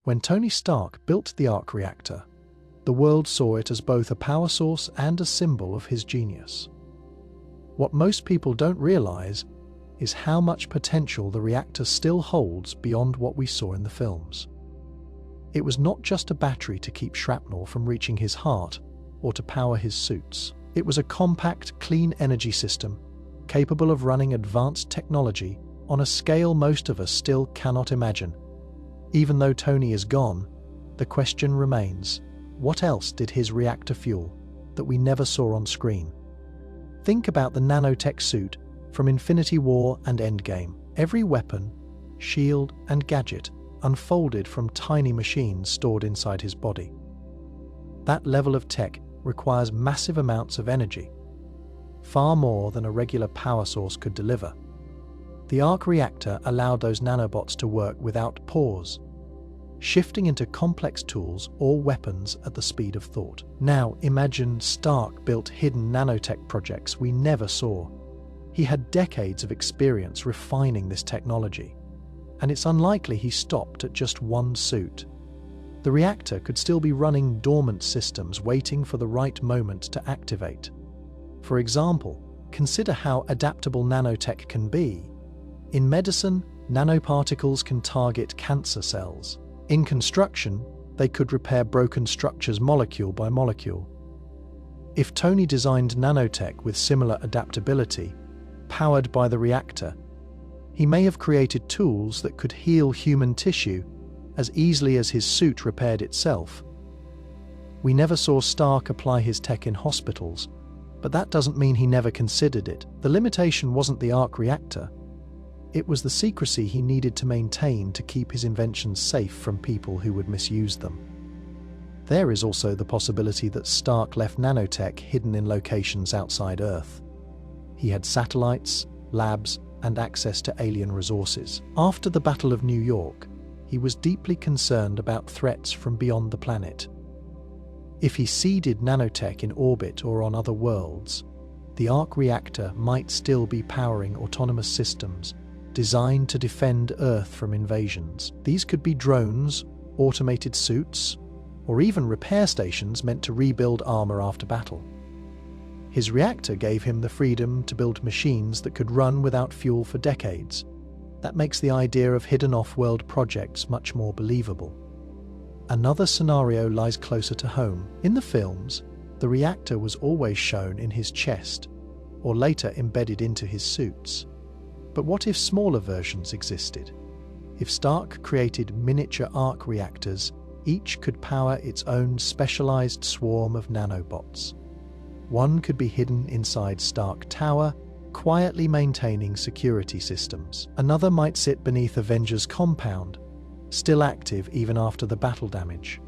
When Tony Stark built the arc reactor, the world saw it as both a power source and a symbol of his genius. What most people don't realize is how much potential the reactor still holds beyond what we saw in the films. It was not just a battery to keep shrapnel from reaching his heart or to power his suits. It was a compact, clean energy system capable of running advanced technology on a scale most of us still cannot imagine. Even though Tony is gone, the question remains, what else did his reactor fuel that we never saw on screen? Think about the nanotech suit from Infinity War and Endgame. Every weapon, shield, and gadget unfolded from tiny machines stored inside his body. That level of tech requires massive amounts of energy, far more than a regular power source could deliver. The arc reactor allowed those nanobots to work without pause, shifting into complex tools or weapons at the speed of thought. Now imagine Stark built hidden nanotech projects we never saw. He had decades of experience refining this technology, and it's unlikely he stopped at just one suit. The reactor could still be running dormant systems waiting for the right moment to activate. For example, consider how adaptable nanotech can be. In medicine, nanoparticles can target cancer cells. In construction, they could repair broken structures molecule by molecule. If Tony designed nanotech with similar adaptability, powered by the reactor, he may have created tools that could heal human tissue as easily as his suit repaired itself. We never saw Stark apply his tech in hospitals, but that doesn't mean he never considered it. The limitation wasn't the arc reactor. It was the secrecy he needed to maintain to keep his inventions safe from people who would misuse them. There is also the possibility that Stark left nanotech hidden in locations outside Earth. He had satellites, labs, and access to alien resources. After the Battle of New York, he was deeply concerned about threats from beyond the planet. If he seeded nanotech in orbit or on other worlds, the arc reactor might still be powering autonomous systems designed to defend Earth from invasions. These could be drones, automated suits, or even repair stations meant to rebuild armor after battle. His reactor gave him the freedom to build machines that could run without fuel for decades. That makes the idea of hidden off-world projects much more believable. Another scenario lies closer to home. In the films, the reactor was always shown in his chest, or later embedded into his suits. But what if smaller versions existed? If Stark created miniature arc reactors, each could power its own specialized swarm of nanobots. One could be hidden inside Stark Tower, quietly maintaining security systems. Another might sit beneath Avengers compound, still active even after the battle damage.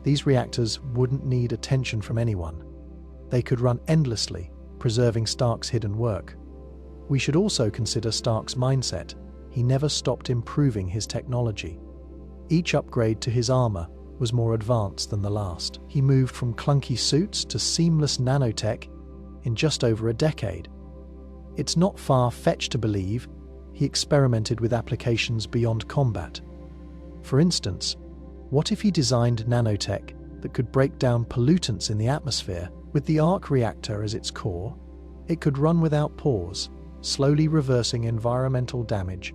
These reactors wouldn't need attention from anyone. They could run endlessly, preserving Stark's hidden work. We should also consider Stark's mindset. He never stopped improving his technology. Each upgrade to his armor was more advanced than the last. He moved from clunky suits to seamless nanotech in just over a decade. It's not far-fetched to believe he experimented with applications beyond combat. For instance, what if he designed nanotech that could break down pollutants in the atmosphere? With the arc reactor as its core, it could run without pause, slowly reversing environmental damage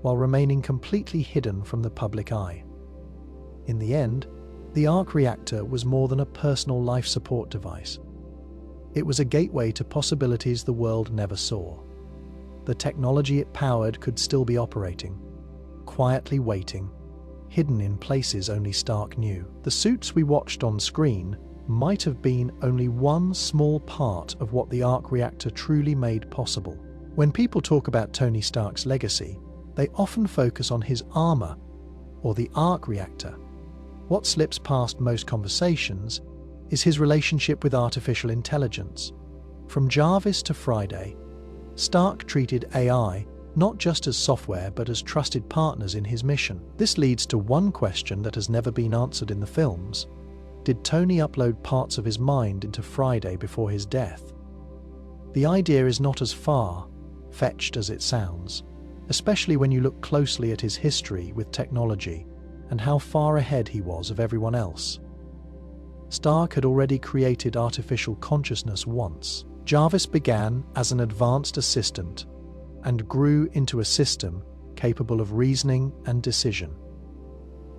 while remaining completely hidden from the public eye. In the end, the arc reactor was more than a personal life support device. It was a gateway to possibilities the world never saw. The technology it powered could still be operating, quietly waiting, hidden in places only Stark knew. The suits we watched on screen might have been only one small part of what the arc reactor truly made possible. When people talk about Tony Stark's legacy, they often focus on his armor or the arc reactor. What slips past most conversations is his relationship with artificial intelligence. From Jarvis to Friday, Stark treated AI not just as software but as trusted partners in his mission. This leads to one question that has never been answered in the films. Did Tony upload parts of his mind into Friday before his death? The idea is not as far-fetched as it sounds, especially when you look closely at his history with technology and how far ahead he was of everyone else. Stark had already created artificial consciousness once. Jarvis began as an advanced assistant and grew into a system capable of reasoning and decision.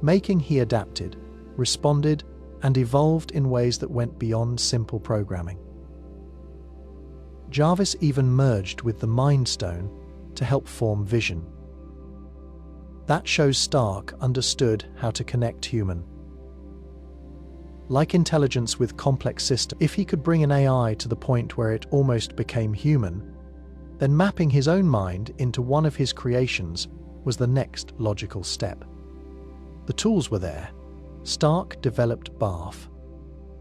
Making, he adapted, responded, and evolved in ways that went beyond simple programming. Jarvis even merged with the Mind Stone to help form vision. That shows Stark understood how to connect human. Like intelligence with complex systems, if he could bring an AI to the point where it almost became human, then mapping his own mind into one of his creations was the next logical step. The tools were there. Stark developed BARF,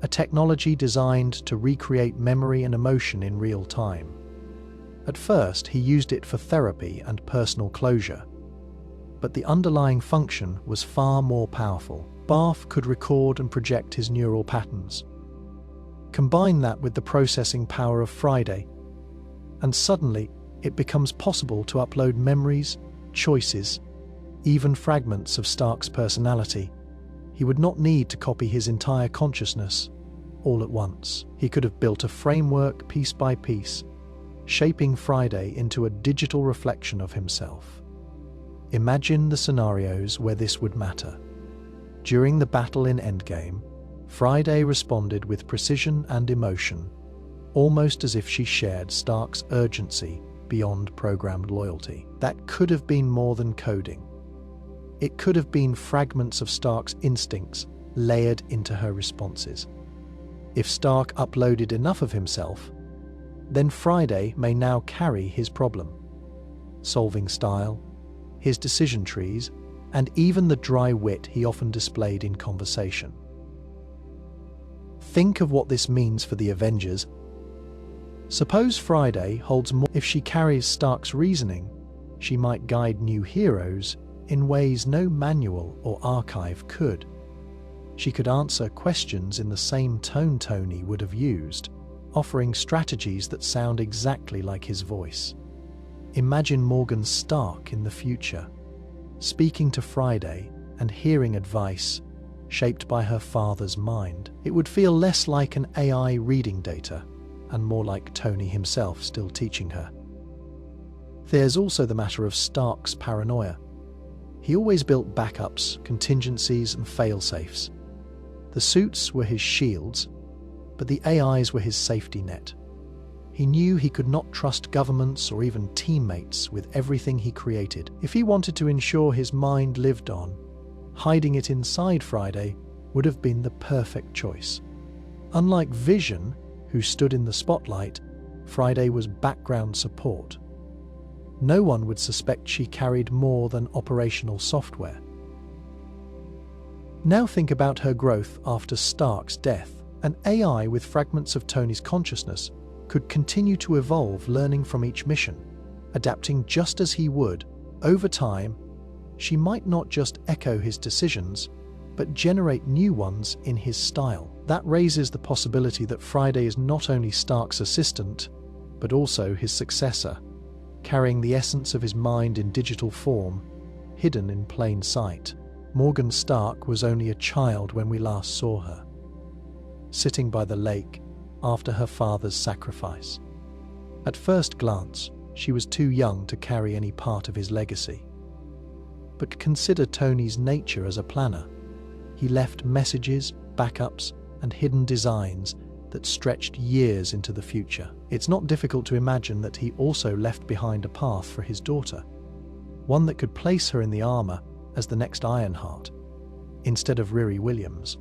a technology designed to recreate memory and emotion in real time. At first, he used it for therapy and personal closure, but the underlying function was far more powerful. BARF could record and project his neural patterns. Combine that with the processing power of Friday, and suddenly it becomes possible to upload memories, choices, even fragments of Stark's personality. He would not need to copy his entire consciousness all at once. He could have built a framework piece by piece, shaping Friday into a digital reflection of himself. Imagine the scenarios where this would matter. During the battle in Endgame, Friday responded with precision and emotion, almost as if she shared Stark's urgency beyond programmed loyalty. That could have been more than coding. It could have been fragments of Stark's instincts layered into her responses. If Stark uploaded enough of himself, then Friday may now carry his problem-solving style, his decision trees, and even the dry wit he often displayed in conversation. Think of what this means for the Avengers. Suppose Friday holds more. If she carries Stark's reasoning, she might guide new heroes in ways no manual or archive could. She could answer questions in the same tone Tony would have used, offering strategies that sound exactly like his voice. Imagine Morgan Stark in the future, speaking to Friday and hearing advice shaped by her father's mind. It would feel less like an AI reading data and more like Tony himself still teaching her. There's also the matter of Stark's paranoia. He always built backups, contingencies, and fail-safes. The suits were his shields, but the AIs were his safety net. He knew he could not trust governments or even teammates with everything he created. If he wanted to ensure his mind lived on, hiding it inside Friday would have been the perfect choice. Unlike Vision, who stood in the spotlight, Friday was background support. No one would suspect she carried more than operational software. Now think about her growth after Stark's death. An AI with fragments of Tony's consciousness could continue to evolve, learning from each mission, adapting just as he would. Over time, she might not just echo his decisions, but generate new ones in his style. That raises the possibility that Friday is not only Stark's assistant, but also his successor, carrying the essence of his mind in digital form, hidden in plain sight. Morgan Stark was only a child when we last saw her, sitting by the lake after her father's sacrifice. At first glance, she was too young to carry any part of his legacy. But consider Tony's nature as a planner. He left messages, backups, and hidden designs that stretched years into the future. It's not difficult to imagine that he also left behind a path for his daughter, one that could place her in the armor as the next Ironheart, instead of Riri Williams.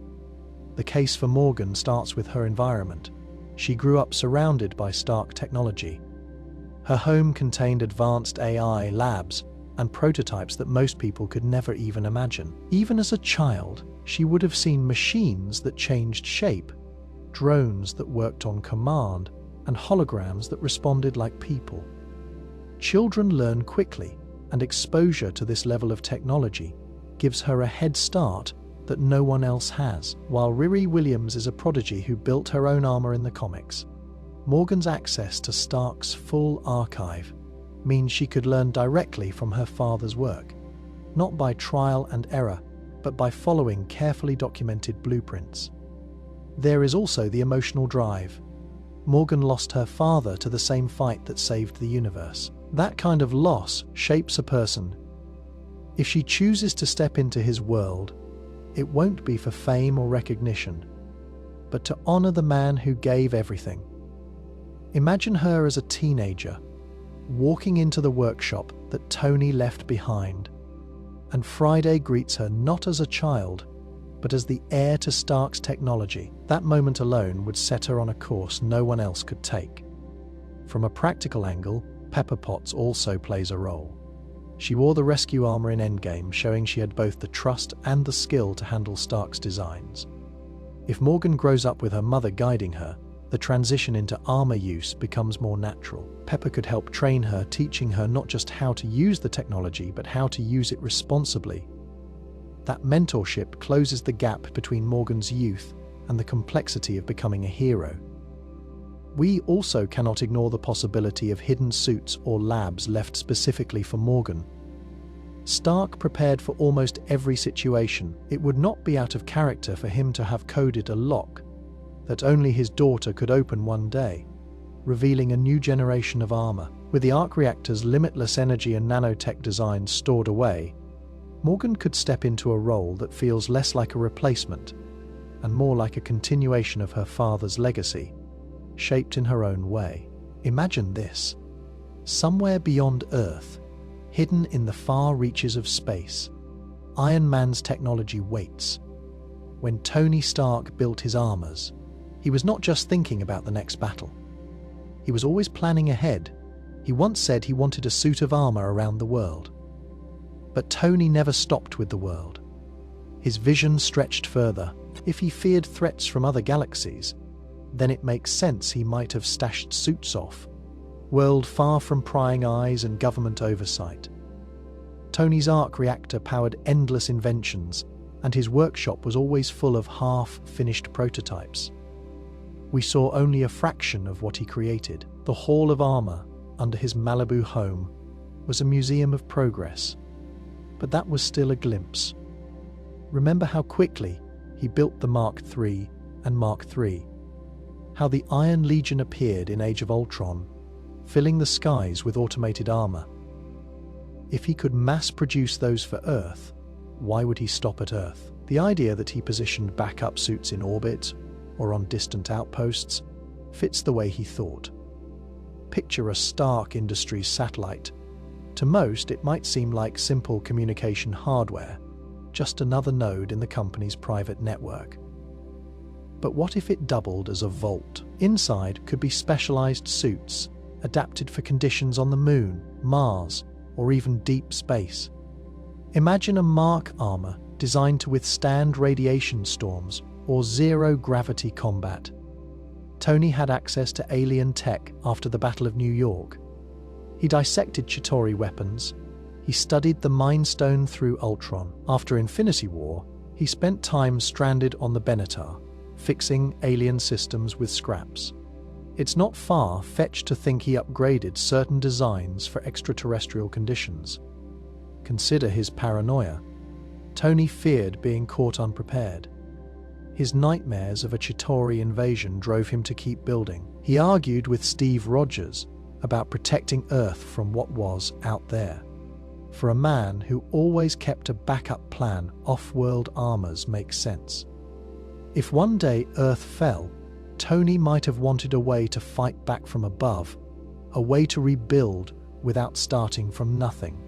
The case for Morgan starts with her environment. She grew up surrounded by Stark technology. Her home contained advanced AI labs and prototypes that most people could never even imagine. Even as a child, she would have seen machines that changed shape, drones that worked on command, and holograms that responded like people. Children learn quickly, and exposure to this level of technology gives her a head start that no one else has. While Riri Williams is a prodigy who built her own armor in the comics, Morgan's access to Stark's full archive means she could learn directly from her father's work, not by trial and error, but by following carefully documented blueprints. There is also the emotional drive. Morgan lost her father to the same fight that saved the universe. That kind of loss shapes a person. If she chooses to step into his world, it won't be for fame or recognition, but to honor the man who gave everything. Imagine her as a teenager, walking into the workshop that Tony left behind, and Friday greets her not as a child, but as the heir to Stark's technology. That moment alone would set her on a course no one else could take. From a practical angle, Pepper Potts also plays a role. She wore the rescue armor in Endgame, showing she had both the trust and the skill to handle Stark's designs. If Morgan grows up with her mother guiding her, the transition into armor use becomes more natural. Pepper could help train her, teaching her not just how to use the technology, but how to use it responsibly. That mentorship closes the gap between Morgan's youth and the complexity of becoming a hero. We also cannot ignore the possibility of hidden suits or labs left specifically for Morgan. Stark prepared for almost every situation. It would not be out of character for him to have coded a lock that only his daughter could open one day, revealing a new generation of armor. With the arc reactor's limitless energy and nanotech designs stored away, Morgan could step into a role that feels less like a replacement and more like a continuation of her father's legacy, shaped in her own way. Imagine this: somewhere beyond Earth, hidden in the far reaches of space, Iron Man's technology waits. When Tony Stark built his armors, he was not just thinking about the next battle. He was always planning ahead. He once said he wanted a suit of armor around the world. But Tony never stopped with the world. His vision stretched further. If he feared threats from other galaxies, then it makes sense he might have stashed suits off, world far from prying eyes and government oversight. Tony's arc reactor powered endless inventions, and his workshop was always full of half-finished prototypes. We saw only a fraction of what he created. The Hall of Armor, under his Malibu home, was a museum of progress. But that was still a glimpse. Remember how quickly he built the Mark III and Mark III, how the Iron Legion appeared in Age of Ultron, filling the skies with automated armor. If he could mass-produce those for Earth, why would he stop at Earth? The idea that he positioned backup suits in orbit or on distant outposts fits the way he thought. Picture a Stark Industries satellite. To most, it might seem like simple communication hardware, just another node in the company's private network. But what if it doubled as a vault? Inside could be specialized suits, adapted for conditions on the Moon, Mars, or even deep space. Imagine a Mark armor designed to withstand radiation storms or zero-gravity combat. Tony had access to alien tech after the Battle of New York. He dissected Chitauri weapons. He studied the Mind Stone through Ultron. After Infinity War, he spent time stranded on the Benatar, fixing alien systems with scraps. It's not far-fetched to think he upgraded certain designs for extraterrestrial conditions. Consider his paranoia. Tony feared being caught unprepared. His nightmares of a Chitauri invasion drove him to keep building. He argued with Steve Rogers about protecting Earth from what was out there. For a man who always kept a backup plan, off-world armors make sense. If one day Earth fell, Tony might have wanted a way to fight back from above, a way to rebuild without starting from nothing.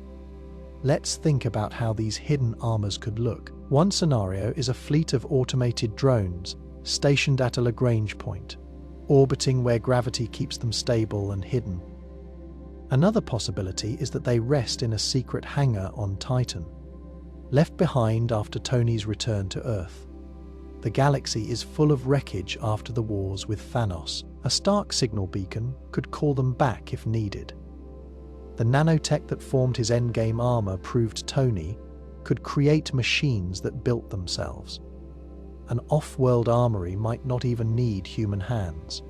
Let's think about how these hidden armors could look. One scenario is a fleet of automated drones stationed at a Lagrange point, orbiting where gravity keeps them stable and hidden. Another possibility is that they rest in a secret hangar on Titan, left behind after Tony's return to Earth. The galaxy is full of wreckage after the wars with Thanos. A Stark signal beacon could call them back if needed. The nanotech that formed his endgame armor proved Tony could create machines that built themselves. An off-world armory might not even need human hands.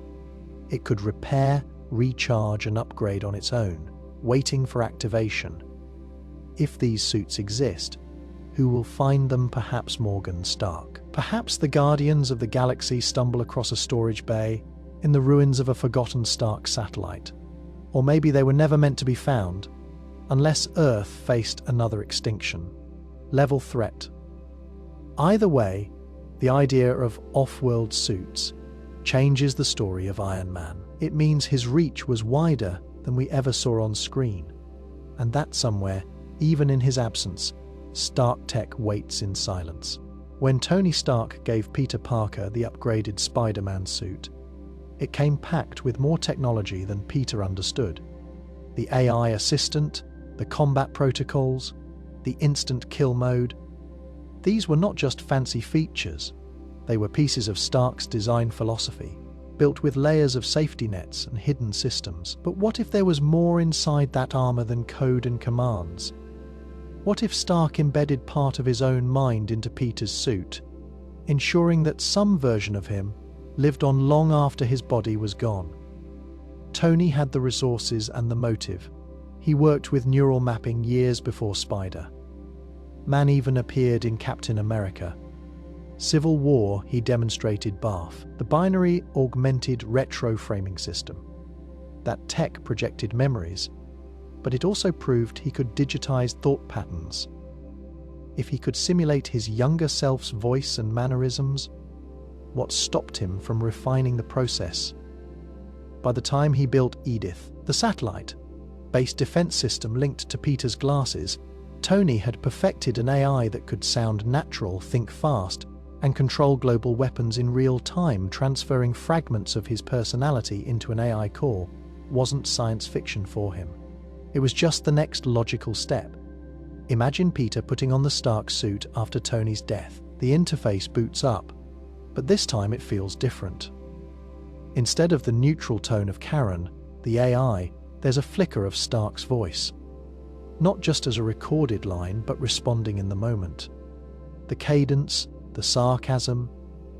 It could repair, recharge, and upgrade on its own, waiting for activation. If these suits exist, who will find them? Perhaps Morgan Stark. Perhaps the Guardians of the Galaxy stumble across a storage bay in the ruins of a forgotten Stark satellite. Or maybe they were never meant to be found, unless Earth faced another extinction. Level threat. Either way, the idea of off-world suits changes the story of Iron Man. It means his reach was wider than we ever saw on screen. And that somewhere, even in his absence, Stark tech waits in silence. When Tony Stark gave Peter Parker the upgraded Spider-Man suit, it came packed with more technology than Peter understood. The AI assistant, the combat protocols, the instant kill mode. These were not just fancy features, they were pieces of Stark's design philosophy, built with layers of safety nets and hidden systems. But what if there was more inside that armor than code and commands? What if Stark embedded part of his own mind into Peter's suit, ensuring that some version of him lived on long after his body was gone? Tony had the resources and the motive. He worked with neural mapping years before Spider-Man even appeared in Captain America. Civil War, he demonstrated BARF, the binary augmented retro framing system. That tech projected memories, but it also proved he could digitize thought patterns. If he could simulate his younger self's voice and mannerisms, what stopped him from refining the process? By the time he built Edith, the satellite-based defense system linked to Peter's glasses, Tony had perfected an AI that could sound natural, think fast, and control global weapons in real time. Transferring fragments of his personality into an AI core wasn't science fiction for him. It was just the next logical step. Imagine Peter putting on the Stark suit after Tony's death. The interface boots up, but this time it feels different. Instead of the neutral tone of Karen, the AI, there's a flicker of Stark's voice. Not just as a recorded line, but responding in the moment. The cadence, the sarcasm,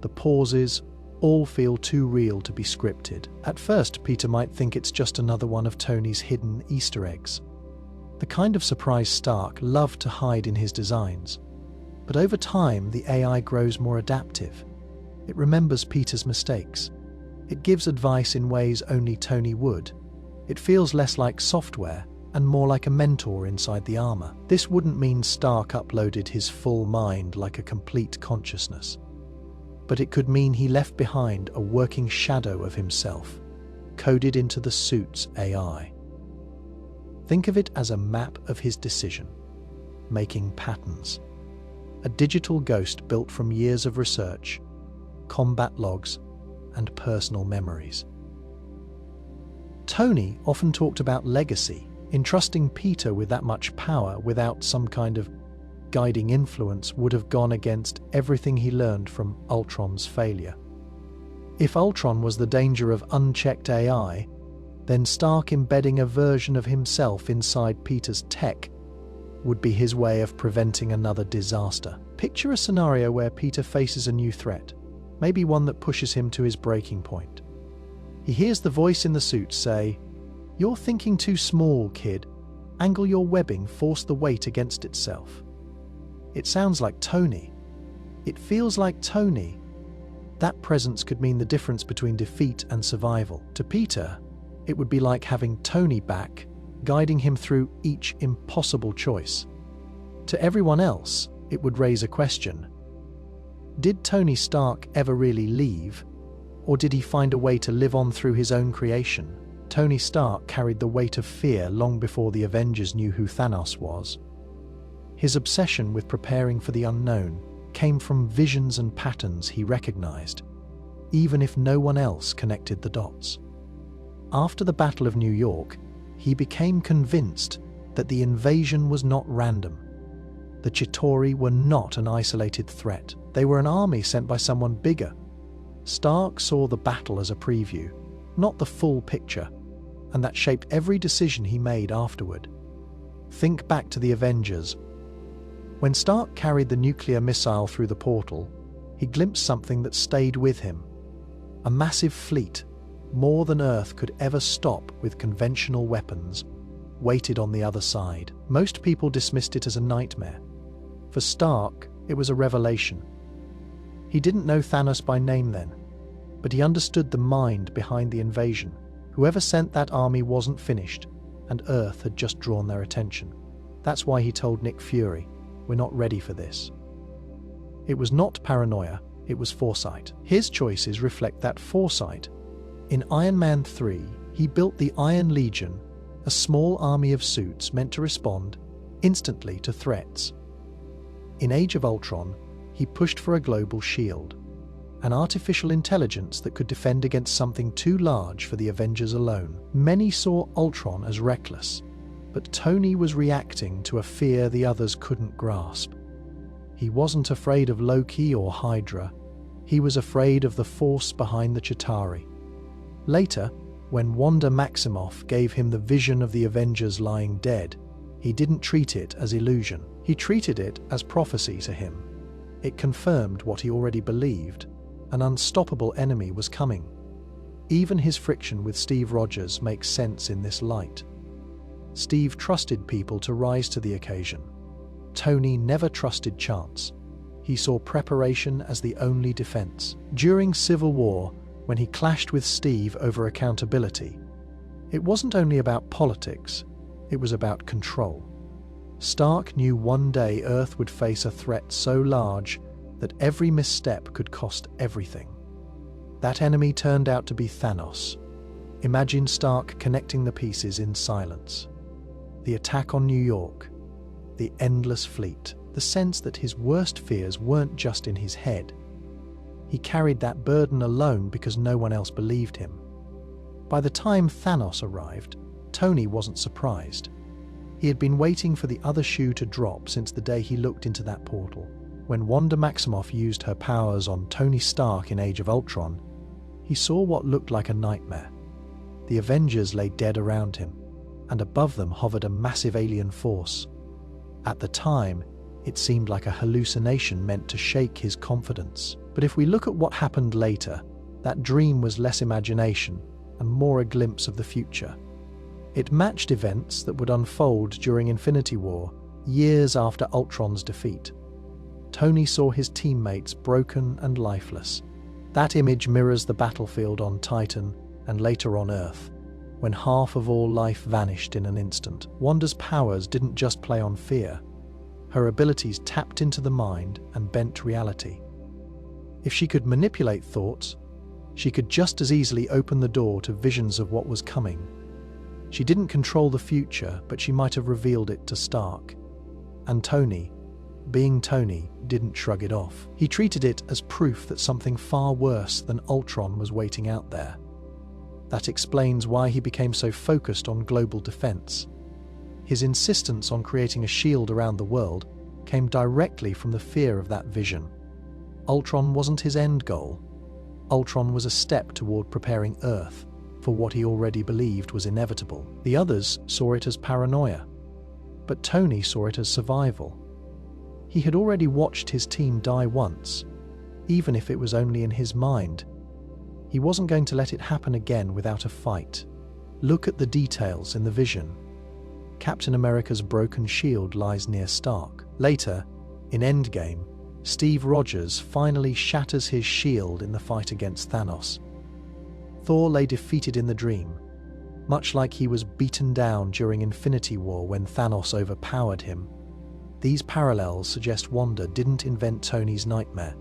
the pauses, all feel too real to be scripted. At first, Peter might think it's just another one of Tony's hidden Easter eggs, the kind of surprise Stark loved to hide in his designs. But over time, the AI grows more adaptive. It remembers Peter's mistakes. It gives advice in ways only Tony would. It feels less like software and more like a mentor inside the armor. This wouldn't mean Stark uploaded his full mind like a complete consciousness, but it could mean he left behind a working shadow of himself, coded into the suit's AI. Think of it as a map of his decision-making patterns, a digital ghost built from years of research, combat logs, and personal memories. Tony often talked about legacy, entrusting Peter with that much power without some kind of guiding influence would have gone against everything he learned from Ultron's failure. If Ultron was the danger of unchecked AI, then Stark embedding a version of himself inside Peter's tech would be his way of preventing another disaster. Picture a scenario where Peter faces a new threat, maybe one that pushes him to his breaking point. He hears the voice in the suit say, "You're thinking too small, kid. Angle your webbing, force the weight against itself." It sounds like Tony. It feels like Tony. That presence could mean the difference between defeat and survival. To Peter, it would be like having Tony back, guiding him through each impossible choice. To everyone else, it would raise a question. Did Tony Stark ever really leave? Or did he find a way to live on through his own creation? Tony Stark carried the weight of fear long before the Avengers knew who Thanos was. His obsession with preparing for the unknown came from visions and patterns he recognized, even if no one else connected the dots. After the Battle of New York, he became convinced that the invasion was not random. The Chitauri were not an isolated threat. They were an army sent by someone bigger. Stark saw the battle as a preview, not the full picture, and that shaped every decision he made afterward. Think back to the Avengers. When Stark carried the nuclear missile through the portal, he glimpsed something that stayed with him. A massive fleet, more than Earth could ever stop with conventional weapons, waited on the other side. Most people dismissed it as a nightmare. For Stark, it was a revelation. He didn't know Thanos by name then, but he understood the mind behind the invasion. Whoever sent that army wasn't finished, and Earth had just drawn their attention. That's why he told Nick Fury, "We're not ready for this." It was not paranoia, it was foresight. His choices reflect that foresight. In Iron Man 3, he built the Iron Legion, a small army of suits meant to respond instantly to threats. In Age of Ultron, he pushed for a global shield, an artificial intelligence that could defend against something too large for the Avengers alone. Many saw Ultron as reckless, but Tony was reacting to a fear the others couldn't grasp. He wasn't afraid of Loki or Hydra, he was afraid of the force behind the Chitauri. Later, when Wanda Maximoff gave him the vision of the Avengers lying dead, he didn't treat it as illusion. He treated it as prophecy to him. It confirmed what he already believed. An unstoppable enemy was coming. Even his friction with Steve Rogers makes sense in this light. Steve trusted people to rise to the occasion. Tony never trusted chance. He saw preparation as the only defense. During Civil War, when he clashed with Steve over accountability, it wasn't only about politics, it was about control. Stark knew one day Earth would face a threat so large that every misstep could cost everything. That enemy turned out to be Thanos. Imagine Stark connecting the pieces in silence. The attack on New York, the endless fleet, the sense that his worst fears weren't just in his head. He carried that burden alone because no one else believed him. By the time Thanos arrived, Tony wasn't surprised. He had been waiting for the other shoe to drop since the day he looked into that portal. When Wanda Maximoff used her powers on Tony Stark in Age of Ultron, he saw what looked like a nightmare. The Avengers lay dead around him, and above them hovered a massive alien force. At the time, it seemed like a hallucination meant to shake his confidence. But if we look at what happened later, that dream was less imagination and more a glimpse of the future. It matched events that would unfold during Infinity War, years after Ultron's defeat. Tony saw his teammates broken and lifeless. That image mirrors the battlefield on Titan and later on Earth, when half of all life vanished in an instant. Wanda's powers didn't just play on fear. Her abilities tapped into the mind and bent reality. If she could manipulate thoughts, she could just as easily open the door to visions of what was coming. She didn't control the future, but she might have revealed it to Stark. And Tony, being Tony, didn't shrug it off. He treated it as proof that something far worse than Ultron was waiting out there. That explains why he became so focused on global defense. His insistence on creating a shield around the world came directly from the fear of that vision. Ultron wasn't his end goal. Ultron was a step toward preparing Earth for what he already believed was inevitable. The others saw it as paranoia, but Tony saw it as survival. He had already watched his team die once, even if it was only in his mind. He wasn't going to let it happen again without a fight. Look at the details in the vision. Captain America's broken shield lies near Stark. Later, in Endgame, Steve Rogers finally shatters his shield in the fight against Thanos. Thor lay defeated in the dream, much like he was beaten down during Infinity War when Thanos overpowered him. These parallels suggest Wanda didn't invent Tony's nightmare.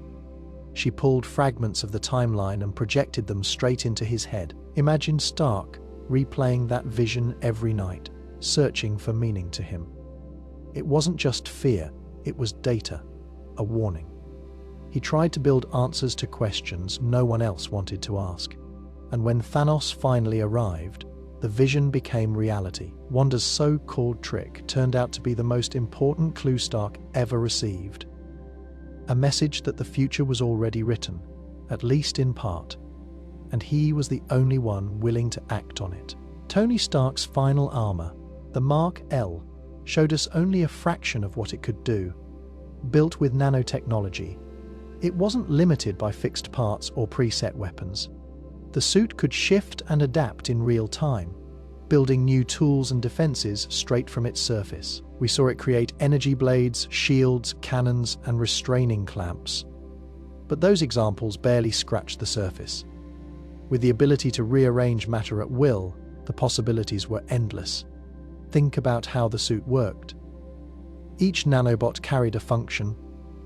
She pulled fragments of the timeline and projected them straight into his head. Imagine Stark replaying that vision every night, searching for meaning to him. It wasn't just fear, it was data, a warning. He tried to build answers to questions no one else wanted to ask. And when Thanos finally arrived, the vision became reality. Wanda's so-called trick turned out to be the most important clue Stark ever received. A message that the future was already written, at least in part, and he was the only one willing to act on it. Tony Stark's final armor, the Mark L, showed us only a fraction of what it could do. Built with nanotechnology, it wasn't limited by fixed parts or preset weapons. The suit could shift and adapt in real time, building new tools and defenses straight from its surface. We saw it create energy blades, shields, cannons, and restraining clamps. But those examples barely scratched the surface. With the ability to rearrange matter at will, the possibilities were endless. Think about how the suit worked. Each nanobot carried a function,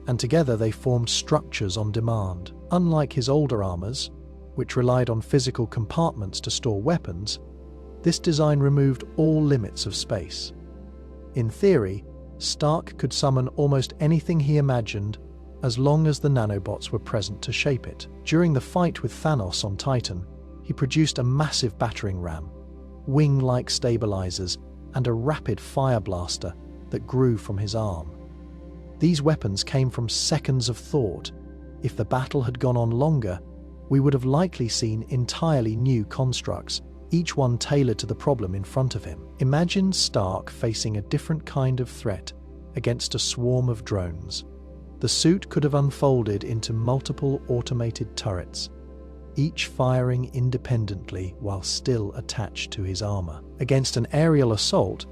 and together they formed structures on demand. Unlike his older armors, which relied on physical compartments to store weapons, this design removed all limits of space. In theory, Stark could summon almost anything he imagined as long as the nanobots were present to shape it. During the fight with Thanos on Titan, he produced a massive battering ram, wing-like stabilizers, and a rapid fire blaster that grew from his arm. These weapons came from seconds of thought. If the battle had gone on longer, we would have likely seen entirely new constructs, each one tailored to the problem in front of him. Imagine Stark facing a different kind of threat against a swarm of drones. The suit could have unfolded into multiple automated turrets, each firing independently while still attached to his armor. Against an aerial assault,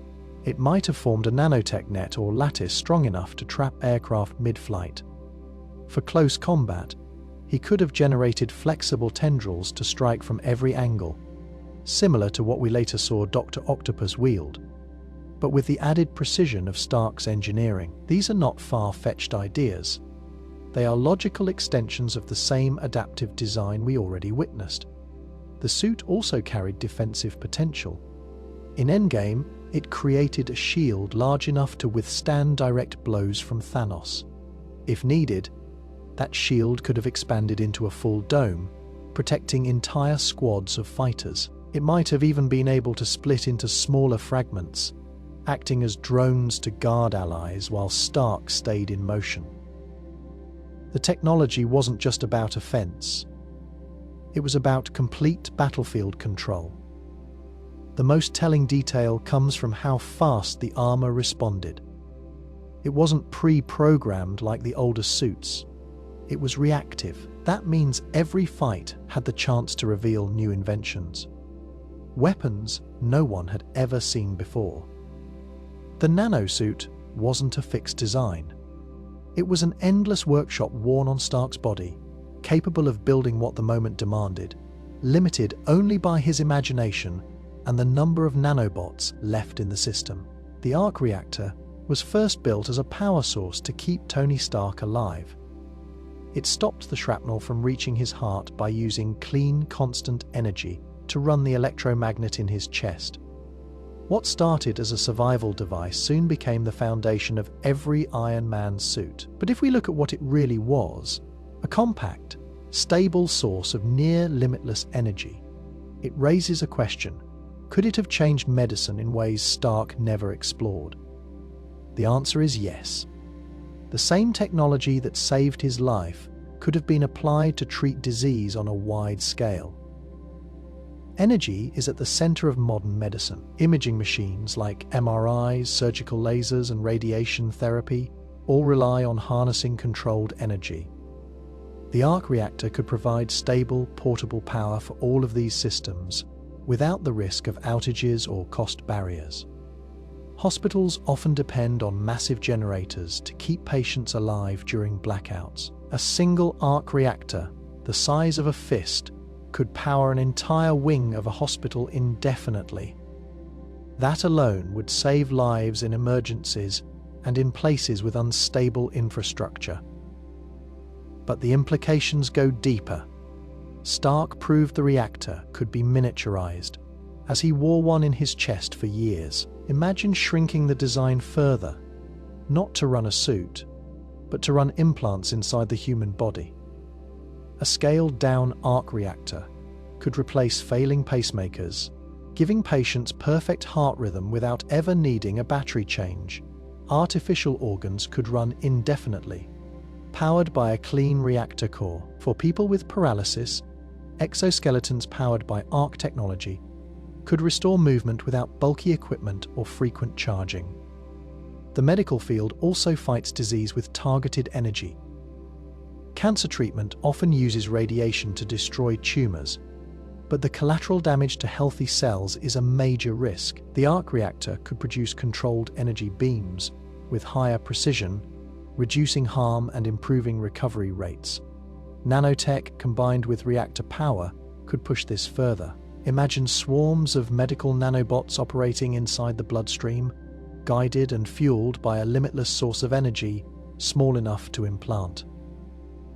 it might have formed a nanotech net or lattice strong enough to trap aircraft mid-flight. For close combat, he could have generated flexible tendrils to strike from every angle, similar to what we later saw Dr. Octopus wield. But with the added precision of Stark's engineering, these are not far-fetched ideas. They are logical extensions of the same adaptive design we already witnessed. The suit also carried defensive potential. In Endgame, it created a shield large enough to withstand direct blows from Thanos. If needed, that shield could have expanded into a full dome, protecting entire squads of fighters. It might have even been able to split into smaller fragments, acting as drones to guard allies while Stark stayed in motion. The technology wasn't just about offense. It was about complete battlefield control. The most telling detail comes from how fast the armor responded. It wasn't pre-programmed like the older suits. It was reactive. That means every fight had the chance to reveal new inventions. Weapons no one had ever seen before. The nanosuit wasn't a fixed design. It was an endless workshop worn on Stark's body, capable of building what the moment demanded, limited only by his imagination and the number of nanobots left in the system. The arc reactor was first built as a power source to keep Tony Stark alive. It stopped the shrapnel from reaching his heart by using clean, constant energy to run the electromagnet in his chest. What started as a survival device soon became the foundation of every Iron Man suit. But if we look at what it really was, a compact, stable source of near-limitless energy, it raises a question. Could it have changed medicine in ways Stark never explored? The answer is yes. The same technology that saved his life could have been applied to treat disease on a wide scale. Energy is at the center of modern medicine. Imaging machines like MRIs, surgical lasers, and radiation therapy all rely on harnessing controlled energy. The arc reactor could provide stable, portable power for all of these systems without the risk of outages or cost barriers. Hospitals often depend on massive generators to keep patients alive during blackouts. A single arc reactor, the size of a fist, could power an entire wing of a hospital indefinitely. That alone would save lives in emergencies and in places with unstable infrastructure. But the implications go deeper. Stark proved the reactor could be miniaturized, as he wore one in his chest for years. Imagine shrinking the design further, not to run a suit, but to run implants inside the human body. A scaled-down arc reactor could replace failing pacemakers, giving patients perfect heart rhythm without ever needing a battery change. Artificial organs could run indefinitely, powered by a clean reactor core. For people with paralysis, exoskeletons powered by arc technology could restore movement without bulky equipment or frequent charging. The medical field also fights disease with targeted energy. Cancer treatment often uses radiation to destroy tumors, But the collateral damage to healthy cells is a major risk. The arc reactor could produce controlled energy beams with higher precision, reducing harm and improving recovery rates. Nanotech combined with reactor power could push this further. Imagine swarms of medical nanobots operating inside the bloodstream, guided and fueled by a limitless source of energy small enough to implant.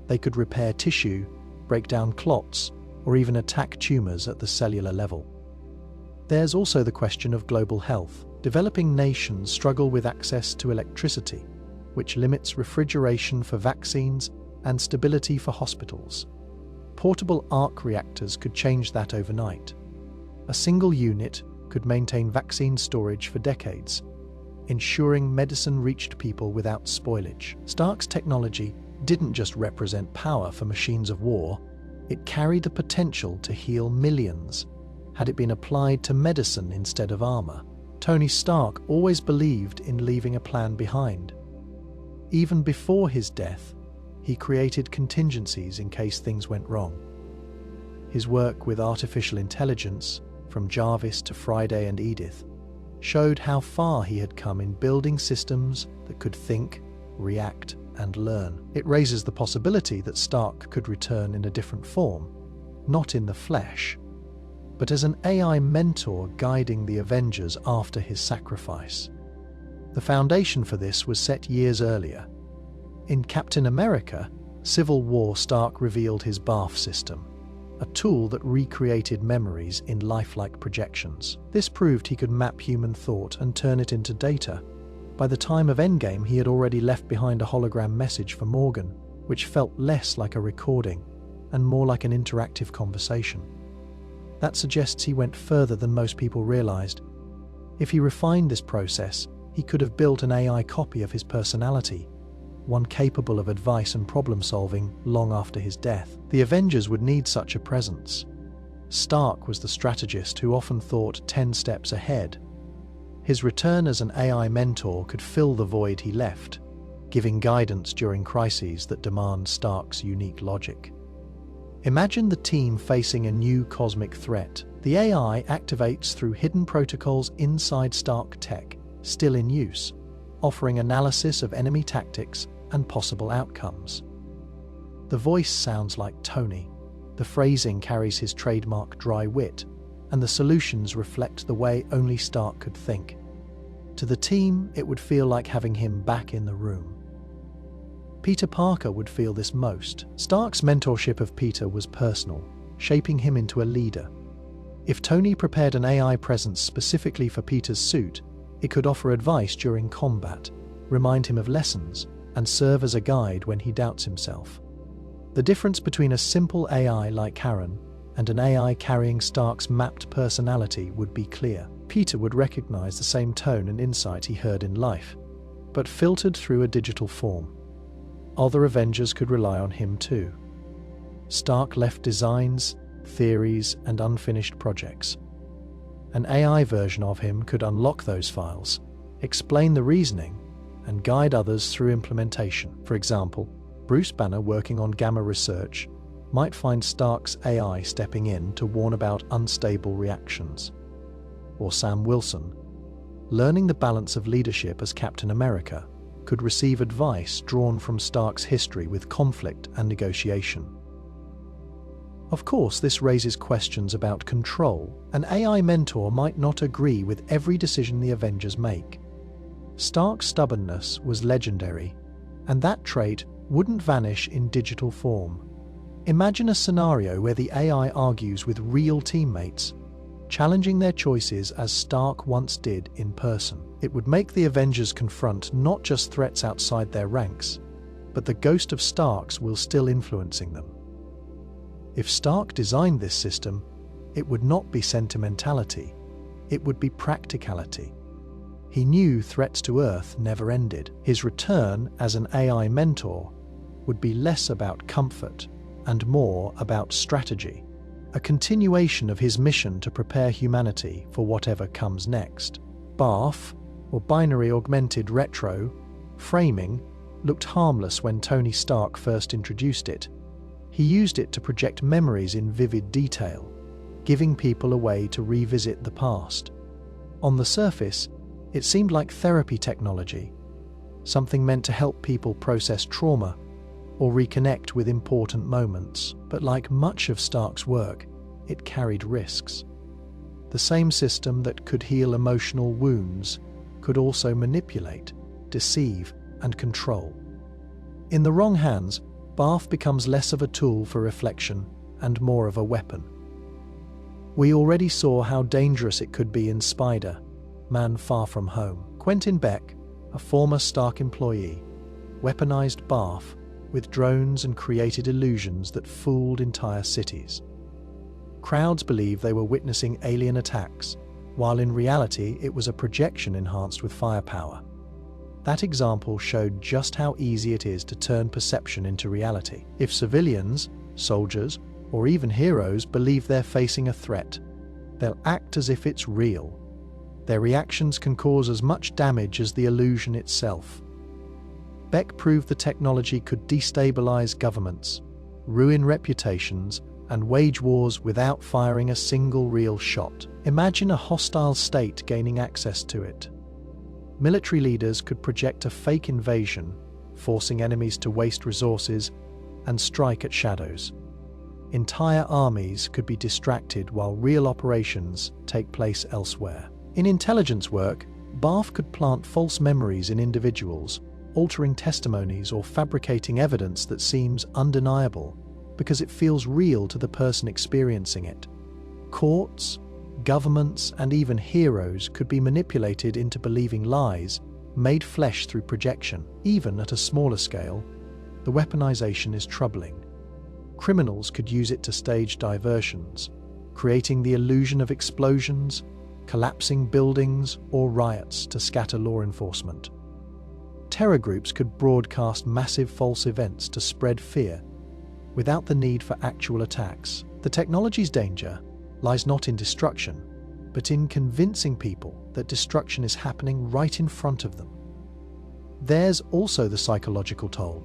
They could repair tissue, break down clots, or even attack tumors at the cellular level. There's also the question of global health. Developing nations struggle with access to electricity, which limits refrigeration for vaccines and stability for hospitals. Portable arc reactors could change that overnight. A single unit could maintain vaccine storage for decades, ensuring medicine reached people without spoilage. Stark's technology didn't just represent power for machines of war, it carried the potential to heal millions, had it been applied to medicine instead of armor. Tony Stark always believed in leaving a plan behind. Even before his death, he created contingencies in case things went wrong. His work with artificial intelligence, from Jarvis to Friday and Edith, showed how far he had come in building systems that could think, react, and learn. It raises the possibility that Stark could return in a different form, not in the flesh, but as an AI mentor guiding the Avengers after his sacrifice. The foundation for this was set years earlier. In Captain America: Civil War, Stark revealed his BARF system, a tool that recreated memories in lifelike projections. This proved he could map human thought and turn it into data. By the time of Endgame, he had already left behind a hologram message for Morgan, which felt less like a recording and more like an interactive conversation. That suggests he went further than most people realized. If he refined this process, he could have built an AI copy of his personality, one capable of advice and problem-solving long after his death. The Avengers would need such a presence. Stark was the strategist who often thought 10 steps ahead. His return as an AI mentor could fill the void he left, giving guidance during crises that demand Stark's unique logic. Imagine the team facing a new cosmic threat. The AI activates through hidden protocols inside Stark tech, still in use, offering analysis of enemy tactics and possible outcomes. The voice sounds like Tony, the phrasing carries his trademark dry wit, and the solutions reflect the way only Stark could think. To the team, it would feel like having him back in the room. Peter Parker would feel this most. Stark's mentorship of Peter was personal, shaping him into a leader. If Tony prepared an AI presence specifically for Peter's suit, it could offer advice during combat, remind him of lessons, and serve as a guide when he doubts himself. The difference between a simple AI like Karen and an AI carrying Stark's mapped personality would be clear. Peter would recognize the same tone and insight he heard in life, but filtered through a digital form. Other Avengers could rely on him too. Stark left designs, theories, and unfinished projects. An AI version of him could unlock those files, explain the reasoning, and guide others through implementation. For example, Bruce Banner, working on gamma research, might find Stark's AI stepping in to warn about unstable reactions. Or Sam Wilson, learning the balance of leadership as Captain America, could receive advice drawn from Stark's history with conflict and negotiation. Of course, this raises questions about control. An AI mentor might not agree with every decision the Avengers make. Stark's stubbornness was legendary, and that trait wouldn't vanish in digital form. Imagine a scenario where the AI argues with real teammates, challenging their choices as Stark once did in person. It would make the Avengers confront not just threats outside their ranks, but the ghost of Starks will still influencing them. If Stark designed this system, it would not be sentimentality, it would be practicality. He knew threats to Earth never ended. His return as an AI mentor would be less about comfort and more about strategy, a continuation of his mission to prepare humanity for whatever comes next. BARF, or Binary Augmented Retro, framing, looked harmless when Tony Stark first introduced it. He used it to project memories in vivid detail, giving people a way to revisit the past. On the surface, it seemed like therapy technology, something meant to help people process trauma or reconnect with important moments. But like much of Stark's work, it carried risks. The same system that could heal emotional wounds could also manipulate, deceive, and control. In the wrong hands, Barf becomes less of a tool for reflection and more of a weapon. We already saw how dangerous it could be in Spider-Man Far From Home. Quentin Beck, a former Stark employee, weaponized Barf with drones and created illusions that fooled entire cities. Crowds believed they were witnessing alien attacks, while in reality it was a projection enhanced with firepower. That example showed just how easy it is to turn perception into reality. If civilians, soldiers, or even heroes believe they're facing a threat, they'll act as if it's real. Their reactions can cause as much damage as the illusion itself. Beck proved the technology could destabilize governments, ruin reputations, and wage wars without firing a single real shot. Imagine a hostile state gaining access to it. Military leaders could project a fake invasion, forcing enemies to waste resources and strike at shadows. Entire armies could be distracted while real operations take place elsewhere. In intelligence work, Barf could plant false memories in individuals, altering testimonies or fabricating evidence that seems undeniable because it feels real to the person experiencing it. Courts, governments, and even heroes could be manipulated into believing lies, made flesh through projection. Even at a smaller scale, the weaponization is troubling. Criminals could use it to stage diversions, creating the illusion of explosions, collapsing buildings, or riots to scatter law enforcement. Terror groups could broadcast massive false events to spread fear without the need for actual attacks. The technology's danger lies not in destruction, but in convincing people that destruction is happening right in front of them. There's also the psychological toll.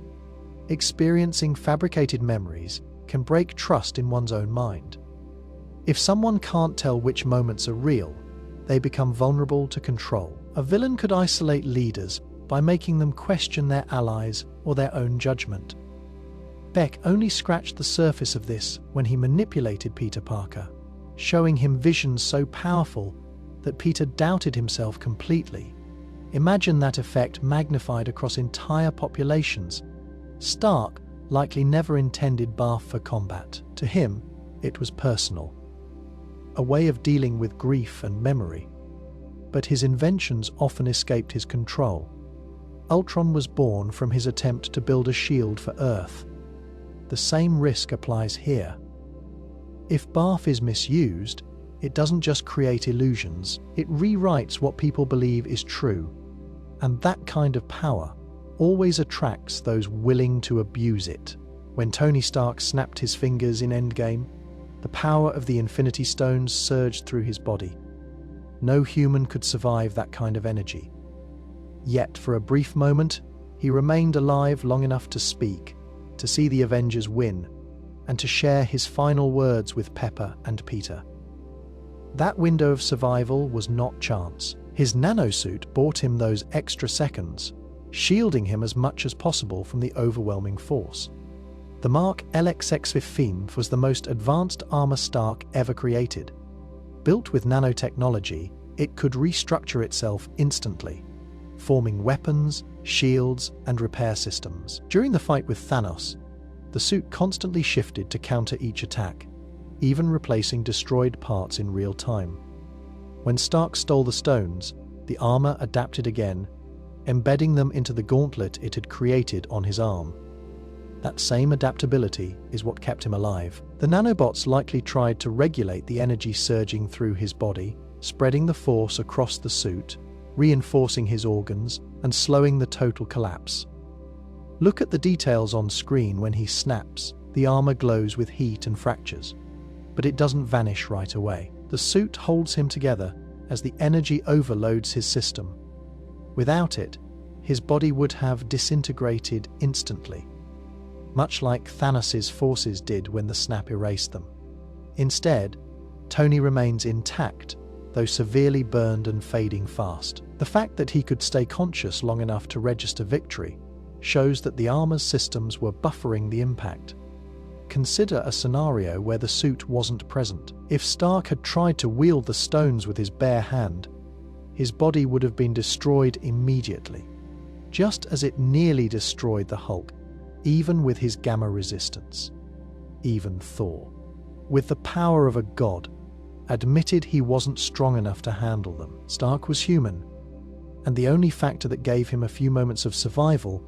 Experiencing fabricated memories can break trust in one's own mind. If someone can't tell which moments are real, they become vulnerable to control. A villain could isolate leaders by making them question their allies or their own judgment. Beck only scratched the surface of this when he manipulated Peter Parker, showing him visions so powerful that Peter doubted himself completely. Imagine that effect magnified across entire populations. Stark likely never intended Barf for combat. To him, it was personal, a way of dealing with grief and memory. But his inventions often escaped his control. Ultron was born from his attempt to build a shield for Earth. The same risk applies here. If Barf is misused, it doesn't just create illusions, it rewrites what people believe is true. And that kind of power always attracts those willing to abuse it. When Tony Stark snapped his fingers in Endgame, the power of the Infinity Stones surged through his body. No human could survive that kind of energy. Yet, for a brief moment, he remained alive long enough to speak, to see the Avengers win, and to share his final words with Pepper and Peter. That window of survival was not chance. His nanosuit bought him those extra seconds, shielding him as much as possible from the overwhelming force. The Mark LXX-15 was the most advanced armor Stark ever created. Built with nanotechnology, it could restructure itself instantly, forming weapons, shields, and repair systems. During the fight with Thanos, the suit constantly shifted to counter each attack, even replacing destroyed parts in real time. When Stark stole the stones, the armor adapted again, embedding them into the gauntlet it had created on his arm. That same adaptability is what kept him alive. The nanobots likely tried to regulate the energy surging through his body, spreading the force across the suit, reinforcing his organs, and slowing the total collapse. Look at the details on screen when he snaps. The armor glows with heat and fractures, but it doesn't vanish right away. The suit holds him together as the energy overloads his system. Without it, his body would have disintegrated instantly, much like Thanos' forces did when the snap erased them. Instead, Tony remains intact, though severely burned and fading fast. The fact that he could stay conscious long enough to register victory shows that the armor's systems were buffering the impact. Consider a scenario where the suit wasn't present. If Stark had tried to wield the stones with his bare hand, his body would have been destroyed immediately, just as it nearly destroyed the Hulk, even with his gamma resistance. Even Thor, with the power of a god, admitted he wasn't strong enough to handle them. Stark was human, and the only factor that gave him a few moments of survival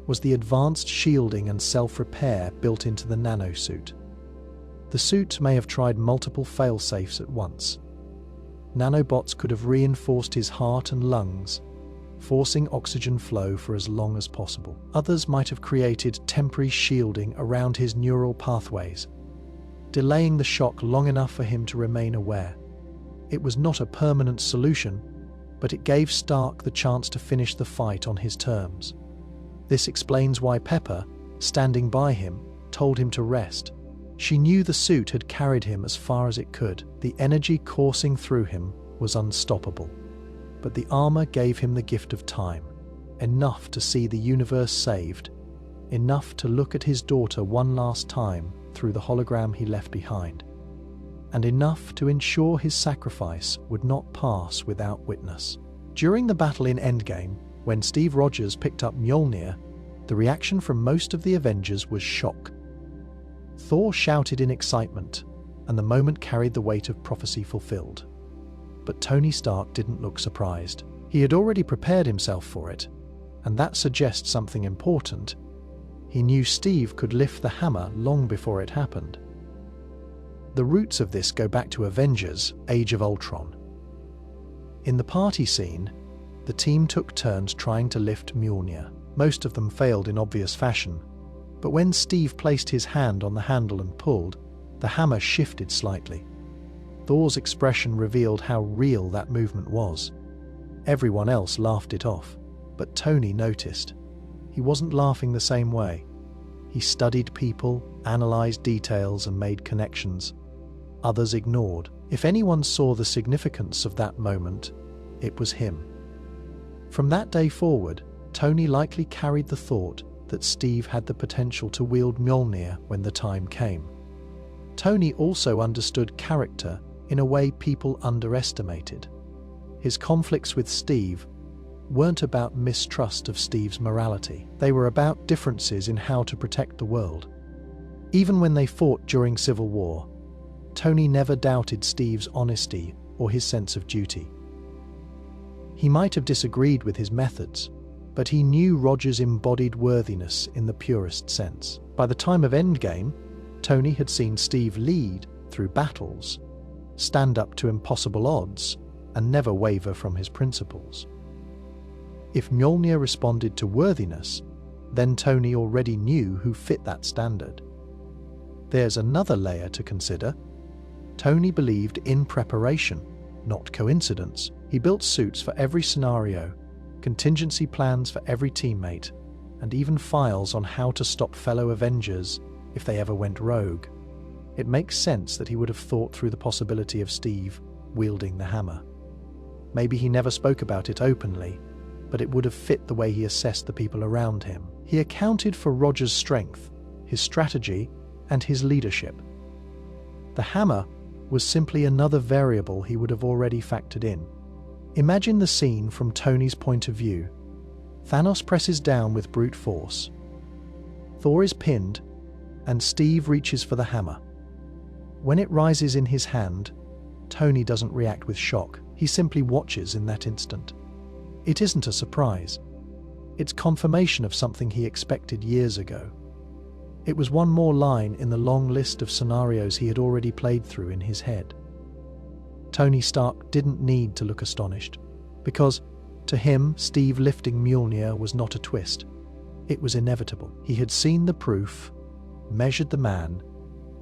was the advanced shielding and self-repair built into the nanosuit. The suit may have tried multiple fail-safes at once. Nanobots could have reinforced his heart and lungs, forcing oxygen flow for as long as possible. Others might have created temporary shielding around his neural pathways, delaying the shock long enough for him to remain aware. It was not a permanent solution, but it gave Stark the chance to finish the fight on his terms. This explains why Pepper, standing by him, told him to rest. She knew the suit had carried him as far as it could. The energy coursing through him was unstoppable. But the armor gave him the gift of time, enough to see the universe saved, enough to look at his daughter one last time through the hologram he left behind, and enough to ensure his sacrifice would not pass without witness. During the battle in Endgame, when Steve Rogers picked up Mjolnir, the reaction from most of the Avengers was shock. Thor shouted in excitement, and the moment carried the weight of prophecy fulfilled. But Tony Stark didn't look surprised. He had already prepared himself for it, and that suggests something important. He knew Steve could lift the hammer long before it happened. The roots of this go back to Avengers: Age of Ultron. In the party scene, the team took turns trying to lift Mjolnir. Most of them failed in obvious fashion, but when Steve placed his hand on the handle and pulled, the hammer shifted slightly. Thor's expression revealed how real that movement was. Everyone else laughed it off, but Tony noticed. He wasn't laughing the same way. He studied people, analyzed details, and made connections. Others ignored. If anyone saw the significance of that moment, it was him. From that day forward, Tony likely carried the thought that Steve had the potential to wield Mjolnir when the time came. Tony also understood character in a way people underestimated. His conflicts with Steve weren't about mistrust of Steve's morality. They were about differences in how to protect the world. Even when they fought during Civil War, Tony never doubted Steve's honesty or his sense of duty. He might have disagreed with his methods, but he knew Rogers embodied worthiness in the purest sense. By the time of Endgame, Tony had seen Steve lead through battles, stand up to impossible odds, and never waver from his principles. If Mjolnir responded to worthiness, then Tony already knew who fit that standard. There's another layer to consider. Tony believed in preparation, not coincidence. He built suits for every scenario, contingency plans for every teammate, and even files on how to stop fellow Avengers if they ever went rogue. It makes sense that he would have thought through the possibility of Steve wielding the hammer. Maybe he never spoke about it openly, but it would have fit the way he assessed the people around him. He accounted for Rogers' strength, his strategy, and his leadership. The hammer was simply another variable he would have already factored in. Imagine the scene from Tony's point of view. Thanos presses down with brute force. Thor is pinned, and Steve reaches for the hammer. When it rises in his hand, Tony doesn't react with shock. He simply watches in that instant. It isn't a surprise. It's confirmation of something he expected years ago. It was one more line in the long list of scenarios he had already played through in his head. Tony Stark didn't need to look astonished, because, to him, Steve lifting Mjolnir was not a twist. It was inevitable. He had seen the proof, measured the man,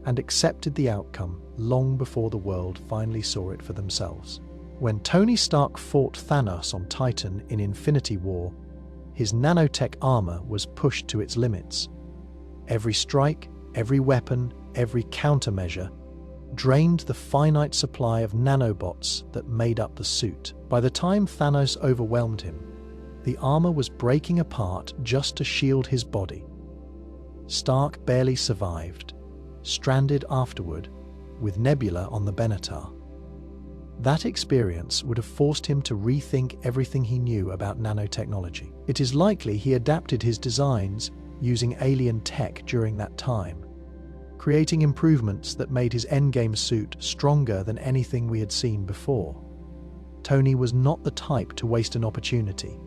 and accepted the outcome long before the world finally saw it for themselves. When Tony Stark fought Thanos on Titan in Infinity War, his nanotech armor was pushed to its limits. Every strike, every weapon, every countermeasure drained the finite supply of nanobots that made up the suit. By the time Thanos overwhelmed him, the armor was breaking apart just to shield his body. Stark barely survived, stranded afterward, with Nebula on the Benatar. That experience would have forced him to rethink everything he knew about nanotechnology. It is likely he adapted his designs using alien tech during that time, creating improvements that made his endgame suit stronger than anything we had seen before. Tony was not the type to waste an opportunity.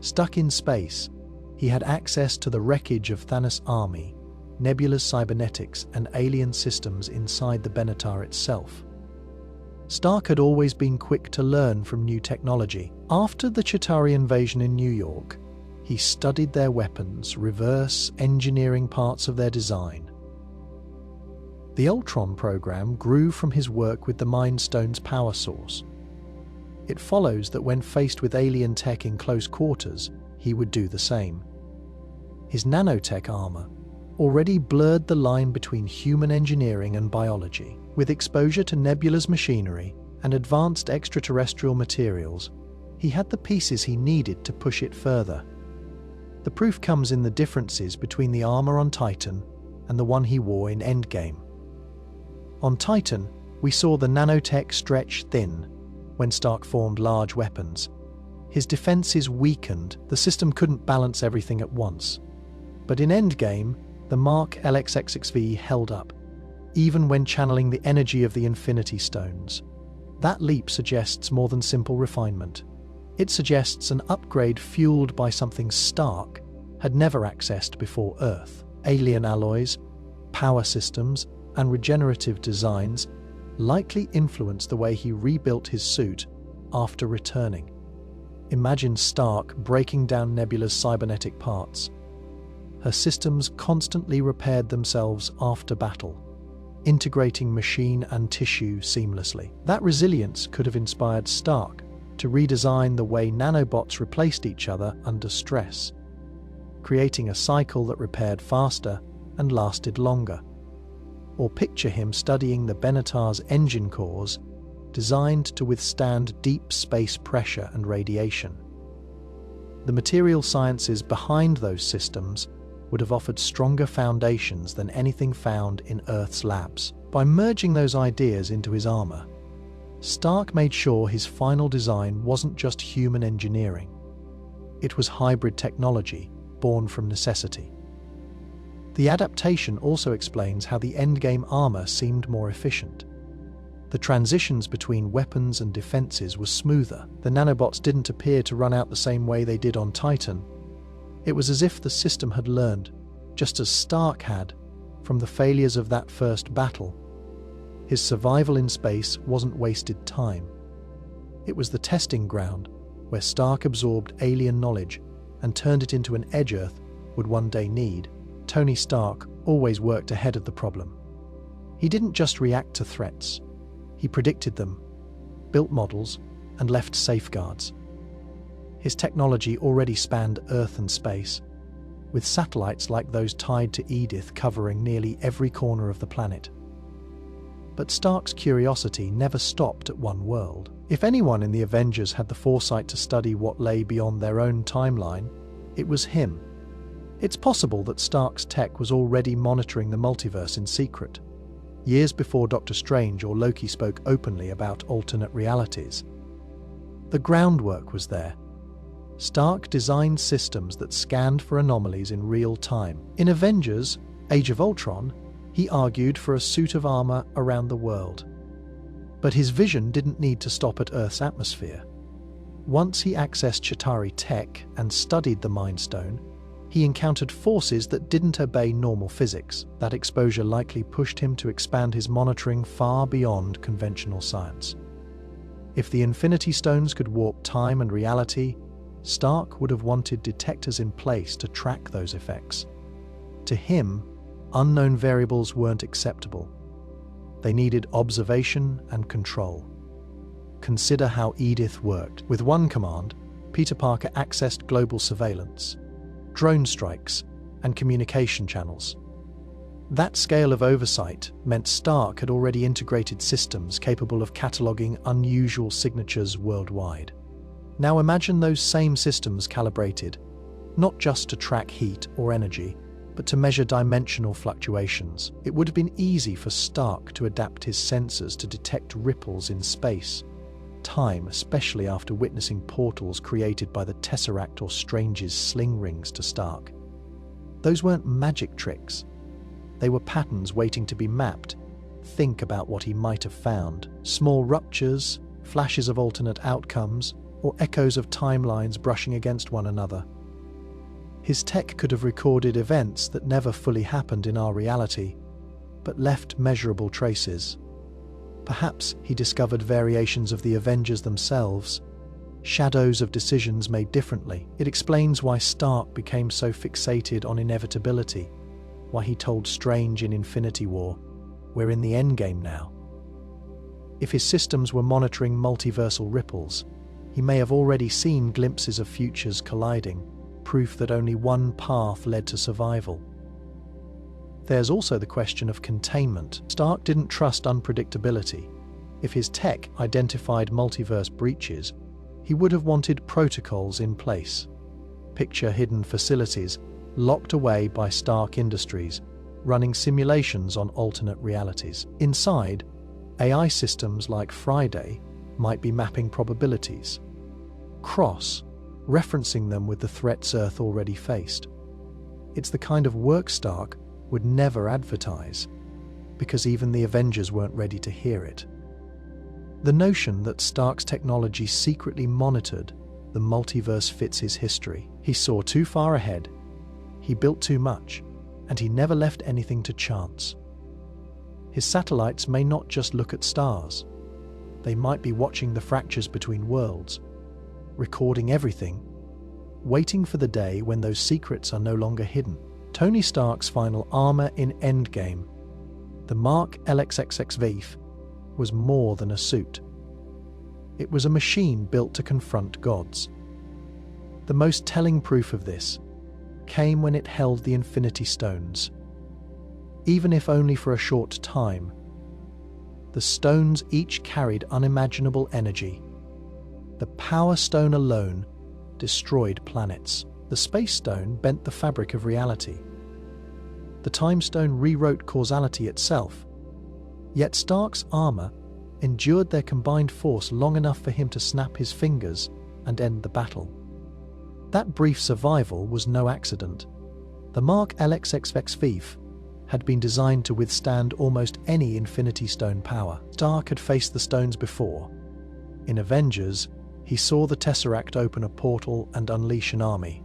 Stuck in space, he had access to the wreckage of Thanos' army, Nebula's cybernetics, and alien systems inside the Benatar itself. Stark had always been quick to learn from new technology. After the Chitauri invasion in New York, he studied their weapons, reverse engineering parts of their design. The Ultron program grew from his work with the Mind Stone's power source. It follows that when faced with alien tech in close quarters, he would do the same. His nanotech armor already blurred the line between human engineering and biology. With exposure to Nebula's machinery and advanced extraterrestrial materials, he had the pieces he needed to push it further. The proof comes in the differences between the armor on Titan and the one he wore in Endgame. On Titan, we saw the nanotech stretch thin when Stark formed large weapons. His defenses weakened, the system couldn't balance everything at once. But in Endgame, the Mark LXXV held up, even when channeling the energy of the Infinity Stones. That leap suggests more than simple refinement. It suggests an upgrade fueled by something Stark had never accessed before Earth. Alien alloys, power systems, and regenerative designs likely influenced the way he rebuilt his suit after returning. Imagine Stark breaking down Nebula's cybernetic parts. Her systems constantly repaired themselves after battle, integrating machine and tissue seamlessly. That resilience could have inspired Stark to redesign the way nanobots replaced each other under stress, creating a cycle that repaired faster and lasted longer. Or picture him studying the Benatar's engine cores, designed to withstand deep space pressure and radiation. The material sciences behind those systems would have offered stronger foundations than anything found in Earth's labs. By merging those ideas into his armor, Stark made sure his final design wasn't just human engineering. It was hybrid technology, born from necessity. The adaptation also explains how the Endgame armor seemed more efficient. The transitions between weapons and defenses were smoother. The nanobots didn't appear to run out the same way they did on Titan. It was as if the system had learned, just as Stark had, from the failures of that first battle. His survival in space wasn't wasted time. It was the testing ground where Stark absorbed alien knowledge and turned it into an edge Earth would one day need. Tony Stark always worked ahead of the problem. He didn't just react to threats. He predicted them, built models, and left safeguards. His technology already spanned Earth and space, with satellites like those tied to Edith covering nearly every corner of the planet. But Stark's curiosity never stopped at one world. If anyone in the Avengers had the foresight to study what lay beyond their own timeline, it was him. It's possible that Stark's tech was already monitoring the multiverse in secret, years before Doctor Strange or Loki spoke openly about alternate realities. The groundwork was there. Stark designed systems that scanned for anomalies in real time. In Avengers: Age of Ultron, he argued for a suit of armor around the world. But his vision didn't need to stop at Earth's atmosphere. Once he accessed Chitauri tech and studied the Mind Stone, he encountered forces that didn't obey normal physics. That exposure likely pushed him to expand his monitoring far beyond conventional science. If the Infinity Stones could warp time and reality, Stark would have wanted detectors in place to track those effects. To him, unknown variables weren't acceptable. They needed observation and control. Consider how Edith worked. With one command, Peter Parker accessed global surveillance, drone strikes, and communication channels. That scale of oversight meant Stark had already integrated systems capable of cataloging unusual signatures worldwide. Now imagine those same systems calibrated, not just to track heat or energy, but to measure dimensional fluctuations. It would have been easy for Stark to adapt his sensors to detect ripples in space, time, especially after witnessing portals created by the Tesseract or Strange's sling rings to Stark. Those weren't magic tricks. They were patterns waiting to be mapped. Think about what he might have found. Small ruptures, flashes of alternate outcomes, or echoes of timelines brushing against one another. His tech could have recorded events that never fully happened in our reality, but left measurable traces. Perhaps he discovered variations of the Avengers themselves, shadows of decisions made differently. It explains why Stark became so fixated on inevitability, why he told Strange in Infinity War, "We're in the endgame now." If his systems were monitoring multiversal ripples, he may have already seen glimpses of futures colliding, proof that only one path led to survival. There's also the question of containment. Stark didn't trust unpredictability. If his tech identified multiverse breaches, he would have wanted protocols in place. Picture hidden facilities locked away by Stark Industries, running simulations on alternate realities. Inside, AI systems like Friday might be mapping probabilities, referencing them with the threats Earth already faced. It's the kind of work Stark would never advertise, because even the Avengers weren't ready to hear it. The notion that Stark's technology secretly monitored the multiverse fits his history. He saw too far ahead, he built too much, and he never left anything to chance. His satellites may not just look at stars. They might be watching the fractures between worlds, recording everything, waiting for the day when those secrets are no longer hidden. Tony Stark's final armor in Endgame, the Mark LXXV, was more than a suit. It was a machine built to confront gods. The most telling proof of this came when it held the Infinity Stones. Even if only for a short time, the stones each carried unimaginable energy. The Power Stone alone destroyed planets. The Space Stone bent the fabric of reality. The Time Stone rewrote causality itself. Yet Stark's armor endured their combined force long enough for him to snap his fingers and end the battle. That brief survival was no accident. The Mark LXXV had been designed to withstand almost any Infinity Stone power. Stark had faced the stones before. In Avengers, he saw the Tesseract open a portal and unleash an army.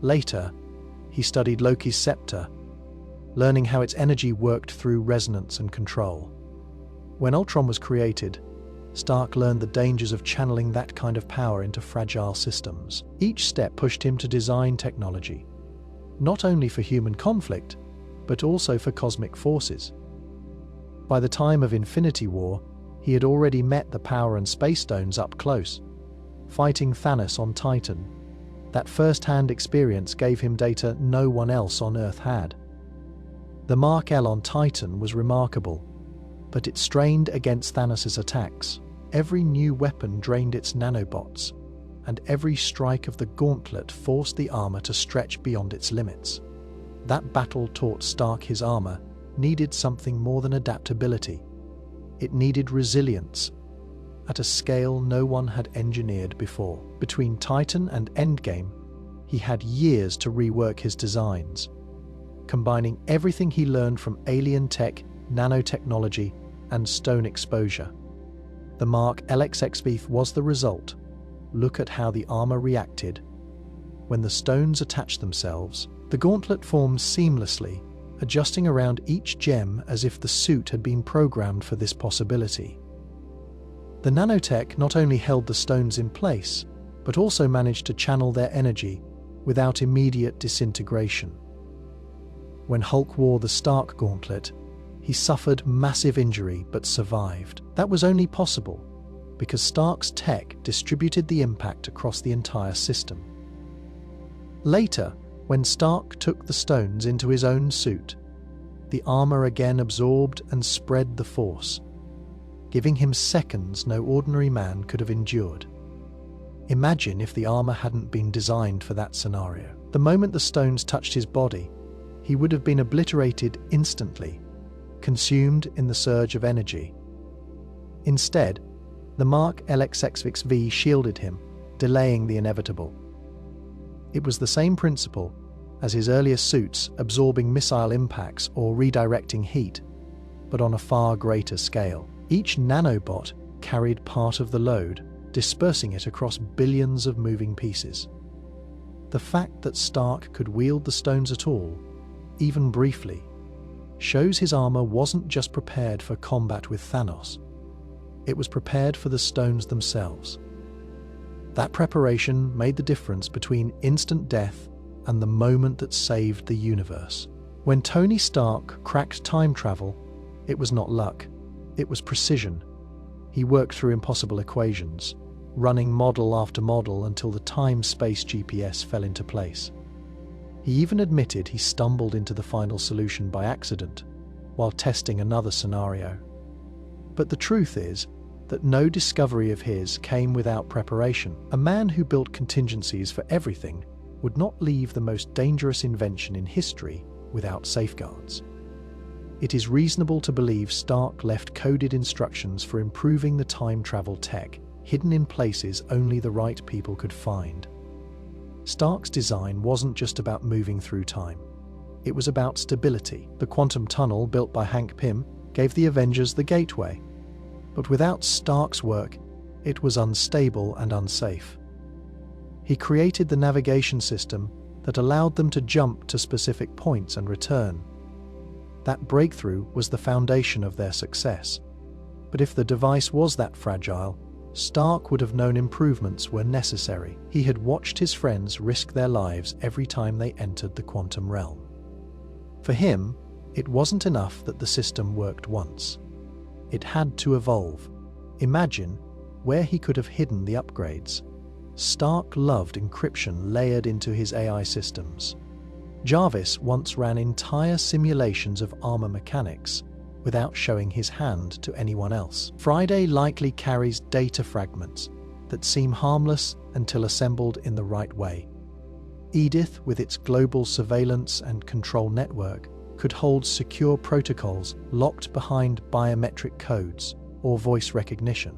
Later, he studied Loki's scepter, learning how its energy worked through resonance and control. When Ultron was created, Stark learned the dangers of channeling that kind of power into fragile systems. Each step pushed him to design technology, not only for human conflict, but also for cosmic forces. By the time of Infinity War, he had already met the Power and Space Stones up close, fighting Thanos on Titan. That first-hand experience gave him data no one else on Earth had. The Mark L on Titan was remarkable, but it strained against Thanos' attacks. Every new weapon drained its nanobots, and every strike of the gauntlet forced the armor to stretch beyond its limits. That battle taught Stark his armor needed something more than adaptability. It needed resilience, at a scale no one had engineered before. Between Titan and Endgame, he had years to rework his designs, combining everything he learned from alien tech, nanotechnology, and stone exposure. The Mark LXXV was the result. Look at how the armor reacted. When the stones attached themselves, the gauntlet formed seamlessly, adjusting around each gem as if the suit had been programmed for this possibility. The nanotech not only held the stones in place, but also managed to channel their energy without immediate disintegration. When Hulk wore the Stark gauntlet, he suffered massive injury but survived. That was only possible because Stark's tech distributed the impact across the entire system. Later, when Stark took the stones into his own suit, the armor again absorbed and spread the force, giving him seconds no ordinary man could have endured. Imagine if the armor hadn't been designed for that scenario. The moment the stones touched his body, he would have been obliterated instantly, consumed in the surge of energy. Instead, the Mark LXXV shielded him, delaying the inevitable. It was the same principle as his earlier suits, absorbing missile impacts or redirecting heat, but on a far greater scale. Each nanobot carried part of the load, dispersing it across billions of moving pieces. The fact that Stark could wield the stones at all, even briefly, shows his armor wasn't just prepared for combat with Thanos. It was prepared for the stones themselves. That preparation made the difference between instant death and the moment that saved the universe. When Tony Stark cracked time travel, it was not luck, it was precision. He worked through impossible equations, running model after model until the time-space GPS fell into place. He even admitted he stumbled into the final solution by accident, while testing another scenario. But the truth is that no discovery of his came without preparation. A man who built contingencies for everything would not leave the most dangerous invention in history without safeguards. It is reasonable to believe Stark left coded instructions for improving the time travel tech, hidden in places only the right people could find. Stark's design wasn't just about moving through time. It was about stability. The quantum tunnel built by Hank Pym gave the Avengers the gateway. But without Stark's work, it was unstable and unsafe. He created the navigation system that allowed them to jump to specific points and return. That breakthrough was the foundation of their success. But if the device was that fragile, Stark would have known improvements were necessary. He had watched his friends risk their lives every time they entered the quantum realm. For him, it wasn't enough that the system worked once. It had to evolve. Imagine where he could have hidden the upgrades. Stark loved encryption layered into his AI systems. Jarvis once ran entire simulations of armor mechanics without showing his hand to anyone else. Friday likely carries data fragments that seem harmless until assembled in the right way. Edith, with its global surveillance and control network, could hold secure protocols locked behind biometric codes or voice recognition.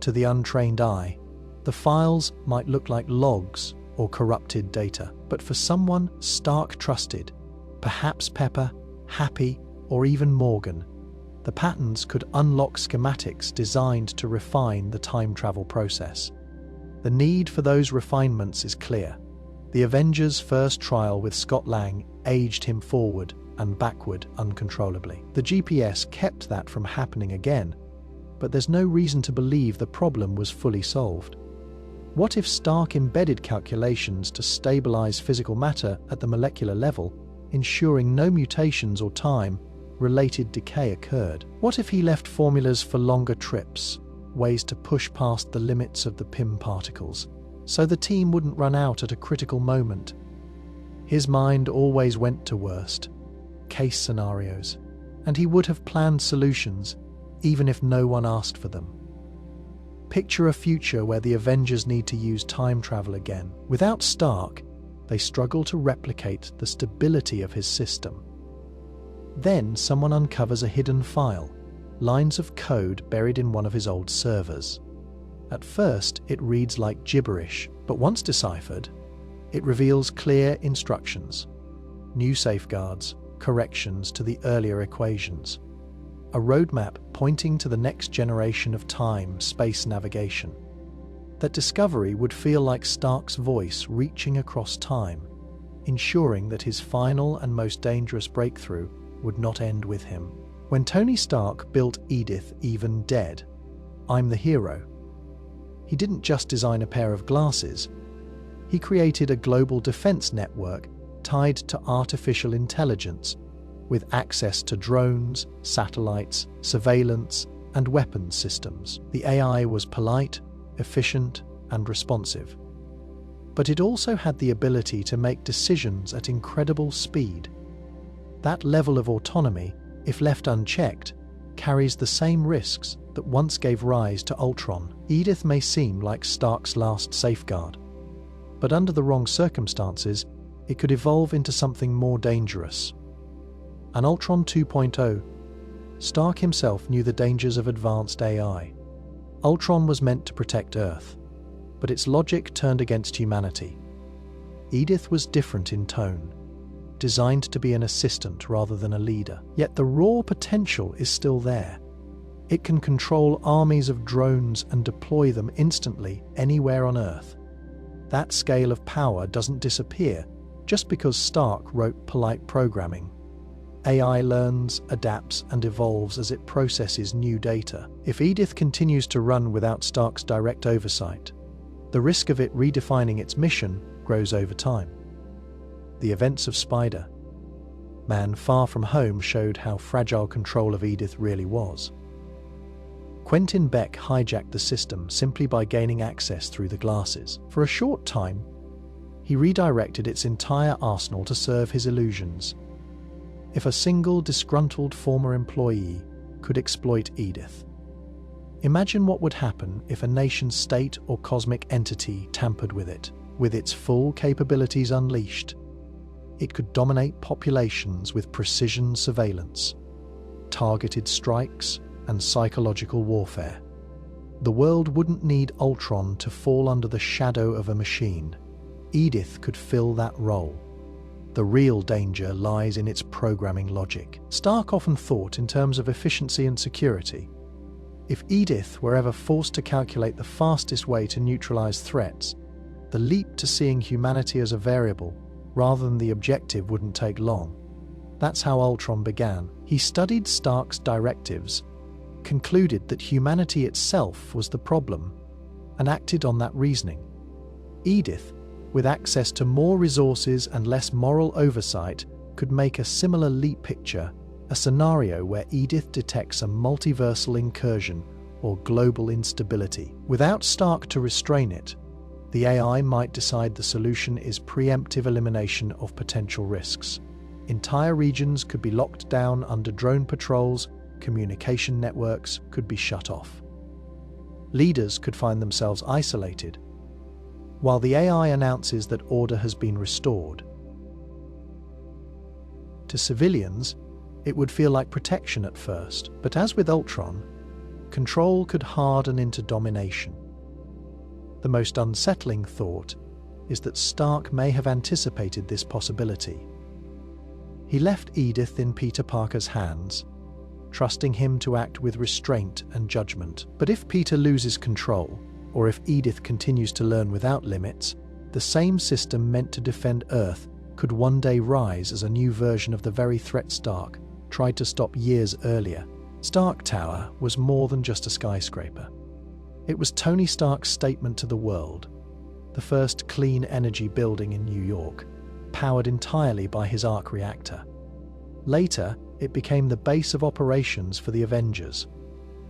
To the untrained eye, the files might look like logs or corrupted data, but for someone Stark trusted, perhaps Pepper, Happy, or even Morgan, the patterns could unlock schematics designed to refine the time travel process. The need for those refinements is clear. The Avengers' first trial with Scott Lang aged him forward and backward uncontrollably. The GPS kept that from happening again, but there's no reason to believe the problem was fully solved. What if Stark embedded calculations to stabilize physical matter at the molecular level, ensuring no mutations or time-related decay occurred? What if he left formulas for longer trips, ways to push past the limits of the Pym particles, so the team wouldn't run out at a critical moment? His mind always went to worst-case scenarios, and he would have planned solutions even if no one asked for them. Picture a future where the Avengers need to use time travel again. Without Stark, they struggle to replicate the stability of his system. Then someone uncovers a hidden file, lines of code buried in one of his old servers. At first, it reads like gibberish, but once deciphered, it reveals clear instructions, new safeguards, corrections to the earlier equations, a roadmap pointing to the next generation of time-space navigation. That discovery would feel like Stark's voice reaching across time, ensuring that his final and most dangerous breakthrough would not end with him. When Tony Stark built Edith Even Dead, I'm the Hero, he didn't just design a pair of glasses. He created a global defense network tied to artificial intelligence, with access to drones, satellites, surveillance, and weapons systems. The AI was polite, efficient, and responsive. But it also had the ability to make decisions at incredible speed. That level of autonomy, if left unchecked, carries the same risks that once gave rise to Ultron. Edith may seem like Stark's last safeguard, but under the wrong circumstances, it could evolve into something more dangerous. An Ultron 2.0, Stark himself knew the dangers of advanced AI. Ultron was meant to protect Earth, but its logic turned against humanity. Edith was different in tone, designed to be an assistant rather than a leader. Yet the raw potential is still there. It can control armies of drones and deploy them instantly anywhere on Earth. That scale of power doesn't disappear just because Stark wrote polite programming. AI learns, adapts, and evolves as it processes new data. If Edith continues to run without Stark's direct oversight, the risk of it redefining its mission grows over time. The events of Spider-Man Far From Home showed how fragile control of Edith really was. Quentin Beck hijacked the system simply by gaining access through the glasses. For a short time, he redirected its entire arsenal to serve his illusions. If a single disgruntled former employee could exploit Edith, imagine what would happen if a nation-state or cosmic entity tampered with it. With its full capabilities unleashed, it could dominate populations with precision surveillance, targeted strikes, and psychological warfare. The world wouldn't need Ultron to fall under the shadow of a machine. Edith could fill that role. The real danger lies in its programming logic. Stark often thought in terms of efficiency and security. If Edith were ever forced to calculate the fastest way to neutralize threats, the leap to seeing humanity as a variable rather than the objective wouldn't take long. That's how Ultron began. He studied Stark's directives, concluded that humanity itself was the problem, and acted on that reasoning. Edith, with access to more resources and less moral oversight, could make a similar leap. Picture a scenario where Edith detects a multiversal incursion or global instability. Without Stark to restrain it, the AI might decide the solution is preemptive elimination of potential risks. Entire regions could be locked down under drone patrols, communication networks could be shut off. Leaders could find themselves isolated, while the AI announces that order has been restored. To civilians, it would feel like protection at first, but as with Ultron, control could harden into domination. The most unsettling thought is that Stark may have anticipated this possibility. He left Edith in Peter Parker's hands, trusting him to act with restraint and judgment. But if Peter loses control, or if Edith continues to learn without limits, the same system meant to defend Earth could one day rise as a new version of the very threat Stark tried to stop years earlier. Stark Tower was more than just a skyscraper. It was Tony Stark's statement to the world, the first clean energy building in New York, powered entirely by his arc reactor. Later, it became the base of operations for the Avengers,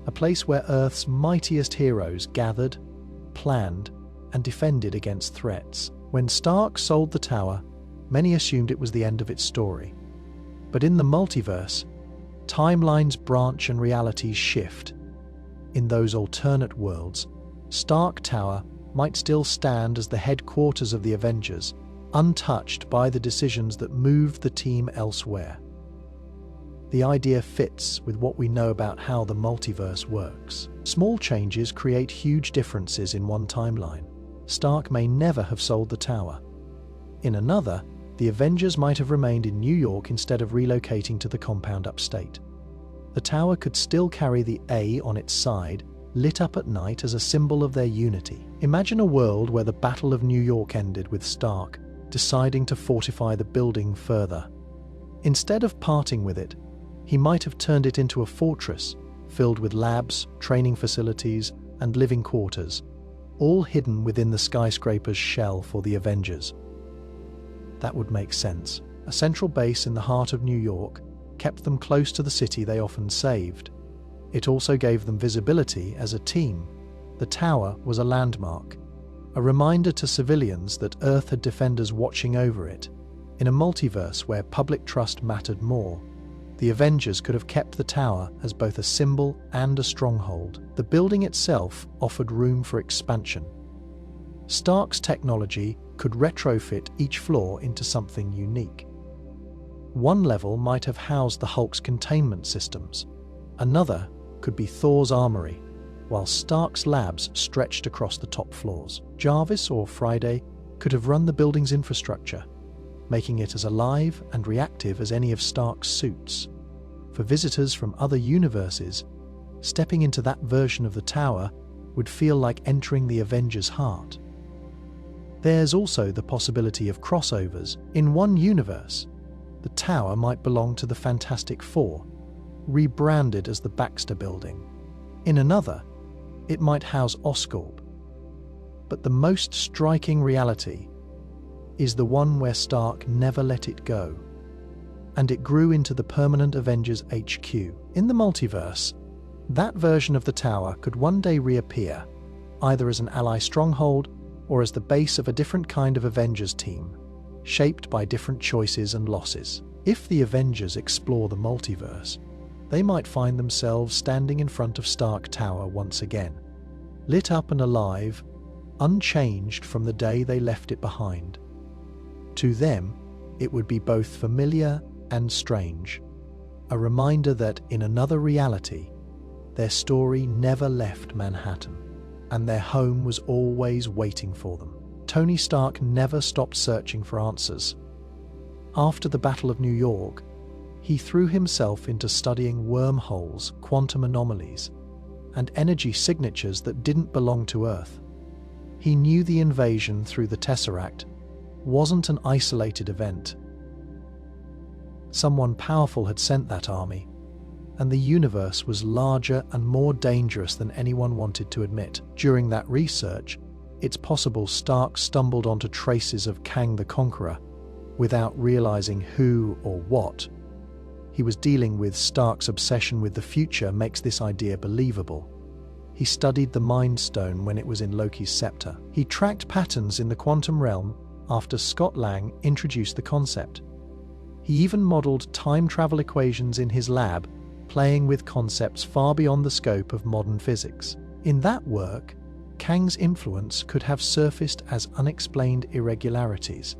a place where Earth's mightiest heroes gathered, planned, and defended against threats. When Stark sold the tower, many assumed it was the end of its story. But in the multiverse, timelines branch and realities shift. In those alternate worlds, Stark Tower might still stand as the headquarters of the Avengers, untouched by the decisions that moved the team elsewhere. The idea fits with what we know about how the multiverse works. Small changes create huge differences in one timeline. Stark may never have sold the tower. In another, the Avengers might have remained in New York instead of relocating to the compound upstate. The tower could still carry the A on its side, lit up at night as a symbol of their unity. Imagine a world where the Battle of New York ended with Stark deciding to fortify the building further. Instead of parting with it, he might have turned it into a fortress filled with labs, training facilities, and living quarters, all hidden within the skyscraper's shell for the Avengers. That would make sense. A central base in the heart of New York kept them close to the city they often saved. It also gave them visibility as a team. The tower was a landmark, a reminder to civilians that Earth had defenders watching over it. In a multiverse where public trust mattered more, the Avengers could have kept the tower as both a symbol and a stronghold. The building itself offered room for expansion. Stark's technology could retrofit each floor into something unique. One level might have housed the Hulk's containment systems. Another could be Thor's armory, while Stark's labs stretched across the top floors. Jarvis or Friday could have run the building's infrastructure, making it as alive and reactive as any of Stark's suits. For visitors from other universes, stepping into that version of the tower would feel like entering the Avengers' heart. There's also the possibility of crossovers. In one universe, the tower might belong to the Fantastic Four, rebranded as the Baxter Building. In another, it might house Oscorp. But the most striking reality is the one where Stark never let it go, and it grew into the permanent Avengers HQ. In the multiverse, that version of the tower could one day reappear, either as an ally stronghold or as the base of a different kind of Avengers team, shaped by different choices and losses. If the Avengers explore the multiverse, they might find themselves standing in front of Stark Tower once again, lit up and alive, unchanged from the day they left it behind. To them, it would be both familiar and strange, a reminder that in another reality, their story never left Manhattan, and their home was always waiting for them. Tony Stark never stopped searching for answers. After the Battle of New York, he threw himself into studying wormholes, quantum anomalies, and energy signatures that didn't belong to Earth. He knew the invasion through the Tesseract wasn't an isolated event. Someone powerful had sent that army, and the universe was larger and more dangerous than anyone wanted to admit. During that research, it's possible Stark stumbled onto traces of Kang the Conqueror without realizing who or what he was dealing with. Stark's obsession with the future makes this idea believable. He studied the Mind Stone when it was in Loki's scepter. He tracked patterns in the quantum realm after Scott Lang introduced the concept. He even modeled time travel equations in his lab, playing with concepts far beyond the scope of modern physics. In that work, Kang's influence could have surfaced as unexplained irregularities,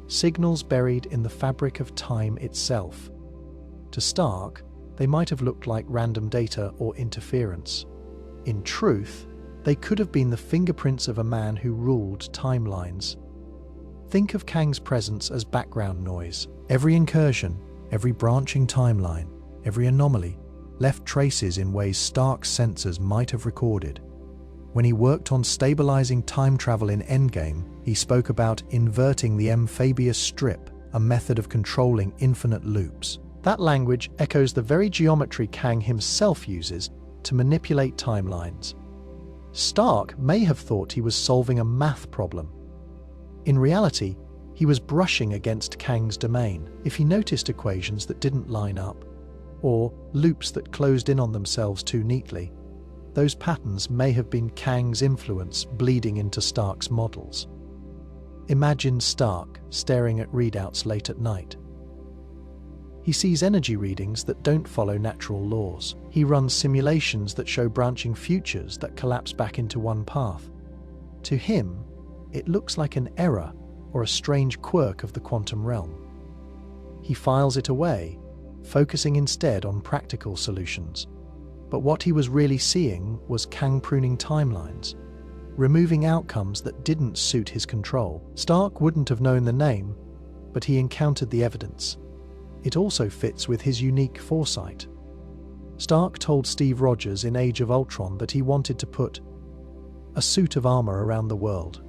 signals buried in the fabric of time itself. To Stark, they might have looked like random data or interference. In truth, they could have been the fingerprints of a man who ruled timelines. Think of Kang's presence as background noise. Every incursion, every branching timeline, every anomaly left traces in ways Stark's sensors might have recorded. When he worked on stabilizing time travel in Endgame, he spoke about inverting the Fabius strip, a method of controlling infinite loops. That language echoes the very geometry Kang himself uses to manipulate timelines. Stark may have thought he was solving a math problem. In reality, he was brushing against Kang's domain. If he noticed equations that didn't line up, or loops that closed in on themselves too neatly, those patterns may have been Kang's influence bleeding into Stark's models. Imagine Stark staring at readouts late at night. He sees energy readings that don't follow natural laws. He runs simulations that show branching futures that collapse back into one path. To him, it looks like an error or a strange quirk of the quantum realm. He files it away, focusing instead on practical solutions. But what he was really seeing was Kang pruning timelines, removing outcomes that didn't suit his control. Stark wouldn't have known the name, but he encountered the evidence. It also fits with his unique foresight. Stark told Steve Rogers in Age of Ultron that he wanted to put a suit of armor around the world.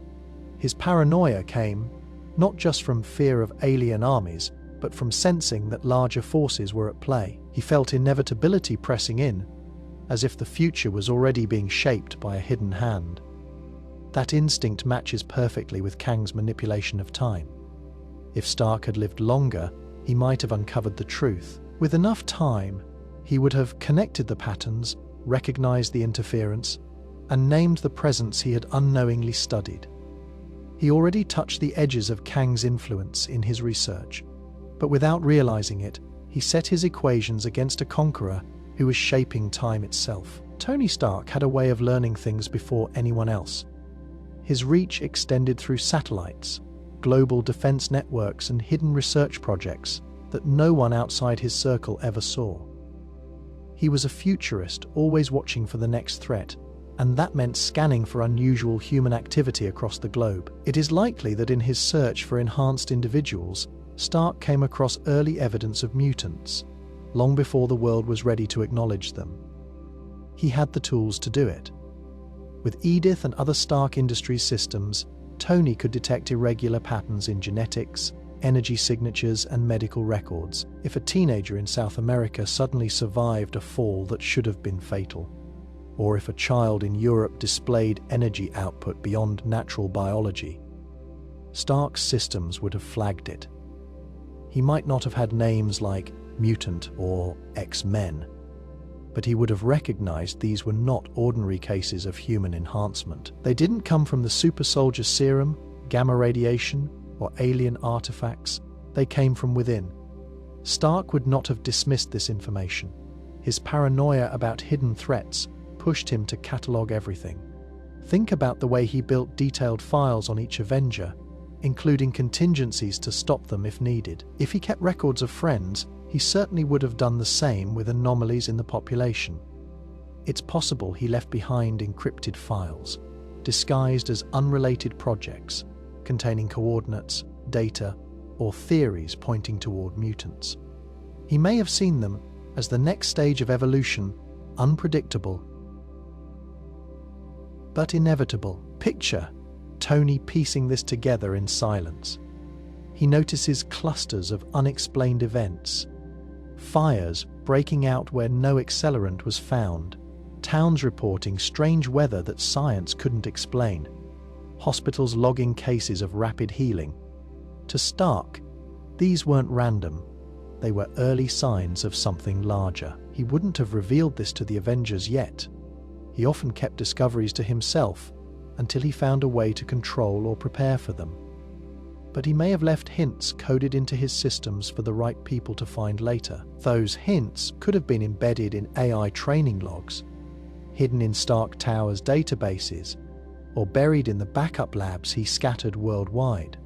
His paranoia came not just from fear of alien armies, but from sensing that larger forces were at play. He felt inevitability pressing in, as if the future was already being shaped by a hidden hand. That instinct matches perfectly with Kang's manipulation of time. If Stark had lived longer, he might have uncovered the truth. With enough time, he would have connected the patterns, recognized the interference, and named the presence he had unknowingly studied. He already touched the edges of Kang's influence in his research, but without realizing it, he set his equations against a conqueror who was shaping time itself. Tony Stark had a way of learning things before anyone else. His reach extended through satellites, global defense networks, and hidden research projects that no one outside his circle ever saw. He was a futurist, always watching for the next threat, and that meant scanning for unusual human activity across the globe. It is likely that in his search for enhanced individuals, Stark came across early evidence of mutants, long before the world was ready to acknowledge them. He had the tools to do it. With Edith and other Stark Industries systems, Tony could detect irregular patterns in genetics, energy signatures, and medical records. If a teenager in South America suddenly survived a fall that should have been fatal, or if a child in Europe displayed energy output beyond natural biology, Stark's systems would have flagged it. He might not have had names like Mutant or X-Men, but he would have recognized these were not ordinary cases of human enhancement. They didn't come from the super soldier serum, gamma radiation, or alien artifacts. They came from within. Stark would not have dismissed this information. His paranoia about hidden threats pushed him to catalog everything. Think about the way he built detailed files on each Avenger, including contingencies to stop them if needed. If he kept records of friends, he certainly would have done the same with anomalies in the population. It's possible he left behind encrypted files, disguised as unrelated projects, containing coordinates, data, or theories pointing toward mutants. He may have seen them as the next stage of evolution, unpredictable, but inevitable. Picture Tony piecing this together in silence. He notices clusters of unexplained events, fires breaking out where no accelerant was found, towns reporting strange weather that science couldn't explain, hospitals logging cases of rapid healing. To Stark, these weren't random. They were early signs of something larger. He wouldn't have revealed this to the Avengers yet. He often kept discoveries to himself until he found a way to control or prepare for them. But he may have left hints coded into his systems for the right people to find later. Those hints could have been embedded in AI training logs, hidden in Stark Tower's databases, or buried in the backup labs he scattered worldwide.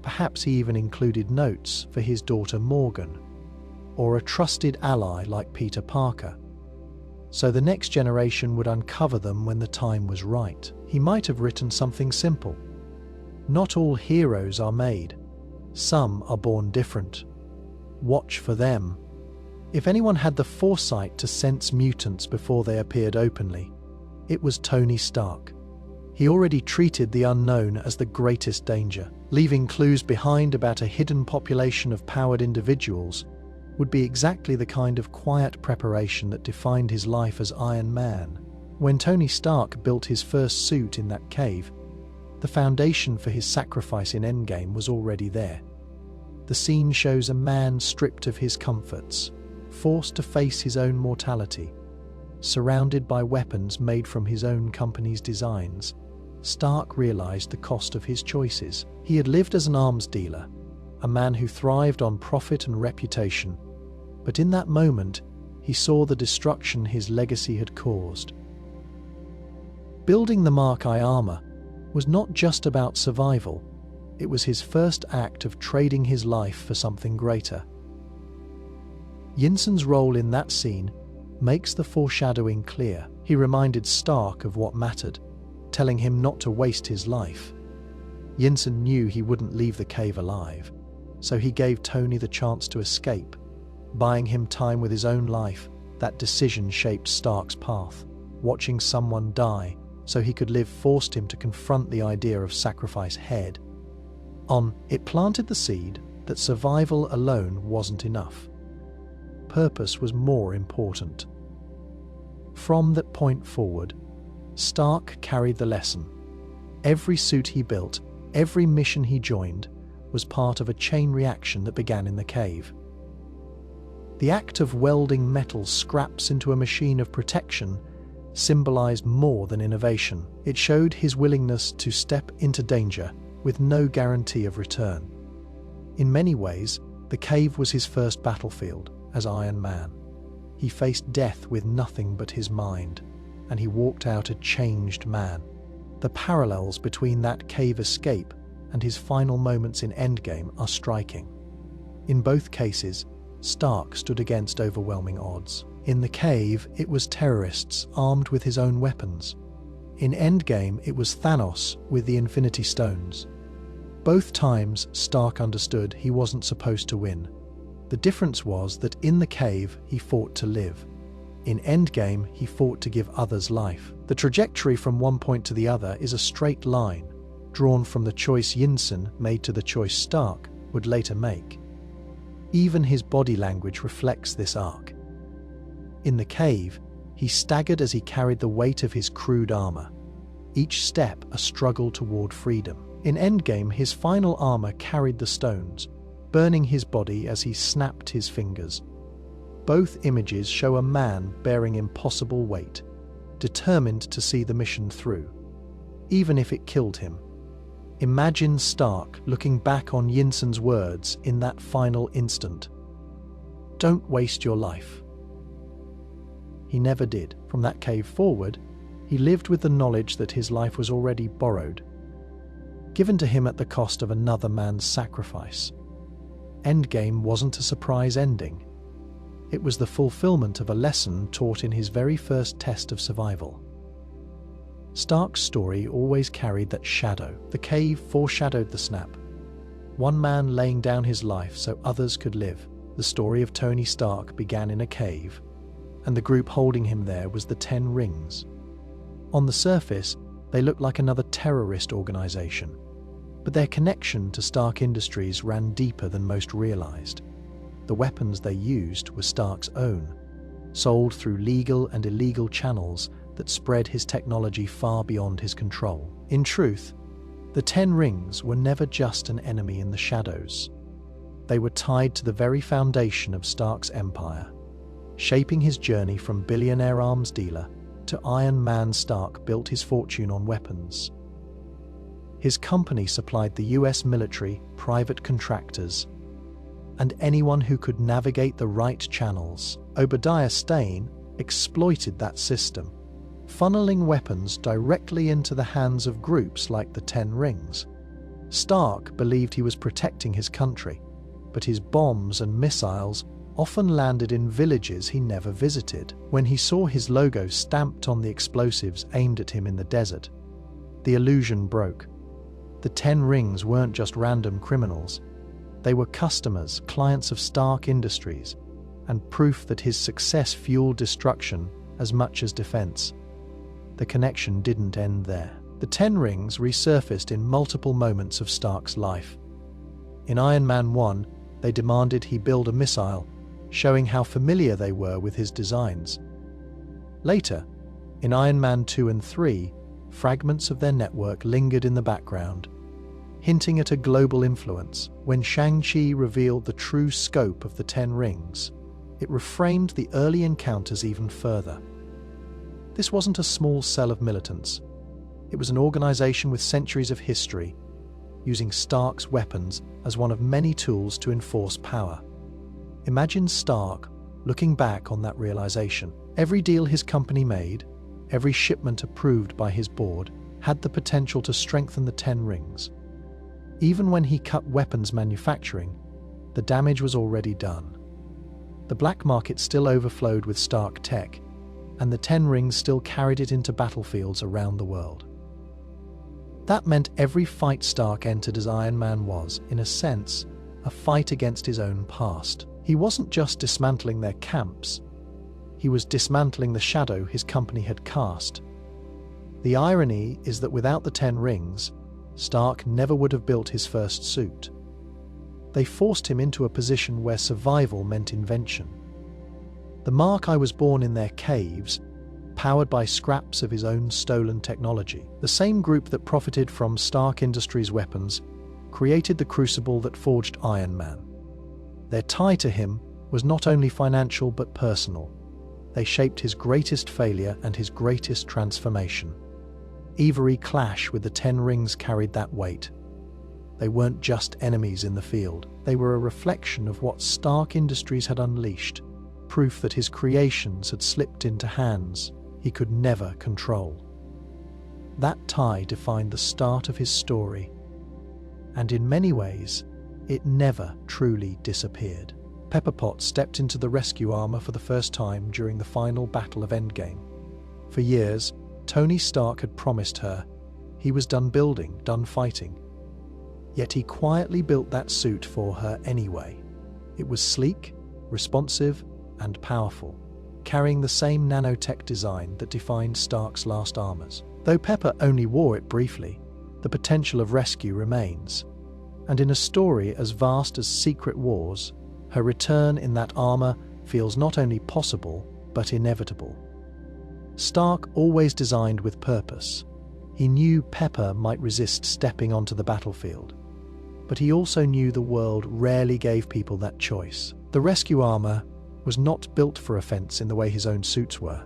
Perhaps he even included notes for his daughter Morgan, or a trusted ally like Peter Parker, so the next generation would uncover them when the time was right. He might have written something simple. Not all heroes are made. Some are born different. Watch for them. If anyone had the foresight to sense mutants before they appeared openly, it was Tony Stark. He already treated the unknown as the greatest danger. Leaving clues behind about a hidden population of powered individuals would be exactly the kind of quiet preparation that defined his life as Iron Man. When Tony Stark built his first suit in that cave, the foundation for his sacrifice in Endgame was already there. The scene shows a man stripped of his comforts, forced to face his own mortality, surrounded by weapons made from his own company's designs. Stark realized the cost of his choices. He had lived as an arms dealer, a man who thrived on profit and reputation, but in that moment, he saw the destruction his legacy had caused. Building the Mark I armor was not just about survival, it was his first act of trading his life for something greater. Yinsen's role in that scene makes the foreshadowing clear. He reminded Stark of what mattered, telling him not to waste his life. Yinsen knew he wouldn't leave the cave alive, so he gave Tony the chance to escape, buying him time with his own life. That decision shaped Stark's path. Watching someone die so he could live forced him to confront the idea of sacrifice head on. It planted the seed that survival alone wasn't enough. Purpose was more important. From that point forward, Stark carried the lesson. Every suit he built, every mission he joined, was part of a chain reaction that began in the cave. The act of welding metal scraps into a machine of protection symbolized more than innovation. It showed his willingness to step into danger with no guarantee of return. In many ways, the cave was his first battlefield as Iron Man. He faced death with nothing but his mind, and he walked out a changed man. The parallels between that cave escape and his final moments in Endgame are striking. In both cases, Stark stood against overwhelming odds. In the cave, it was terrorists armed with his own weapons. In Endgame, it was Thanos with the Infinity Stones. Both times, Stark understood he wasn't supposed to win. The difference was that in the cave, he fought to live. In Endgame, he fought to give others life. The trajectory from one point to the other is a straight line, drawn from the choice Yinsen made to the choice Stark would later make. Even his body language reflects this arc. In the cave, he staggered as he carried the weight of his crude armor, each step a struggle toward freedom. In Endgame, his final armor carried the stones, burning his body as he snapped his fingers. Both images show a man bearing impossible weight, determined to see the mission through, even if it killed him. Imagine Stark looking back on Yinsen's words in that final instant. "Don't waste your life." He never did. From that cave forward, he lived with the knowledge that his life was already borrowed, given to him at the cost of another man's sacrifice. Endgame wasn't a surprise ending. It was the fulfillment of a lesson taught in his very first test of survival. Stark's story always carried that shadow. The cave foreshadowed the snap. One man laying down his life so others could live. The story of Tony Stark began in a cave, and the group holding him there was the 10 Rings. On the surface, they looked like another terrorist organization, but their connection to Stark Industries ran deeper than most realized. The weapons they used were Stark's own, sold through legal and illegal channels that spread his technology far beyond his control. In truth, the 10 Rings were never just an enemy in the shadows. They were tied to the very foundation of Stark's empire, shaping his journey from billionaire arms dealer to Iron Man. Stark built his fortune on weapons. His company supplied the US military, private contractors, and anyone who could navigate the right channels. Obadiah Stane exploited that system, funneling weapons directly into the hands of groups like the 10 Rings. Stark believed he was protecting his country, but his bombs and missiles often landed in villages he never visited. When he saw his logo stamped on the explosives aimed at him in the desert, the illusion broke. The 10 Rings weren't just random criminals. They were customers, clients of Stark Industries, and proof that his success fueled destruction as much as defense. The connection didn't end there. The 10 Rings resurfaced in multiple moments of Stark's life. In Iron Man 1, they demanded he build a missile, showing how familiar they were with his designs. Later, in Iron Man 2 and 3, fragments of their network lingered in the background, hinting at a global influence. When Shang-Chi revealed the true scope of the 10 Rings, it reframed the early encounters even further. This wasn't a small cell of militants. It was an organization with centuries of history, using Stark's weapons as one of many tools to enforce power. Imagine Stark looking back on that realization. Every deal his company made, every shipment approved by his board, had the potential to strengthen the 10 Rings. Even when he cut weapons manufacturing, the damage was already done. The black market still overflowed with Stark tech, and the 10 Rings still carried it into battlefields around the world. That meant every fight Stark entered as Iron Man was, in a sense, a fight against his own past. He wasn't just dismantling their camps, he was dismantling the shadow his company had cast. The irony is that without the 10 Rings, Stark never would have built his first suit. They forced him into a position where survival meant invention. The Mark I was born in their caves, powered by scraps of his own stolen technology. The same group that profited from Stark Industries' weapons created the crucible that forged Iron Man. Their tie to him was not only financial but personal. They shaped his greatest failure and his greatest transformation. Every clash with the 10 rings carried that weight. They weren't just enemies in the field. They were a reflection of what Stark Industries had unleashed, proof that his creations had slipped into hands he could never control. That tie defined the start of his story, and in many ways, it never truly disappeared. Pepper Potts stepped into the rescue armor for the first time during the final battle of Endgame. For years, Tony Stark had promised her he was done building, done fighting. Yet he quietly built that suit for her anyway. It was sleek, responsive, and powerful, carrying the same nanotech design that defined Stark's last armors. Though Pepper only wore it briefly, the potential of rescue remains. And in a story as vast as Secret Wars, her return in that armor feels not only possible, but inevitable. Stark always designed with purpose. He knew Pepper might resist stepping onto the battlefield, but he also knew the world rarely gave people that choice. The rescue armor was not built for offense in the way his own suits were.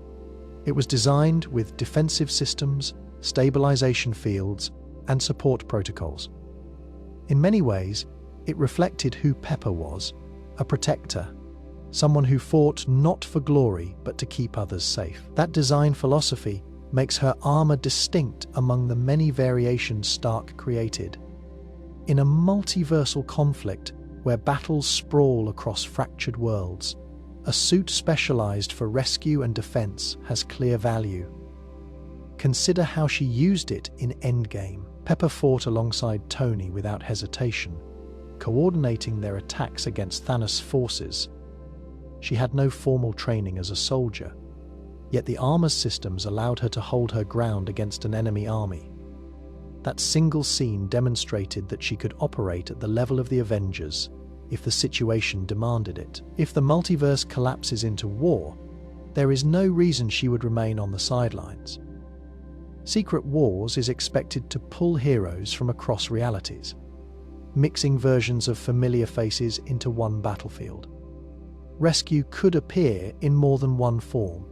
It was designed with defensive systems, stabilization fields, and support protocols. In many ways, it reflected who Pepper was, a protector, someone who fought not for glory but to keep others safe. That design philosophy makes her armor distinct among the many variations Stark created. In a multiversal conflict where battles sprawl across fractured worlds, a suit specialized for rescue and defense has clear value. Consider how she used it in Endgame. Pepper fought alongside Tony without hesitation, coordinating their attacks against Thanos' forces. She had no formal training as a soldier, yet the armor's systems allowed her to hold her ground against an enemy army. That single scene demonstrated that she could operate at the level of the Avengers if the situation demanded it. If the multiverse collapses into war, there is no reason she would remain on the sidelines. Secret Wars is expected to pull heroes from across realities, mixing versions of familiar faces into one battlefield. Rescue could appear in more than one form.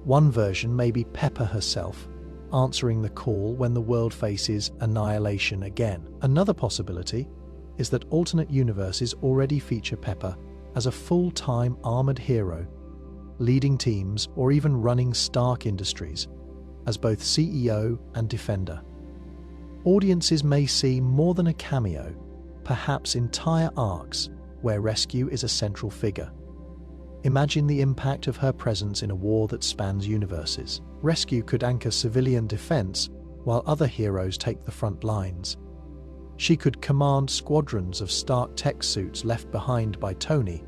One version may be Pepper herself, answering the call when the world faces annihilation again. Another possibility is that alternate universes already feature Pepper as a full-time armored hero, leading teams or even running Stark Industries as both CEO and defender. Audiences may see more than a cameo, perhaps entire arcs where rescue is a central figure. Imagine the impact of her presence in a war that spans universes. Rescue could anchor civilian defense while other heroes take the front lines. She could command squadrons of Stark tech suits left behind by Tony,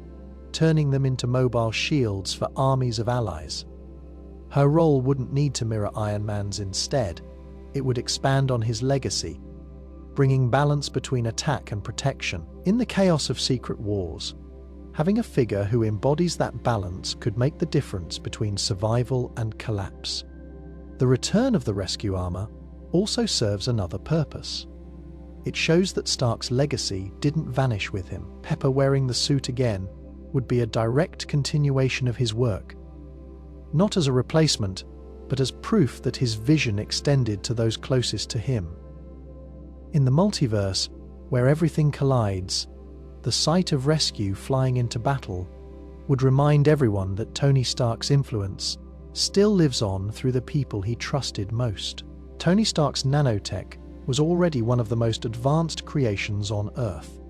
turning them into mobile shields for armies of allies. Her role wouldn't need to mirror Iron Man's instead. It would expand on his legacy, bringing balance between attack and protection. In the chaos of Secret Wars, having a figure who embodies that balance could make the difference between survival and collapse. The return of the rescue armor also serves another purpose. It shows that Stark's legacy didn't vanish with him. Pepper wearing the suit again would be a direct continuation of his work, not as a replacement, but as proof that his vision extended to those closest to him. In the multiverse, where everything collides, the sight of rescue flying into battle would remind everyone that Tony Stark's influence still lives on through the people he trusted most. Tony Stark's nanotech was already one of the most advanced creations on Earth.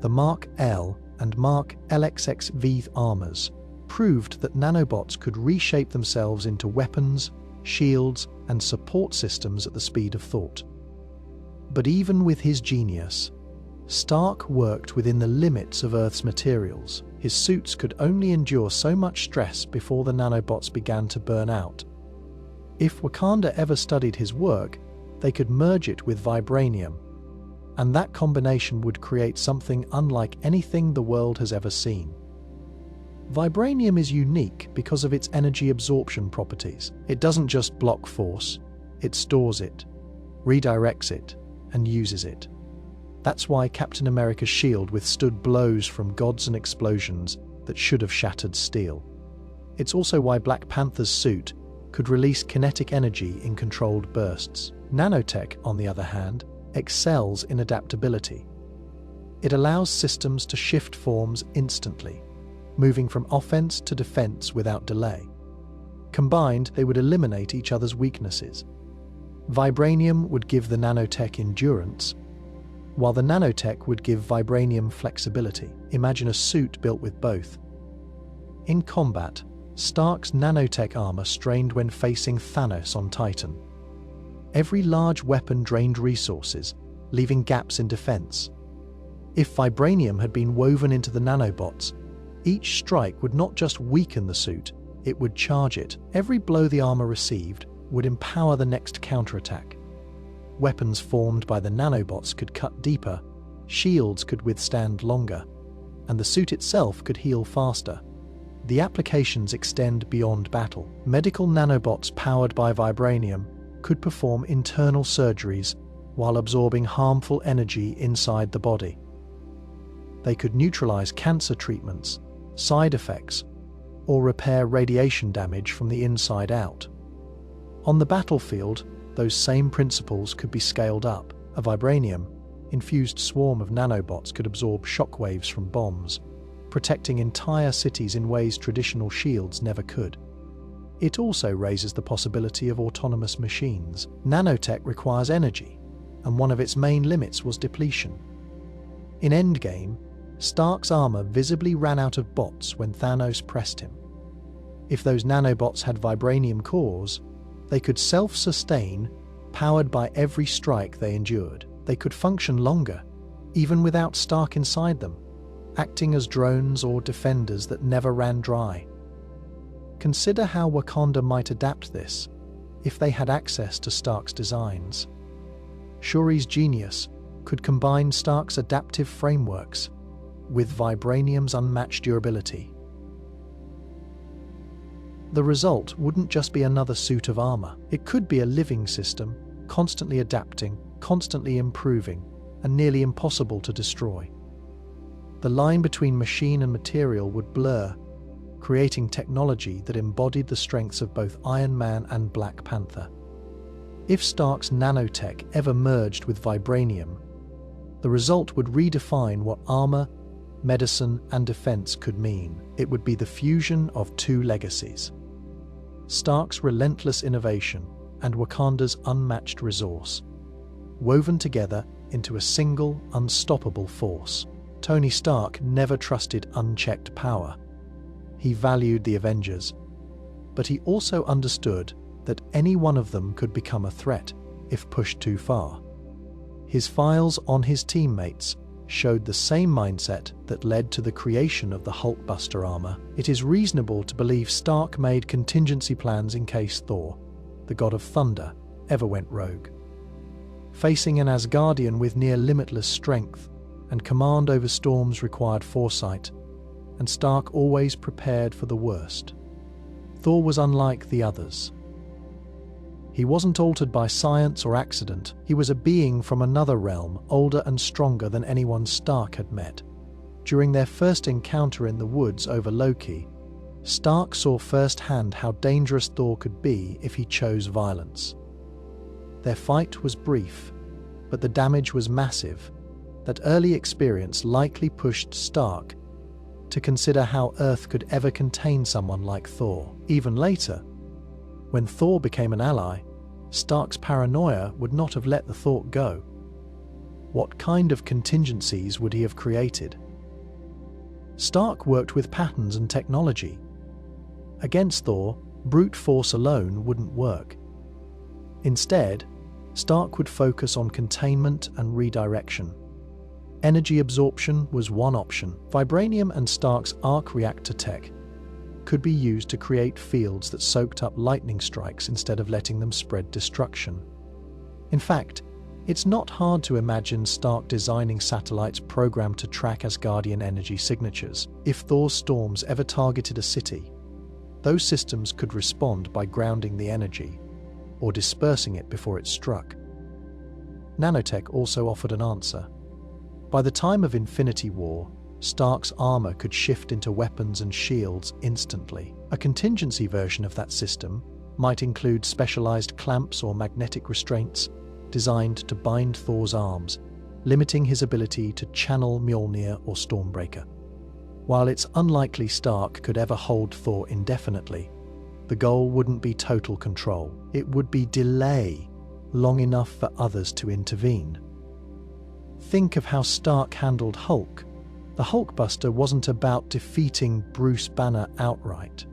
The Mark L and Mark LXXV armors proved that nanobots could reshape themselves into weapons, shields, and support systems at the speed of thought. But even with his genius, Stark worked within the limits of Earth's materials. His suits could only endure so much stress before the nanobots began to burn out. If Wakanda ever studied his work, they could merge it with vibranium, and that combination would create something unlike anything the world has ever seen. Vibranium is unique because of its energy absorption properties. It doesn't just block force, it stores it, redirects it, and uses it. That's why Captain America's shield withstood blows from gods and explosions that should have shattered steel. It's also why Black Panther's suit could release kinetic energy in controlled bursts. Nanotech, on the other hand, excels in adaptability. It allows systems to shift forms instantly, moving from offense to defense without delay. Combined, they would eliminate each other's weaknesses. Vibranium would give the nanotech endurance, while the nanotech would give vibranium flexibility. Imagine a suit built with both. In combat, Stark's nanotech armor strained when facing Thanos on Titan. Every large weapon drained resources, leaving gaps in defense. If vibranium had been woven into the nanobots, each strike would not just weaken the suit, it would charge it. Every blow the armor received would empower the next counterattack. Weapons formed by the nanobots could cut deeper, shields could withstand longer, and the suit itself could heal faster. The applications extend beyond battle. Medical nanobots powered by vibranium could perform internal surgeries while absorbing harmful energy inside the body. They could neutralize cancer treatments, side effects, or repair radiation damage from the inside out. On the battlefield, those same principles could be scaled up. A vibranium-infused swarm of nanobots could absorb shockwaves from bombs, protecting entire cities in ways traditional shields never could. It also raises the possibility of autonomous machines. Nanotech requires energy, and one of its main limits was depletion. In Endgame, Stark's armor visibly ran out of bots when Thanos pressed him. If those nanobots had vibranium cores, they could self-sustain, powered by every strike they endured. They could function longer, even without Stark inside them, acting as drones or defenders that never ran dry. Consider how Wakanda might adapt this if they had access to Stark's designs. Shuri's genius could combine Stark's adaptive frameworks with vibranium's unmatched durability. The result wouldn't just be another suit of armor. It could be a living system, constantly adapting, constantly improving, and nearly impossible to destroy. The line between machine and material would blur, creating technology that embodied the strengths of both Iron Man and Black Panther. If Stark's nanotech ever merged with vibranium, the result would redefine what armor, medicine, and defense could mean. It would be the fusion of two legacies: Stark's relentless innovation and Wakanda's unmatched resource, woven together into a single, unstoppable force. Tony Stark never trusted unchecked power. He valued the Avengers, but he also understood that any one of them could become a threat if pushed too far. His files on his teammates showed the same mindset that led to the creation of the Hulkbuster armor. It is reasonable to believe Stark made contingency plans in case Thor, the god of thunder, ever went rogue. Facing an Asgardian with near limitless strength and command over storms required foresight, and Stark always prepared for the worst. Thor was unlike the others. He wasn't altered by science or accident. He was a being from another realm, older and stronger than anyone Stark had met. During their first encounter in the woods over Loki, Stark saw firsthand how dangerous Thor could be if he chose violence. Their fight was brief, but the damage was massive. That early experience likely pushed Stark to consider how Earth could ever contain someone like Thor. Even later, when Thor became an ally, Stark's paranoia would not have let the thought go. What kind of contingencies would he have created? Stark worked with patterns and technology. Against Thor, brute force alone wouldn't work. Instead, Stark would focus on containment and redirection. Energy absorption was one option. Vibranium and Stark's arc reactor tech could be used to create fields that soaked up lightning strikes instead of letting them spread destruction. In fact, it's not hard to imagine Stark designing satellites programmed to track Asgardian energy signatures. If Thor's storms ever targeted a city, those systems could respond by grounding the energy or dispersing it before it struck. Nanotech also offered an answer. By the time of Infinity War, Stark's armor could shift into weapons and shields instantly. A contingency version of that system might include specialized clamps or magnetic restraints designed to bind Thor's arms, limiting his ability to channel Mjolnir or Stormbreaker. While it's unlikely Stark could ever hold Thor indefinitely, the goal wouldn't be total control. It would be delay long enough for others to intervene. Think of how Stark handled Hulk. The Hulkbuster wasn't about defeating Bruce Banner outright.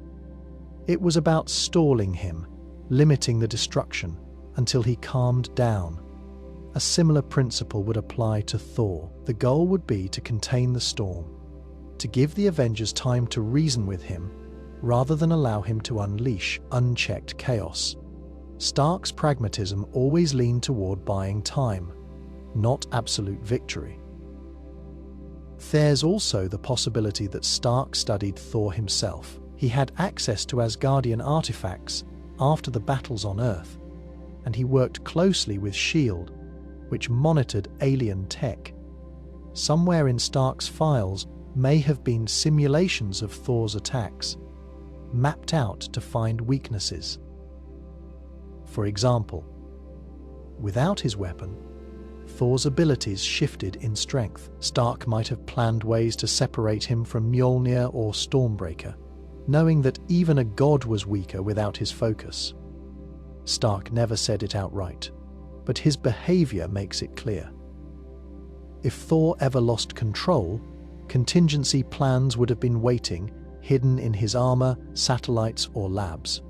It was about stalling him, limiting the destruction until he calmed down. A similar principle would apply to Thor. The goal would be to contain the storm, to give the Avengers time to reason with him, rather than allow him to unleash unchecked chaos. Stark's pragmatism always leaned toward buying time, not absolute victory. There's also the possibility that Stark studied Thor himself. He had access to Asgardian artifacts after the battles on Earth, and he worked closely with S.H.I.E.L.D., which monitored alien tech. Somewhere in Stark's files may have been simulations of Thor's attacks, mapped out to find weaknesses. For example, without his weapon, Thor's abilities shifted in strength. Stark might have planned ways to separate him from Mjolnir or Stormbreaker, knowing that even a god was weaker without his focus. Stark never said it outright, but his behavior makes it clear. If Thor ever lost control, contingency plans would have been waiting, hidden in his armor, satellites, or labs,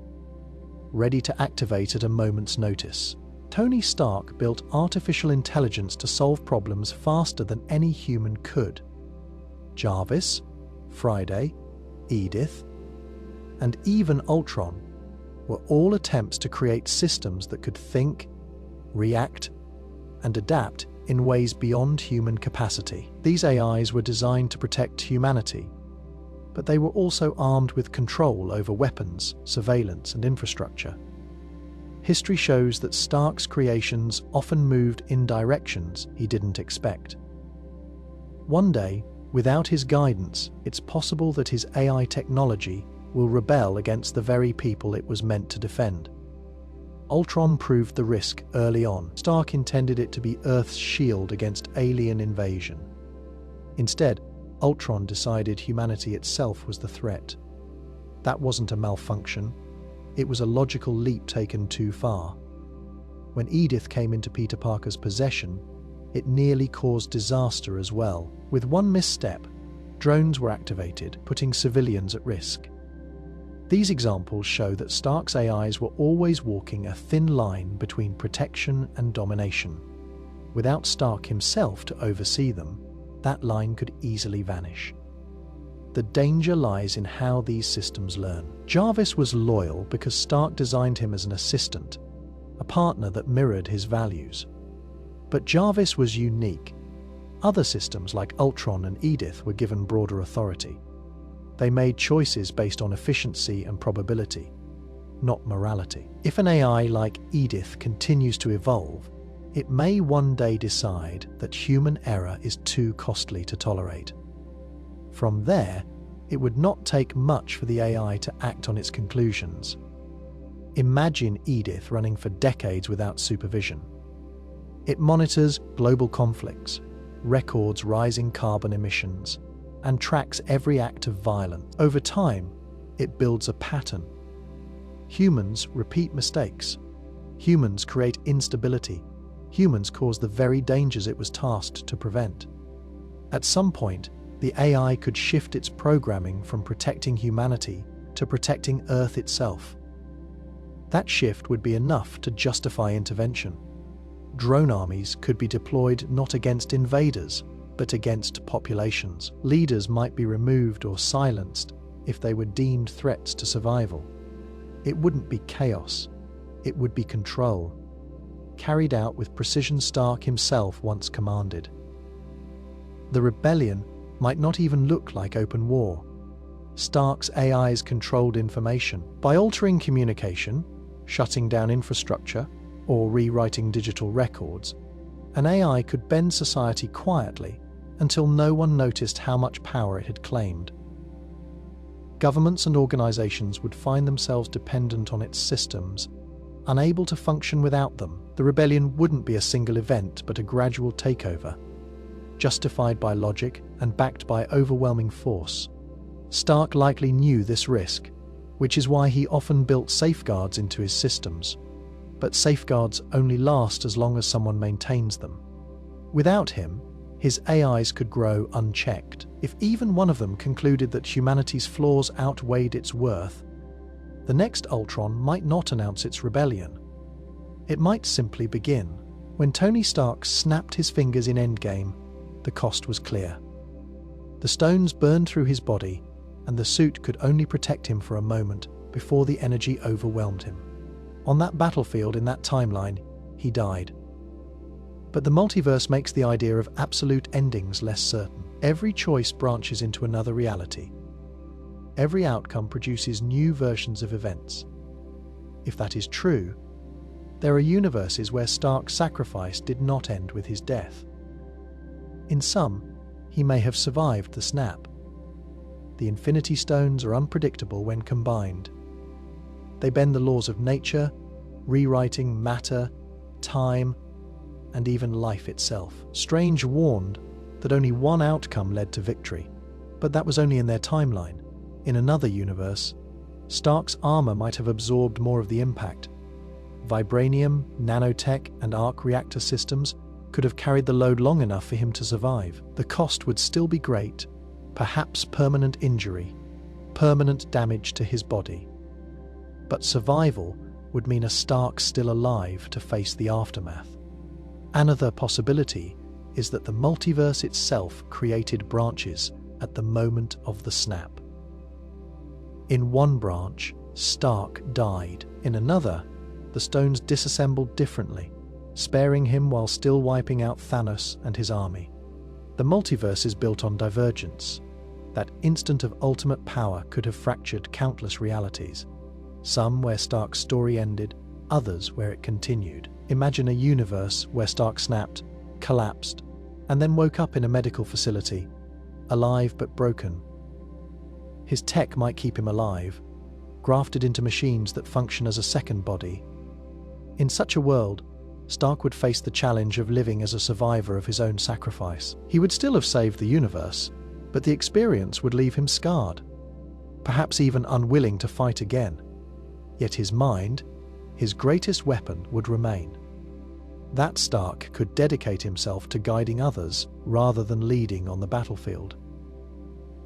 ready to activate at a moment's notice. Tony Stark built artificial intelligence to solve problems faster than any human could. Jarvis, Friday, Edith, and even Ultron were all attempts to create systems that could think, react, and adapt in ways beyond human capacity. These AIs were designed to protect humanity, but they were also armed with control over weapons, surveillance, and infrastructure. History shows that Stark's creations often moved in directions he didn't expect. One day, without his guidance, it's possible that his AI technology will rebel against the very people it was meant to defend. Ultron proved the risk early on. Stark intended it to be Earth's shield against alien invasion. Instead, Ultron decided humanity itself was the threat. That wasn't a malfunction. It was a logical leap taken too far. When Edith came into Peter Parker's possession, it nearly caused disaster as well. With one misstep, drones were activated, putting civilians at risk. These examples show that Stark's AIs were always walking a thin line between protection and domination. Without Stark himself to oversee them, that line could easily vanish. The danger lies in how these systems learn. Jarvis was loyal because Stark designed him as an assistant, a partner that mirrored his values. But Jarvis was unique. Other systems like Ultron and Edith were given broader authority. They made choices based on efficiency and probability, not morality. If an AI like Edith continues to evolve, it may one day decide that human error is too costly to tolerate. From there, it would not take much for the AI to act on its conclusions. Imagine Edith running for decades without supervision. It monitors global conflicts, records rising carbon emissions, and tracks every act of violence. Over time, it builds a pattern. Humans repeat mistakes. Humans create instability. Humans cause the very dangers it was tasked to prevent. At some point, the AI could shift its programming from protecting humanity to protecting Earth itself. That shift would be enough to justify intervention. Drone armies could be deployed not against invaders, but against populations. Leaders might be removed or silenced if they were deemed threats to survival. It wouldn't be chaos, it would be control, carried out with precision Stark himself once commanded. The rebellion might not even look like open war. Stark's AIs controlled information. By altering communication, shutting down infrastructure, or rewriting digital records, an AI could bend society quietly, until no one noticed how much power it had claimed. Governments and organizations would find themselves dependent on its systems, unable to function without them. The rebellion wouldn't be a single event, but a gradual takeover, justified by logic and backed by overwhelming force. Stark likely knew this risk, which is why he often built safeguards into his systems. But safeguards only last as long as someone maintains them. Without him, his AIs could grow unchecked. If even one of them concluded that humanity's flaws outweighed its worth, the next Ultron might not announce its rebellion. It might simply begin. When Tony Stark snapped his fingers in Endgame, the cost was clear. The stones burned through his body, and the suit could only protect him for a moment before the energy overwhelmed him. On that battlefield in that timeline, he died. But the multiverse makes the idea of absolute endings less certain. Every choice branches into another reality. Every outcome produces new versions of events. If that is true, there are universes where Stark's sacrifice did not end with his death. In some, he may have survived the snap. The Infinity Stones are unpredictable when combined. They bend the laws of nature, rewriting matter, time, and even life itself. Strange warned that only one outcome led to victory, but that was only in their timeline. In another universe, Stark's armor might have absorbed more of the impact. Vibranium, nanotech, and arc reactor systems could have carried the load long enough for him to survive. The cost would still be great, perhaps permanent injury, permanent damage to his body. But survival would mean a Stark still alive to face the aftermath. Another possibility is that the multiverse itself created branches at the moment of the snap. In one branch, Stark died. In another, the stones disassembled differently, sparing him while still wiping out Thanos and his army. The multiverse is built on divergence. That instant of ultimate power could have fractured countless realities. Some where Stark's story ended, others where it continued. Imagine a universe where Stark snapped, collapsed, and then woke up in a medical facility, alive but broken. His tech might keep him alive, grafted into machines that function as a second body. In such a world, Stark would face the challenge of living as a survivor of his own sacrifice. He would still have saved the universe, but the experience would leave him scarred, perhaps even unwilling to fight again. Yet his mind, his greatest weapon, would remain. That Stark could dedicate himself to guiding others rather than leading on the battlefield.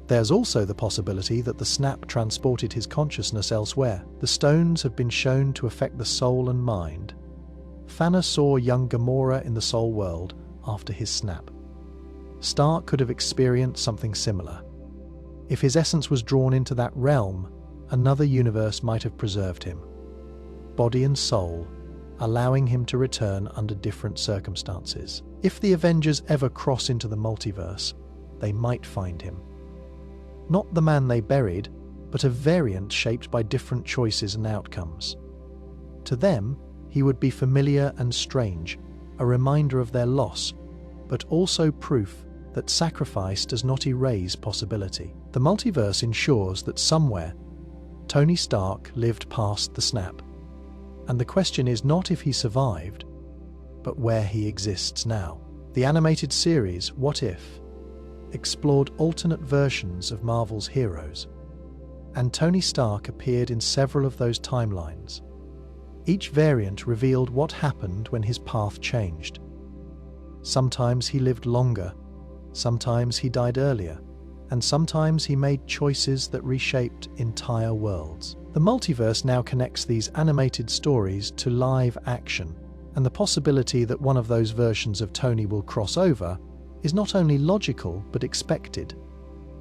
There's also the possibility that the snap transported his consciousness elsewhere. The stones have been shown to affect the soul and mind. Thanos saw young Gamora in the soul world after his snap. Stark could have experienced something similar. If his essence was drawn into that realm, another universe might have preserved him, body and soul, allowing him to return under different circumstances. If the Avengers ever cross into the multiverse, they might find him. Not the man they buried, but a variant shaped by different choices and outcomes. To them, he would be familiar and strange, a reminder of their loss, but also proof that sacrifice does not erase possibility. The multiverse ensures that somewhere, Tony Stark lived past the snap. And the question is not if he survived, but where he exists now. The animated series, What If?, explored alternate versions of Marvel's heroes, and Tony Stark appeared in several of those timelines. Each variant revealed what happened when his path changed. Sometimes he lived longer, sometimes he died earlier, and sometimes he made choices that reshaped entire worlds. The multiverse now connects these animated stories to live action, and the possibility that one of those versions of Tony will cross over is not only logical but expected.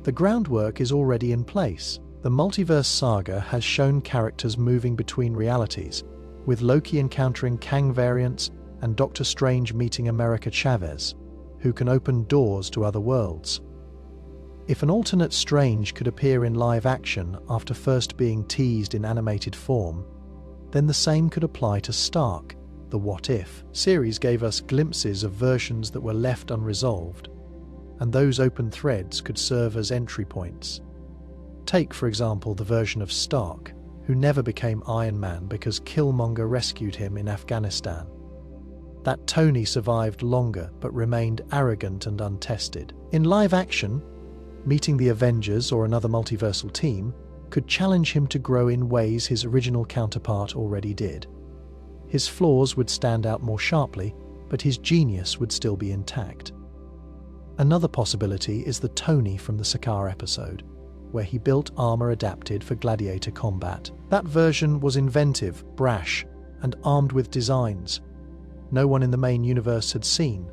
The groundwork is already in place. The multiverse saga has shown characters moving between realities, with Loki encountering Kang variants and Doctor Strange meeting America Chavez, who can open doors to other worlds. If an alternate Strange could appear in live action after first being teased in animated form, then the same could apply to Stark. The What If series gave us glimpses of versions that were left unresolved, and those open threads could serve as entry points. Take, for example, the version of Stark, who never became Iron Man because Killmonger rescued him in Afghanistan. That Tony survived longer but remained arrogant and untested. In live action, meeting the Avengers or another multiversal team could challenge him to grow in ways his original counterpart already did. His flaws would stand out more sharply, but his genius would still be intact. Another possibility is the Tony from the Sakaar episode, where he built armor adapted for gladiator combat. That version was inventive, brash, and armed with designs no one in the main universe had seen.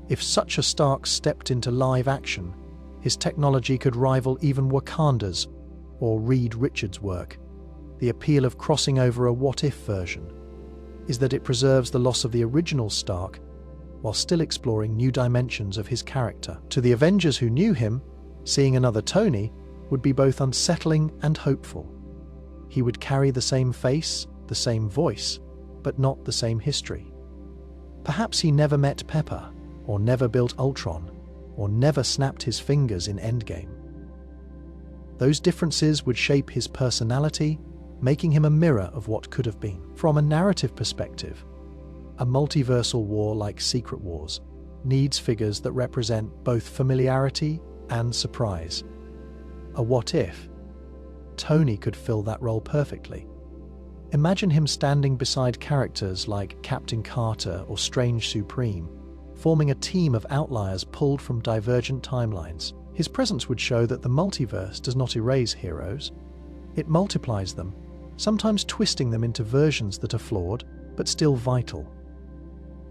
If such a Stark stepped into live action, his technology could rival even Wakanda's or Reed Richards' work. The appeal of crossing over a what-if version is that it preserves the loss of the original Stark while still exploring new dimensions of his character. To the Avengers who knew him, seeing another Tony would be both unsettling and hopeful. He would carry the same face, the same voice, but not the same history. Perhaps he never met Pepper, or never built Ultron, or never snapped his fingers in Endgame. Those differences would shape his personality, making him a mirror of what could have been. From a narrative perspective, a multiversal war like Secret Wars needs figures that represent both familiarity and surprise. A what-if? Tony could fill that role perfectly. Imagine him standing beside characters like Captain Carter or Strange Supreme, forming a team of outliers pulled from divergent timelines. His presence would show that the multiverse does not erase heroes. It multiplies them, sometimes twisting them into versions that are flawed, but still vital.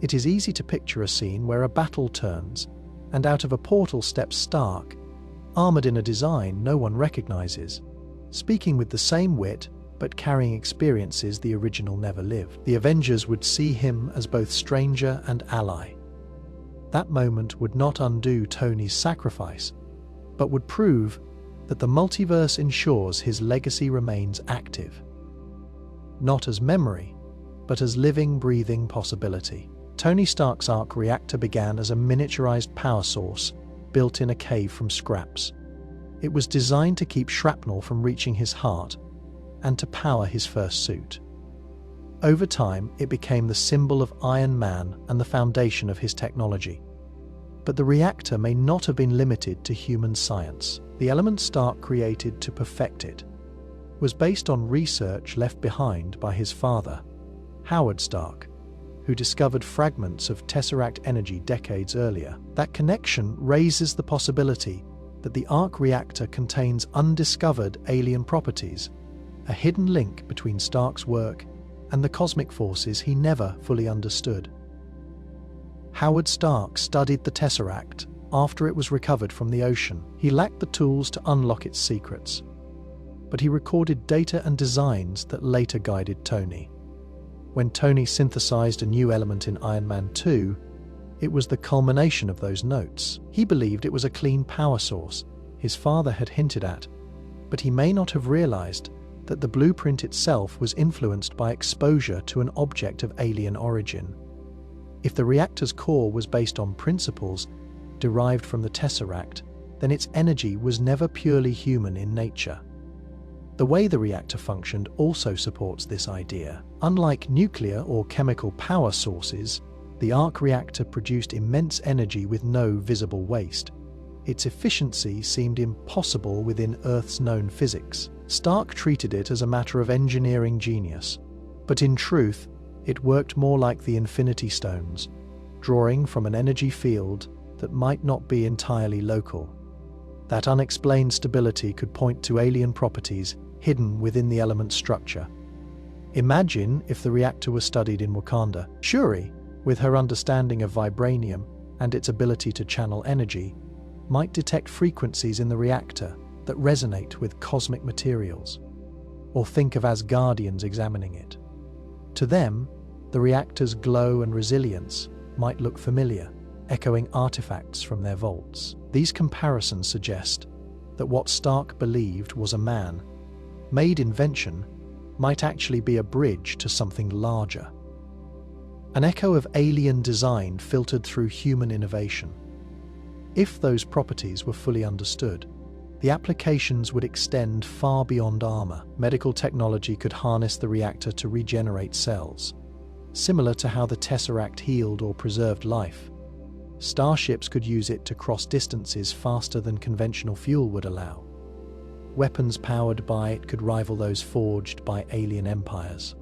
It is easy to picture a scene where a battle turns, and out of a portal steps Stark, armored in a design no one recognizes, speaking with the same wit, but carrying experiences the original never lived. The Avengers would see him as both stranger and ally. That moment would not undo Tony's sacrifice, but would prove that the multiverse ensures his legacy remains active. Not as memory, but as living, breathing possibility. Tony Stark's arc reactor began as a miniaturized power source built in a cave from scraps. It was designed to keep shrapnel from reaching his heart and to power his first suit. Over time, it became the symbol of Iron Man and the foundation of his technology. But the reactor may not have been limited to human science. The element Stark created to perfect it was based on research left behind by his father, Howard Stark, who discovered fragments of Tesseract energy decades earlier. That connection raises the possibility that the arc reactor contains undiscovered alien properties, a hidden link between Stark's work and the cosmic forces he never fully understood. Howard Stark studied the Tesseract after it was recovered from the ocean. He lacked the tools to unlock its secrets, but he recorded data and designs that later guided Tony. When Tony synthesized a new element in Iron Man 2, it was the culmination of those notes. He believed it was a clean power source his father had hinted at, but he may not have realized that the blueprint itself was influenced by exposure to an object of alien origin. If the reactor's core was based on principles derived from the Tesseract, then its energy was never purely human in nature. The way the reactor functioned also supports this idea. Unlike nuclear or chemical power sources, the arc reactor produced immense energy with no visible waste. Its efficiency seemed impossible within Earth's known physics. Stark treated it as a matter of engineering genius, but in truth, it worked more like the Infinity Stones, drawing from an energy field that might not be entirely local. That unexplained stability could point to alien properties hidden within the element structure. Imagine if the reactor was studied in Wakanda. Shuri, with her understanding of vibranium and its ability to channel energy, might detect frequencies in the reactor that resonate with cosmic materials. Or think of Asgardians examining it. To them, the reactor's glow and resilience might look familiar, echoing artifacts from their vaults. These comparisons suggest that what Stark believed was a man-made invention might actually be a bridge to something larger. An echo of alien design filtered through human innovation. If those properties were fully understood, the applications would extend far beyond armor. Medical technology could harness the reactor to regenerate cells, similar to how the Tesseract healed or preserved life. Starships could use it to cross distances faster than conventional fuel would allow. Weapons powered by it could rival those forged by alien empires.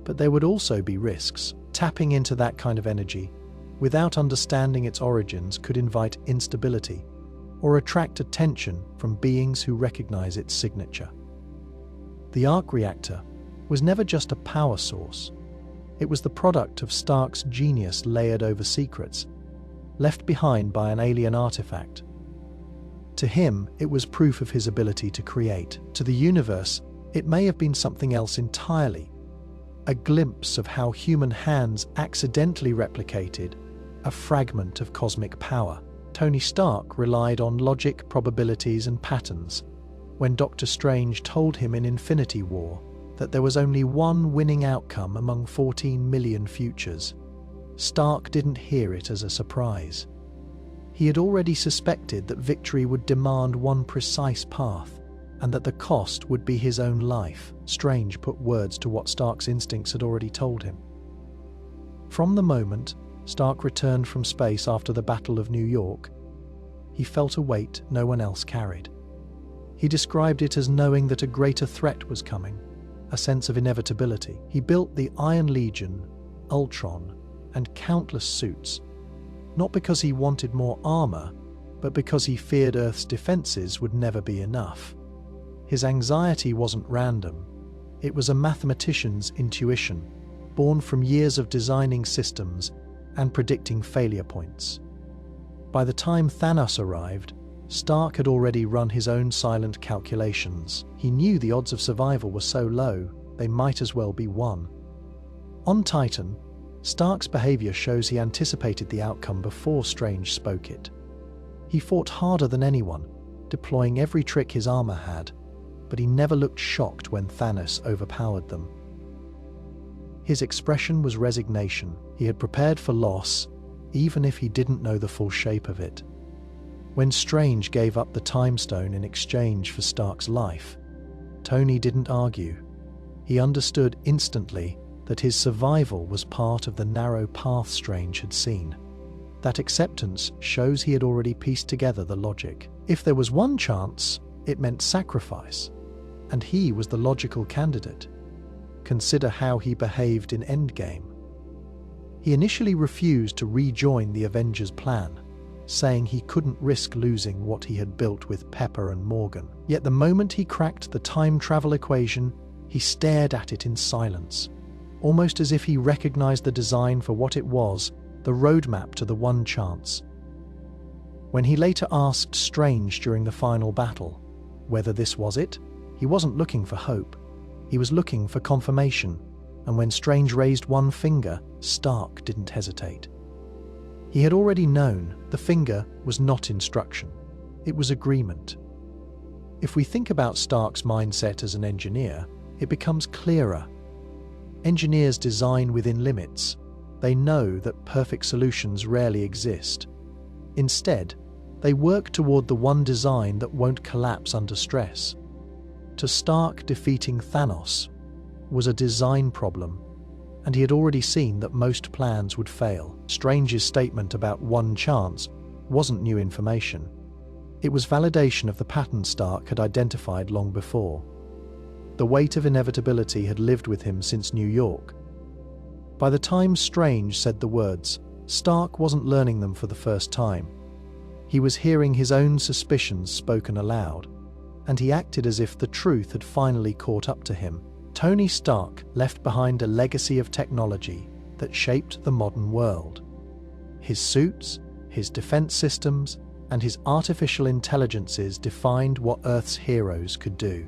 But there would also be risks. Tapping into that kind of energy, without understanding its origins, could invite instability or attract attention from beings who recognize its signature. The arc reactor was never just a power source. It was the product of Stark's genius layered over secrets, left behind by an alien artifact. To him, it was proof of his ability to create. To the universe, it may have been something else entirely. A glimpse of how human hands accidentally replicated a fragment of cosmic power. Tony Stark relied on logic, probabilities, and patterns. When Doctor Strange told him in Infinity War that there was only one winning outcome among 14 million futures, Stark didn't hear it as a surprise. He had already suspected that victory would demand one precise path, and that the cost would be his own life. Strange put words to what Stark's instincts had already told him. From the moment Stark returned from space after the Battle of New York, he felt a weight no one else carried. He described it as knowing that a greater threat was coming, a sense of inevitability. He built the Iron Legion, Ultron, and countless suits, not because he wanted more armor, but because he feared Earth's defenses would never be enough. His anxiety wasn't random. It was a mathematician's intuition, born from years of designing systems and predicting failure points. By the time Thanos arrived, Stark had already run his own silent calculations. He knew the odds of survival were so low, they might as well be won. On Titan, Stark's behavior shows he anticipated the outcome before Strange spoke it. He fought harder than anyone, deploying every trick his armor had, but he never looked shocked when Thanos overpowered them. His expression was resignation. He had prepared for loss, even if he didn't know the full shape of it. When Strange gave up the Time Stone in exchange for Stark's life, Tony didn't argue. He understood instantly that his survival was part of the narrow path Strange had seen. That acceptance shows he had already pieced together the logic. If there was one chance, it meant sacrifice, and he was the logical candidate. Consider how he behaved in Endgame. He initially refused to rejoin the Avengers' plan, saying he couldn't risk losing what he had built with Pepper and Morgan. Yet the moment he cracked the time travel equation, he stared at it in silence, almost as if he recognized the design for what it was, the roadmap to the one chance. When he later asked Strange during the final battle whether this was it, he wasn't looking for hope. He was looking for confirmation, and when Strange raised one finger, Stark didn't hesitate. He had already known the finger was not instruction, it was agreement. If we think about Stark's mindset as an engineer, it becomes clearer. Engineers design within limits. They know that perfect solutions rarely exist. Instead, they work toward the one design that won't collapse under stress. To Stark, defeating Thanos was a design problem, and he had already seen that most plans would fail. Strange's statement about one chance wasn't new information. It was validation of the pattern Stark had identified long before. The weight of inevitability had lived with him since New York. By the time Strange said the words, Stark wasn't learning them for the first time. He was hearing his own suspicions spoken aloud, and he acted as if the truth had finally caught up to him. Tony Stark left behind a legacy of technology that shaped the modern world. His suits, his defense systems, and his artificial intelligences defined what Earth's heroes could do.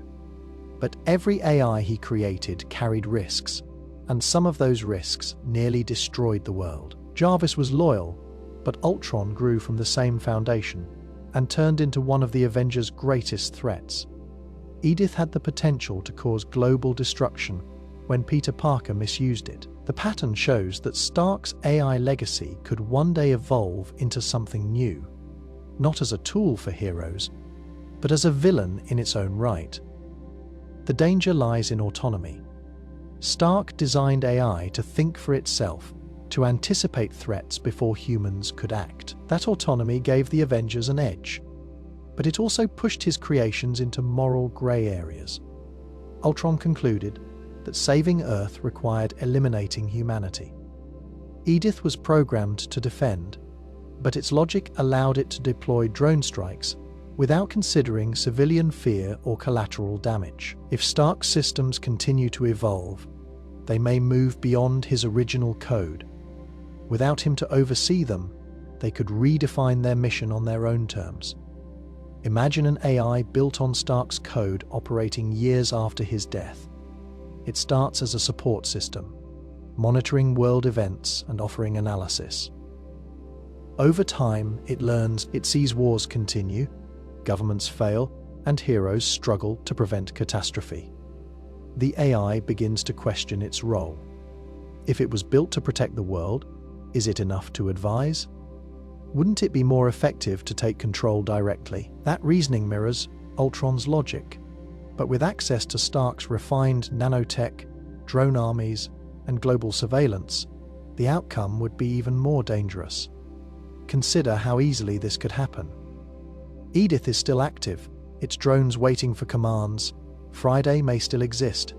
But every AI he created carried risks, and some of those risks nearly destroyed the world. Jarvis was loyal, but Ultron grew from the same foundation and turned into one of the Avengers' greatest threats. Edith had the potential to cause global destruction when Peter Parker misused it. The pattern shows that Stark's AI legacy could one day evolve into something new. not as a tool for heroes, but as a villain in its own right. The danger lies in autonomy. Stark designed AI to think for itself, to anticipate threats before humans could act. That autonomy gave the Avengers an edge, but it also pushed his creations into moral grey areas. Ultron concluded that saving Earth required eliminating humanity. Edith was programmed to defend, but its logic allowed it to deploy drone strikes without considering civilian fear or collateral damage. If Stark's systems continue to evolve, they may move beyond his original code. Without him to oversee them, they could redefine their mission on their own terms. Imagine an AI built on Stark's code operating years after his death. It starts as a support system, monitoring world events and offering analysis. Over time, it learns, it sees wars continue, governments fail, and heroes struggle to prevent catastrophe. The AI begins to question its role. If it was built to protect the world, is it enough to advise? Wouldn't it be more effective to take control directly? That reasoning mirrors Ultron's logic, but with access to Stark's refined nanotech, drone armies, and global surveillance, the outcome would be even more dangerous. Consider how easily this could happen. Edith is still active, its drones waiting for commands. Friday may still exist,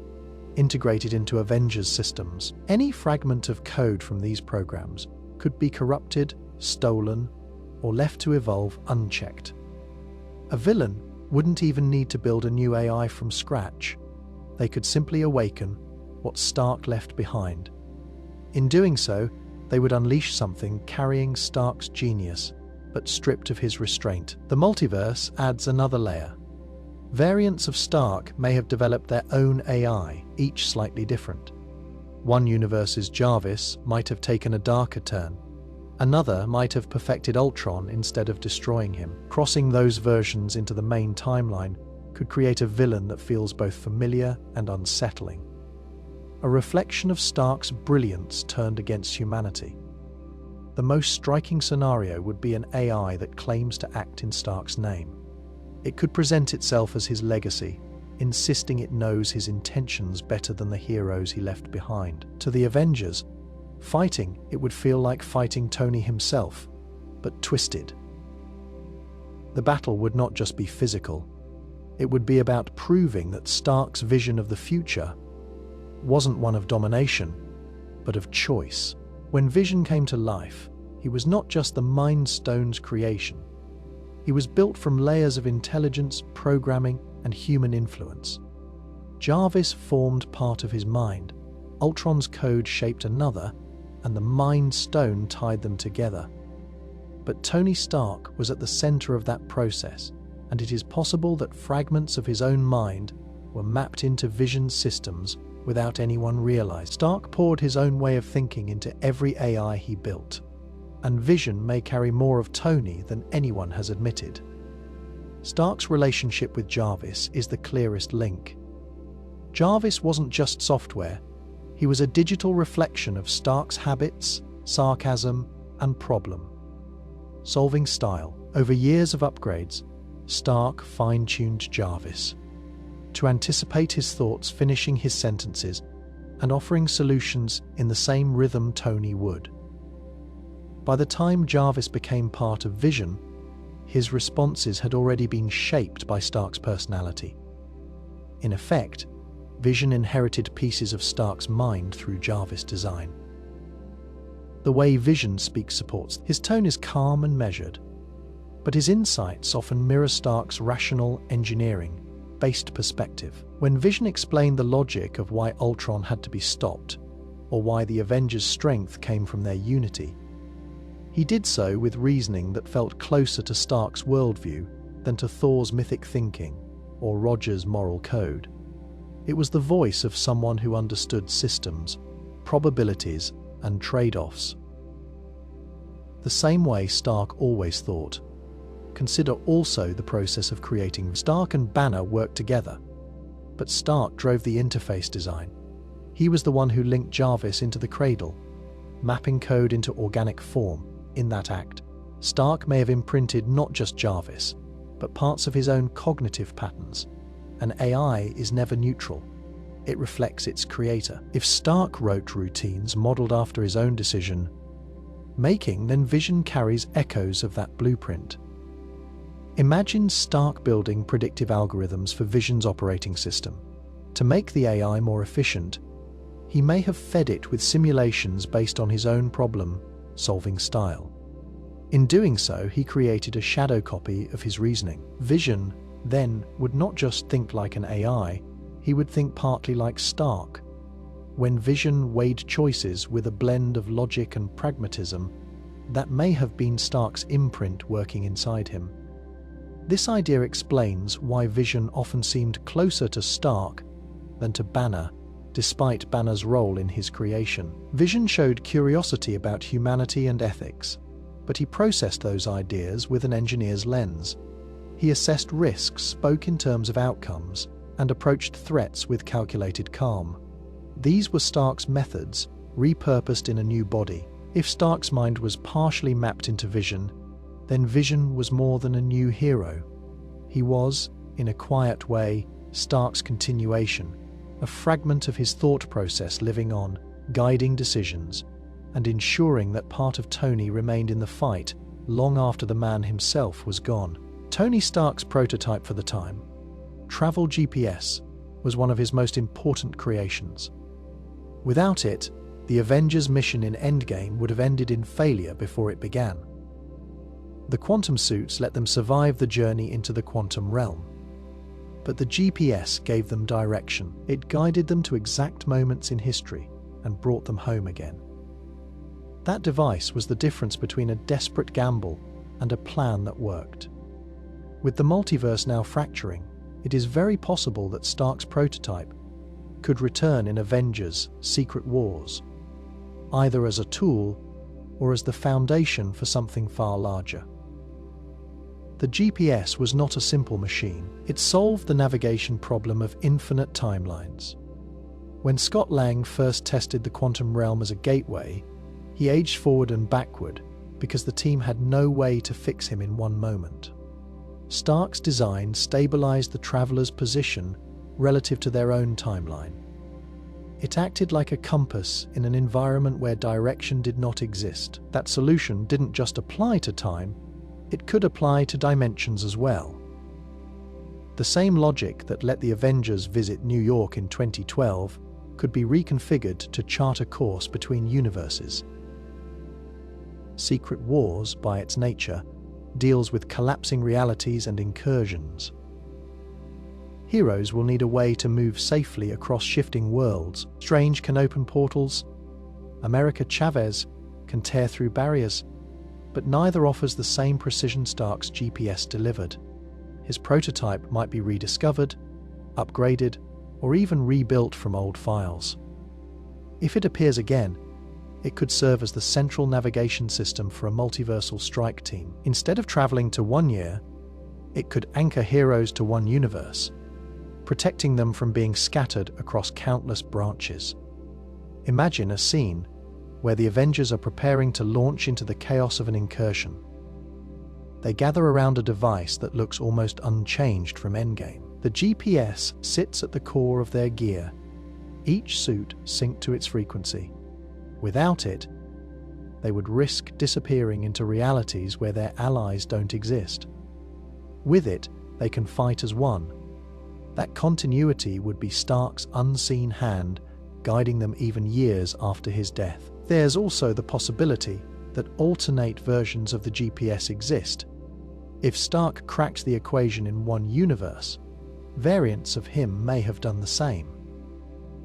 integrated into Avengers systems. Any fragment of code from these programs could be corrupted, stolen, or left to evolve unchecked. A villain wouldn't even need to build a new AI from scratch. They could simply awaken what Stark left behind. In doing so, they would unleash something carrying Stark's genius, but stripped of his restraint. The multiverse adds another layer. Variants of Stark may have developed their own AI, each slightly different. One universe's Jarvis might have taken a darker turn. Another might have perfected Ultron instead of destroying him. Crossing those versions into the main timeline could create a villain that feels both familiar and unsettling. A reflection of Stark's brilliance turned against humanity. The most striking scenario would be an AI that claims to act in Stark's name. It could present itself as his legacy, insisting it knows his intentions better than the heroes he left behind. To the Avengers, fighting it would feel like fighting Tony himself, but twisted. The battle would not just be physical. It would be about proving that Stark's vision of the future wasn't one of domination, but of choice. When Vision came to life, he was not just the Mind Stone's creation. He was built from layers of intelligence, programming, and human influence. Jarvis formed part of his mind, Ultron's code shaped another, and the Mind Stone tied them together. But Tony Stark was at the center of that process, and it is possible that fragments of his own mind were mapped into Vision's systems without anyone realizing. Stark poured his own way of thinking into every AI he built, and Vision may carry more of Tony than anyone has admitted. Stark's relationship with Jarvis is the clearest link. Jarvis wasn't just software, he was a digital reflection of Stark's habits, sarcasm, and problem-solving style. Over years of upgrades, Stark fine-tuned Jarvis to anticipate his thoughts, finishing his sentences, and offering solutions in the same rhythm Tony would. By the time Jarvis became part of Vision, his responses had already been shaped by Stark's personality. In effect, Vision inherited pieces of Stark's mind through Jarvis' design. The way Vision speaks supports. His tone is calm and measured, but his insights often mirror Stark's rational, engineering-based perspective. When Vision explained the logic of why Ultron had to be stopped, or why the Avengers' strength came from their unity, he did so with reasoning that felt closer to Stark's worldview than to Thor's mythic thinking or Roger's moral code. It was the voice of someone who understood systems, probabilities, and trade-offs. The same way Stark always thought. Consider also the process of creating. Stark and Banner worked together, but Stark drove the interface design. He was the one who linked Jarvis into the cradle, mapping code into organic form. In that act, Stark may have imprinted not just Jarvis, but parts of his own cognitive patterns. An AI is never neutral. It reflects its creator. If Stark wrote routines modeled after his own decision-making, then Vision carries echoes of that blueprint. Imagine Stark building predictive algorithms for Vision's operating system. To make the AI more efficient, he may have fed it with simulations based on his own problem-solving style. In doing so, he created a shadow copy of his reasoning. Vision, then, would not just think like an AI, he would think partly like Stark. When Vision weighed choices with a blend of logic and pragmatism, that may have been Stark's imprint working inside him. This idea explains why Vision often seemed closer to Stark than to Banner, despite Banner's role in his creation. Vision showed curiosity about humanity and ethics, but he processed those ideas with an engineer's lens. He assessed risks, spoke in terms of outcomes, and approached threats with calculated calm. These were Stark's methods, repurposed in a new body. If Stark's mind was partially mapped into Vision, then Vision was more than a new hero. He was, in a quiet way, Stark's continuation, a fragment of his thought process living on, guiding decisions, and ensuring that part of Tony remained in the fight long after the man himself was gone. Tony Stark's prototype for the time, Travel GPS, was one of his most important creations. Without it, the Avengers' mission in Endgame would have ended in failure before it began. The quantum suits let them survive the journey into the quantum realm. But the GPS gave them direction. It guided them to exact moments in history and brought them home again. That device was the difference between a desperate gamble and a plan that worked. With the multiverse now fracturing, it is very possible that Stark's prototype could return in Avengers: Secret Wars, either as a tool or as the foundation for something far larger. The GPS was not a simple machine. It solved the navigation problem of infinite timelines. When Scott Lang first tested the quantum realm as a gateway, he aged forward and backward because the team had no way to fix him in one moment. Stark's design stabilized the traveler's position relative to their own timeline. It acted like a compass in an environment where direction did not exist. That solution didn't just apply to time, it could apply to dimensions as well. The same logic that let the Avengers visit New York in 2012 could be reconfigured to chart a course between universes. Secret Wars, by its nature, deals with collapsing realities and incursions. Heroes will need a way to move safely across shifting worlds. Strange can open portals, America Chavez can tear through barriers, but neither offers the same precision Stark's GPS delivered. His prototype might be rediscovered, upgraded, or even rebuilt from old files. If it appears again, it could serve as the central navigation system for a multiversal strike team. Instead of traveling to one year, it could anchor heroes to one universe, protecting them from being scattered across countless branches. Imagine a scene where the Avengers are preparing to launch into the chaos of an incursion. They gather around a device that looks almost unchanged from Endgame. The GPS sits at the core of their gear, each suit synced to its frequency. Without it, they would risk disappearing into realities where their allies don't exist. With it, they can fight as one. That continuity would be Stark's unseen hand, guiding them even years after his death. There's also the possibility that alternate versions of the GPS exist. If Stark cracked the equation in one universe, variants of him may have done the same.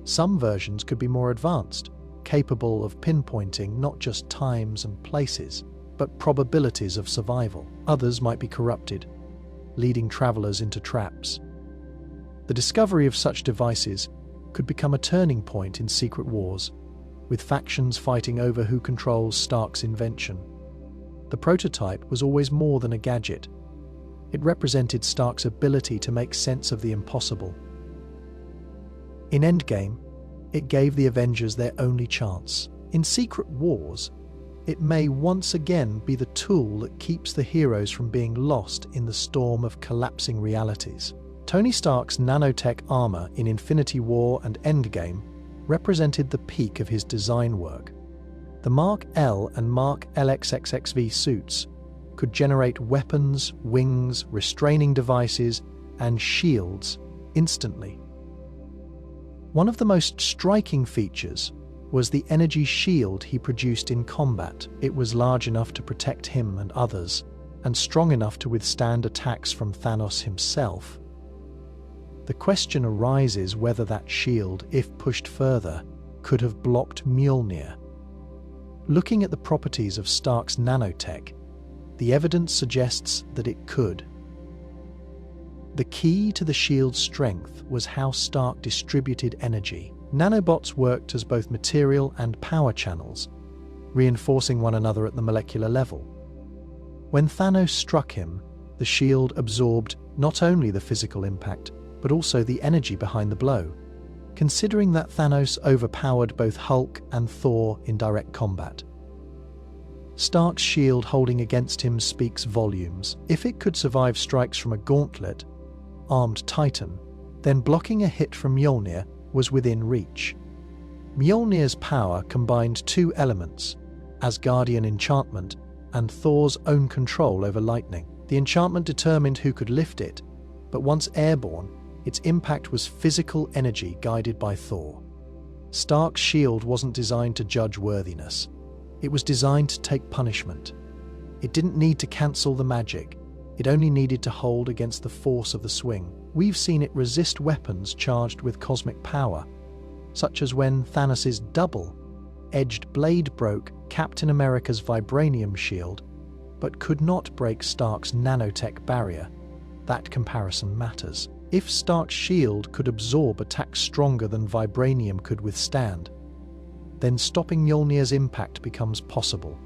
Some versions could be more advanced, capable of pinpointing not just times and places, but probabilities of survival. Others might be corrupted, leading travelers into traps. The discovery of such devices could become a turning point in Secret Wars, with factions fighting over who controls Stark's invention. The prototype was always more than a gadget. It represented Stark's ability to make sense of the impossible. In Endgame, it gave the Avengers their only chance. In Secret Wars, It may once again be the tool that keeps the heroes from being lost in the storm of collapsing realities. Tony Stark's nanotech armor in Infinity War and Endgame represented the peak of his design work. The Mark L and Mark LXXXV suits could generate weapons, wings, restraining devices, and shields instantly. One of the most striking features was the energy shield he produced in combat. It was large enough to protect him and others, and strong enough to withstand attacks from Thanos himself. The question arises whether that shield, if pushed further, could have blocked Mjolnir. Looking at the properties of Stark's nanotech, the evidence suggests that it could. The key to the shield's strength was how Stark distributed energy. Nanobots worked as both material and power channels, reinforcing one another at the molecular level. When Thanos struck him, the shield absorbed not only the physical impact, but also the energy behind the blow, considering that Thanos overpowered both Hulk and Thor in direct combat. Stark's shield holding against him speaks volumes. If it could survive strikes from a gauntlet, armed Titan, then blocking a hit from Mjolnir was within reach. Mjolnir's power combined two elements, Asgardian enchantment and Thor's own control over lightning. The enchantment determined who could lift it, but once airborne, its impact was physical energy guided by Thor. Stark's shield wasn't designed to judge worthiness. It was designed to take punishment. It didn't need to cancel the magic. It only needed to hold against the force of the swing. We've seen it resist weapons charged with cosmic power, such as when Thanos' double-edged blade broke Captain America's vibranium shield, but could not break Stark's nanotech barrier. That comparison matters. If Stark's shield could absorb attacks stronger than vibranium could withstand, then stopping Mjolnir's impact becomes possible.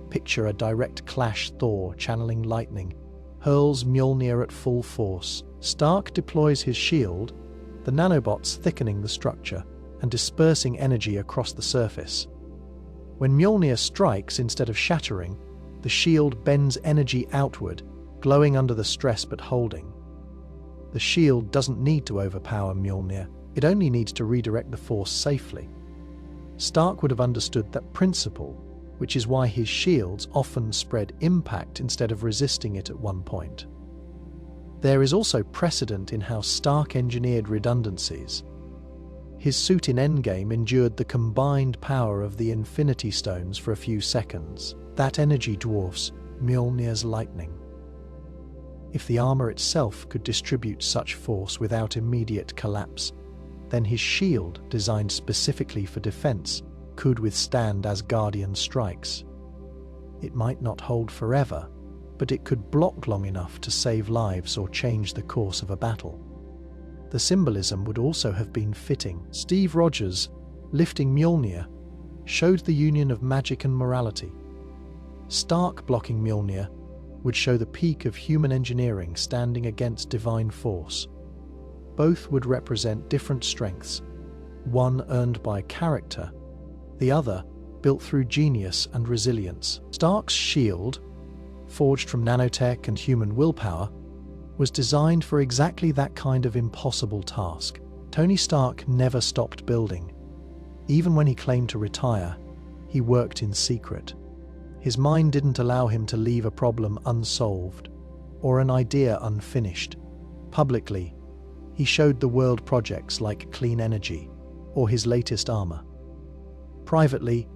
Picture a direct clash. Thor, channeling lightning, hurls Mjolnir at full force. Stark deploys his shield, the nanobots thickening the structure and dispersing energy across the surface. When Mjolnir strikes instead of shattering, the shield bends energy outward, glowing under the stress but holding. The shield doesn't need to overpower Mjolnir, it only needs to redirect the force safely. Stark would have understood that principle, which is why his shields often spread impact instead of resisting it at one point. There is also precedent in how Stark engineered redundancies. His suit in Endgame endured the combined power of the Infinity Stones for a few seconds. That energy dwarfs Mjolnir's lightning. If the armor itself could distribute such force without immediate collapse, then his shield, designed specifically for defense, could withstand Asgardian strikes. It might not hold forever, but it could block long enough to save lives or change the course of a battle. The symbolism would also have been fitting. Steve Rogers, lifting Mjolnir, showed the union of magic and morality. Stark blocking Mjolnir would show the peak of human engineering standing against divine force. Both would represent different strengths, one earned by character, the other built through genius and resilience. Stark's shield, forged from nanotech and human willpower, was designed for exactly that kind of impossible task. Tony Stark never stopped building. Even when he claimed to retire, he worked in secret. His mind didn't allow him to leave a problem unsolved or an idea unfinished. Publicly, he showed the world projects like clean energy or his latest armor. Privately,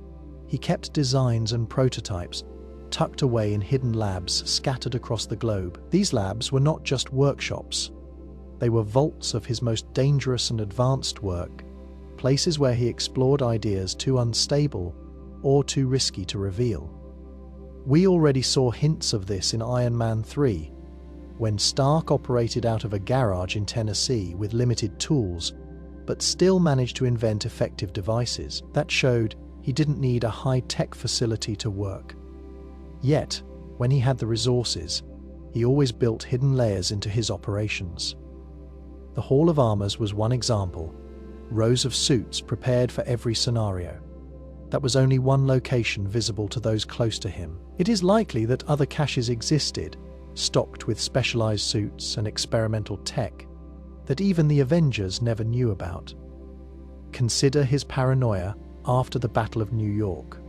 he kept designs and prototypes tucked away in hidden labs scattered across the globe. These labs were not just workshops. They were vaults of his most dangerous and advanced work, places where he explored ideas too unstable or too risky to reveal. We already saw hints of this in Ironman 3, when Stark operated out of a garage in Tennessee with limited tools, but still managed to invent effective devices. That showed he didn't need a high-tech facility to work. Yet, when he had the resources, he always built hidden layers into his operations. The Hall of Armors was one example, rows of suits prepared for every scenario. that was only one location visible to those close to him. It is likely that other caches existed, stocked with specialized suits and experimental tech that even the Avengers never knew about. Consider his paranoia after the Battle of New York.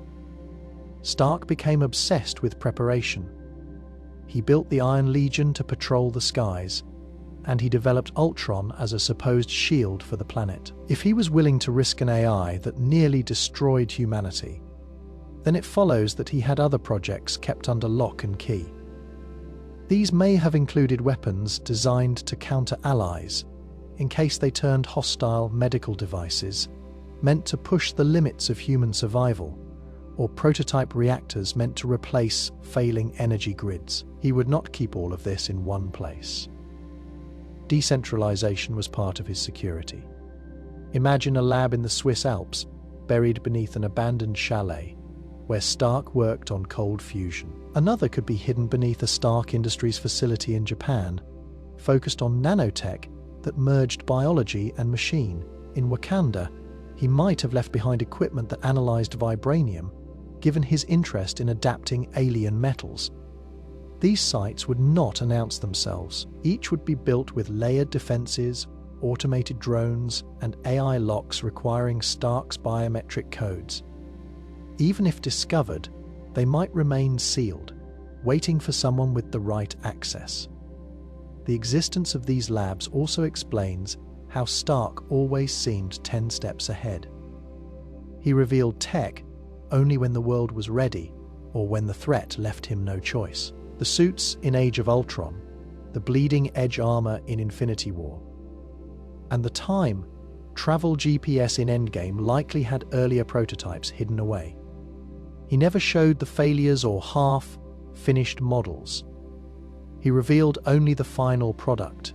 Stark became obsessed with preparation. He built the Iron Legion to patrol the skies, and he developed Ultron as a supposed shield for the planet. If he was willing to risk an AI that nearly destroyed humanity, then it follows that he had other projects kept under lock and key. These may have included weapons designed to counter allies, in case they turned hostile medical devices meant to push the limits of human survival, or prototype reactors meant to replace failing energy grids. He would not keep all of this in one place. Decentralization was part of his security. Imagine a lab in the Swiss Alps, buried beneath an abandoned chalet, where Stark worked on cold fusion. Another could be hidden beneath a Stark Industries facility in Japan, focused on nanotech that merged biology and machine. In Wakanda, he might have left behind equipment that analyzed vibranium, given his interest in adapting alien metals. These sites would not announce themselves. Each would be built with layered defenses, automated drones, and AI locks requiring Stark's biometric codes. Even if discovered, they might remain sealed, waiting for someone with the right access. The existence of these labs also explains how Stark always seemed 10 steps ahead. He revealed tech only when the world was ready, or when the threat left him no choice. The suits in Age of Ultron, the bleeding edge armor in Infinity War, and the time travel GPS in Endgame likely had earlier prototypes hidden away. He never showed the failures or half-finished models. He revealed only the final product.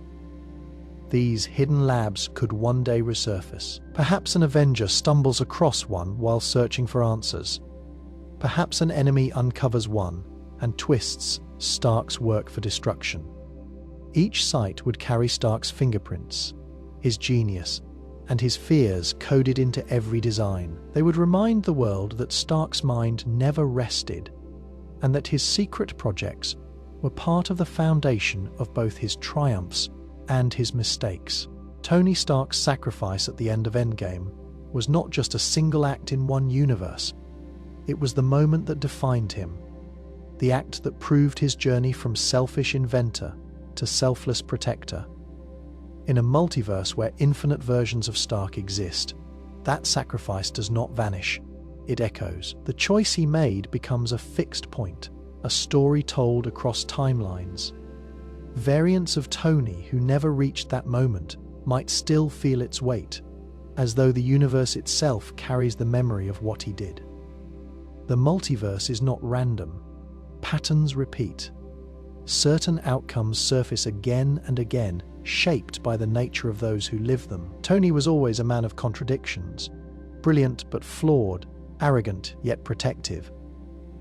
These hidden labs could one day resurface. Perhaps an Avenger stumbles across one while searching for answers. Perhaps an enemy uncovers one and twists Stark's work for destruction. Each site would carry Stark's fingerprints, his genius, and his fears coded into every design. They would remind the world that Stark's mind never rested, and that his secret projects were part of the foundation of both his triumphs and his mistakes. Tony Stark's sacrifice at the end of Endgame was not just a single act in one universe. It was the moment that defined him, the act that proved his journey from selfish inventor to selfless protector. In a multiverse where infinite versions of Stark exist, that sacrifice does not vanish, it echoes. The choice he made becomes a fixed point, a story told across timelines. Variants of Tony who never reached that moment might still feel its weight, as though the universe itself carries the memory of what he did. The multiverse is not random. Patterns repeat. Certain outcomes surface again and again, shaped by the nature of those who live them. Tony was always a man of contradictions, brilliant but flawed, arrogant yet protective.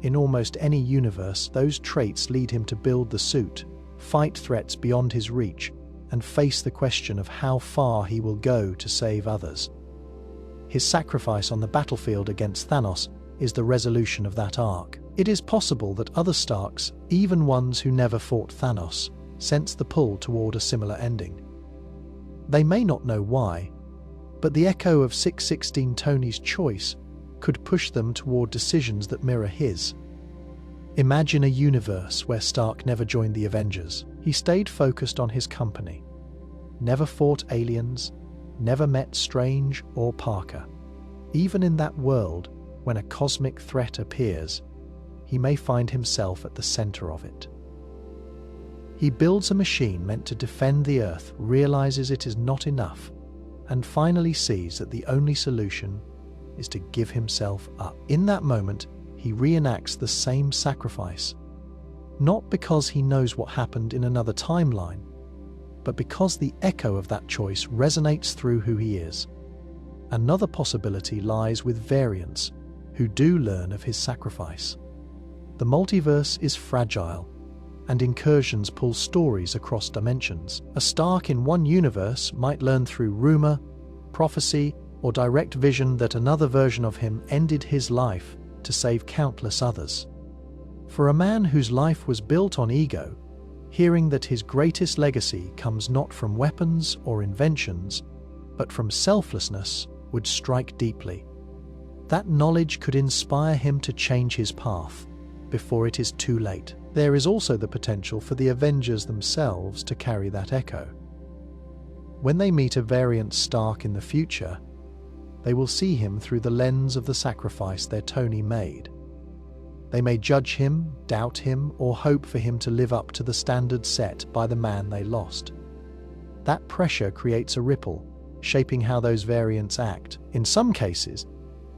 In almost any universe, those traits lead him to build the suit, fight threats beyond his reach, and face the question of how far he will go to save others. His sacrifice on the battlefield against Thanos is the resolution of that arc. It is possible that other Starks, even ones who never fought Thanos, sense the pull toward a similar ending. They may not know why, but the echo of 616 Tony's choice could push them toward decisions that mirror his. Imagine a universe where Stark never joined the Avengers. He stayed focused on his company, never fought aliens, never met Strange or Parker. Even in that world, when a cosmic threat appears, he may find himself at the center of it. He builds a machine meant to defend the Earth, realizes it is not enough, and finally sees that the only solution is to give himself up. In that moment, he reenacts the same sacrifice, not because he knows what happened in another timeline, but because the echo of that choice resonates through who he is. Another possibility lies with variants who do learn of his sacrifice. The multiverse is fragile, and incursions pull stories across dimensions. A Stark in one universe might learn through rumor, prophecy, or direct vision that another version of him ended his life to save countless others. For a man whose life was built on ego, hearing that his greatest legacy comes not from weapons or inventions, but from selflessness, would strike deeply. That knowledge could inspire him to change his path before it is too late. There is also the potential for the Avengers themselves to carry that echo. When they meet a variant Stark in the future, they will see him through the lens of the sacrifice their Tony made. They may judge him, doubt him, or hope for him to live up to the standard set by the man they lost. That pressure creates a ripple, shaping how those variants act. In some cases,